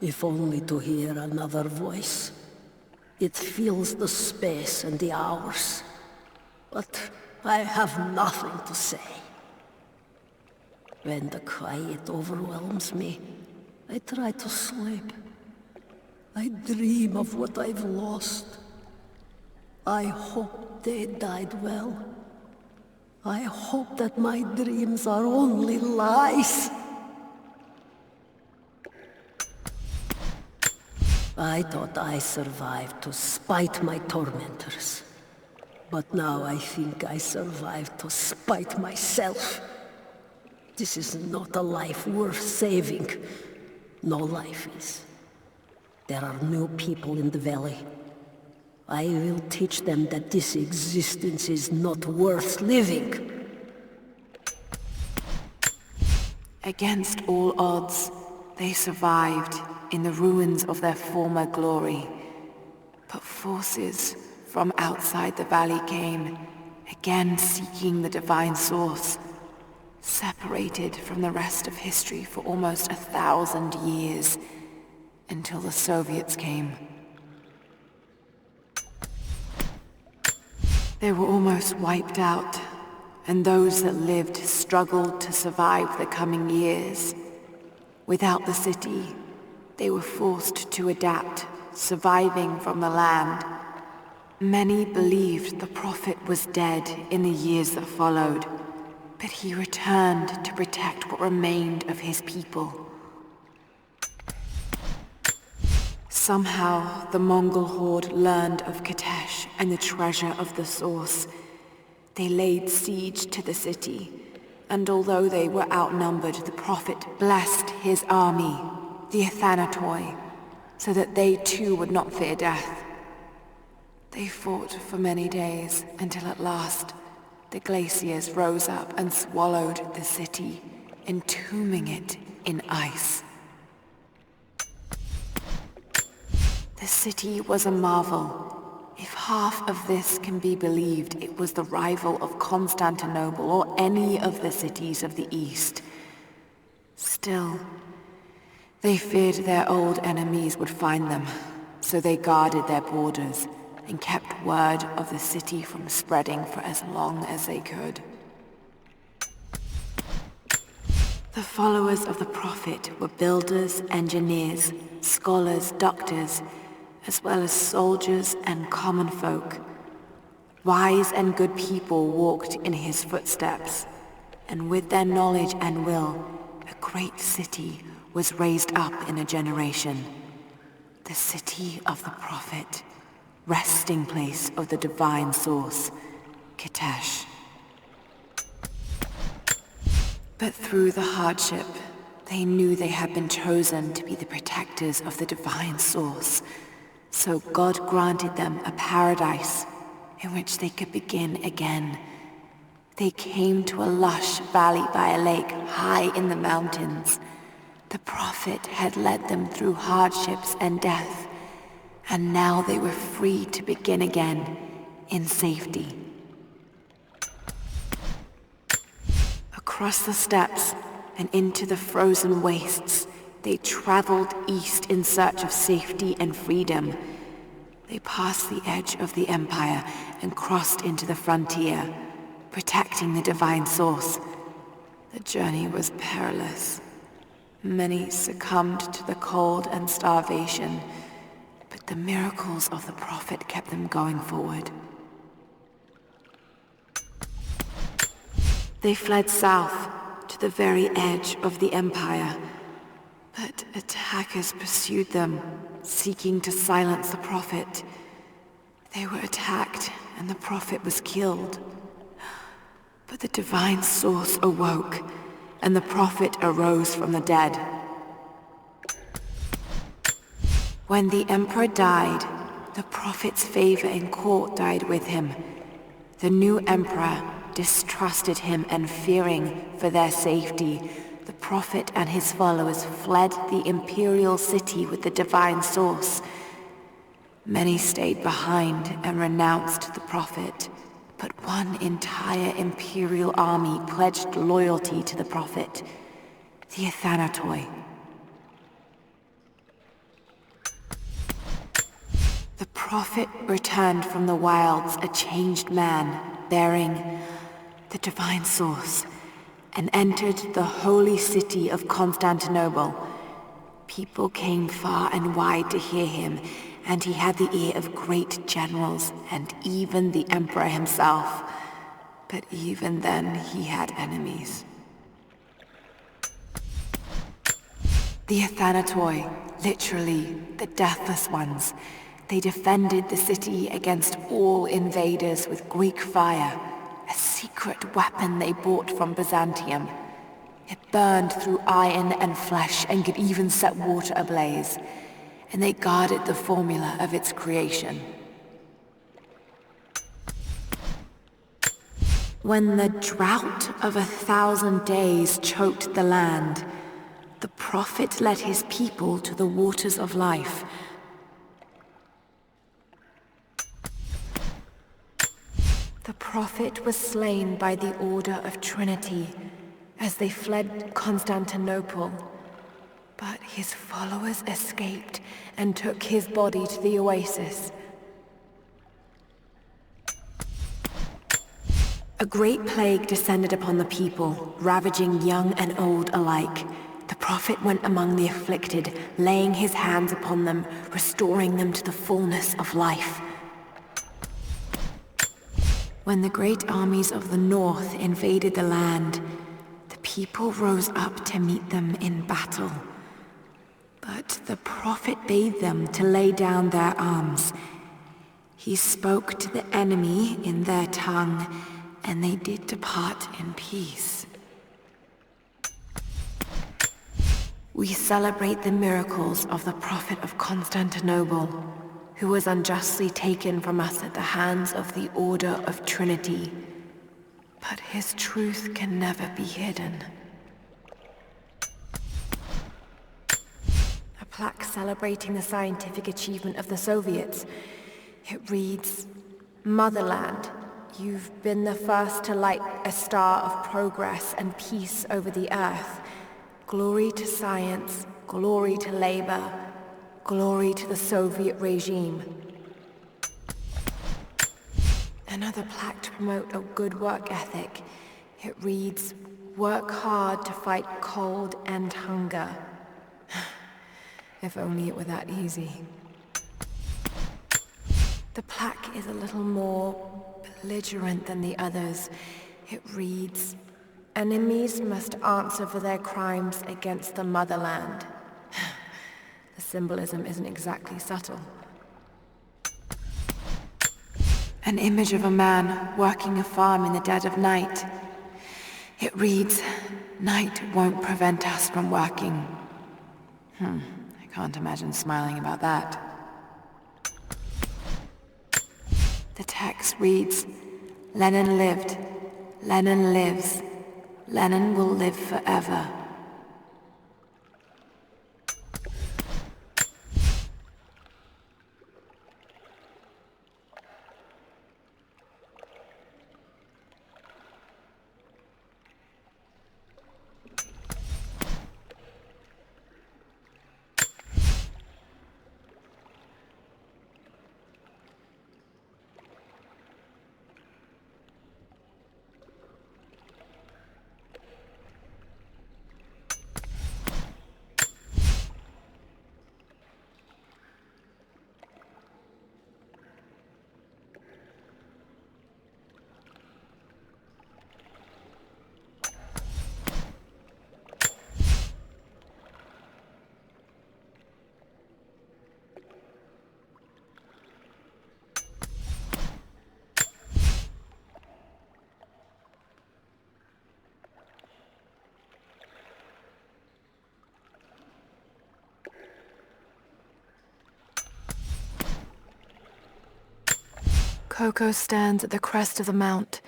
S17: if only to hear another voice. It fills the space and the hours, but I have nothing to say. When the quiet overwhelms me, I try to sleep. I dream of what I've lost. I hope they died well. I hope that my dreams are only lies. I thought I survived to spite my tormentors. But now I think I survived to spite myself. This is not a life worth saving. No life is. There are new people in the valley. I will teach them that this existence is not worth living.
S16: Against all odds, they survived. in the ruins of their former glory. But forces from outside the valley came, again seeking the divine source, separated from the rest of history for almost 1,000 years, until the Soviets came. They were almost wiped out, and those that lived struggled to survive the coming years. Without the city, they were forced to adapt, surviving from the land. Many believed the Prophet was dead in the years that followed, but he returned to protect what remained of his people. Somehow, the Mongol horde learned of Kitezh and the treasure of the source. They laid siege to the city, and although they were outnumbered, the Prophet blessed his army, the Athanatoi, so that they too would not fear death. They fought for many days, until at last, the glaciers rose up and swallowed the city, entombing it in ice. The city was a marvel. If half of this can be believed, it was the rival of Constantinople or any of the cities of the East. Still, they feared their old enemies would find them, so they guarded their borders and kept word of the city from spreading for as long as they could. The followers of the Prophet were builders, engineers, scholars, doctors, as well as soldiers and common folk. Wise and good people walked in his footsteps, and with their knowledge and will, a great city was raised up in a generation. The city of the Prophet, resting place of the divine source, Kitezh. But through the hardship, they knew they had been chosen to be the protectors of the divine source. So God granted them a paradise in which they could begin again. They came to a lush valley by a lake high in the mountains. The Prophet had led them through hardships and death, and now they were free to begin again in safety. Across the steppes and into the frozen wastes, they traveled east in search of safety and freedom. They passed the edge of the Empire and crossed into the frontier, protecting the divine source. The journey was perilous. Many succumbed to the cold and starvation, but the miracles of the Prophet kept them going forward. They fled south to the very edge of the Empire, but attackers pursued them, seeking to silence the Prophet. They were attacked, and the Prophet was killed. But the divine source awoke, and the Prophet arose from the dead. When the Emperor died, the Prophet's favor in court died with him. The new Emperor distrusted him, and fearing for their safety, the Prophet and his followers fled the imperial city with the divine source. Many stayed behind and renounced the Prophet, but one entire imperial army pledged loyalty to the Prophet, the Athanatoi. The Prophet returned from the wilds a changed man, bearing the divine source, and entered the holy city of Constantinople. People came far and wide to hear him, and he had the ear of great generals and even the emperor himself. But even then he had enemies. The Athanatoi, literally the deathless ones, they defended the city against all invaders with Greek fire, a secret weapon they bought from Byzantium. It burned through iron and flesh and could even set water ablaze, and they guarded the formula of its creation. When the drought of 1,000 days choked the land, The prophet led his people to the waters of life. The prophet was slain by the Order of Trinity as they fled Constantinople. But his followers escaped and took his body to the oasis. A great plague descended upon the people, ravaging young and old alike. The prophet went among the afflicted, laying his hands upon them, restoring them to the fullness of life. When the great armies of the north invaded the land, the people rose up to meet them in battle. But the prophet bade them to lay down their arms. He spoke to the enemy in their tongue, and they did depart in peace. We celebrate the miracles of the prophet of Constantinople, who was unjustly taken from us at the hands of the Order of Trinity. But his truth can never be hidden. A plaque celebrating the scientific achievement of the Soviets. It reads, "Motherland, you've been the first to light a star of progress and peace over the earth. Glory to science, glory to labor, glory to the Soviet regime." Another plaque to promote a good work ethic. It reads, "Work hard to fight cold and hunger." If only it were that easy. The plaque is a little more belligerent than the others. It reads, "Enemies must answer for their crimes against the motherland." The symbolism isn't exactly subtle. An image of a man working a farm in the dead of night. It reads, "Night won't prevent us from working." I can't imagine smiling about that. The text reads, "Lenin lived, Lenin lives, Lenin will live forever." Koko stands at the crest of the mount,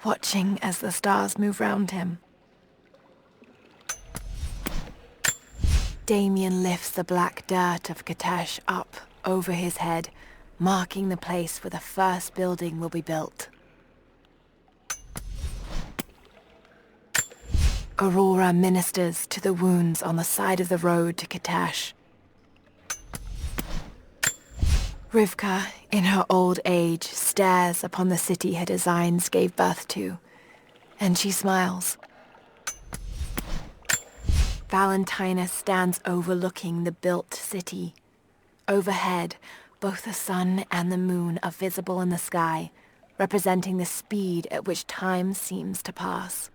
S16: watching as the stars move round him. Damien lifts the black dirt of Kitezh up over his head, marking the place where the first building will be built. Aurora ministers to the wounds on the side of the road to Kitezh. Rivka, in her old age, stares upon the city her designs gave birth to, and she smiles. Valentina stands overlooking the built city. Overhead, both the sun and the moon are visible in the sky, representing the speed at which time seems to pass.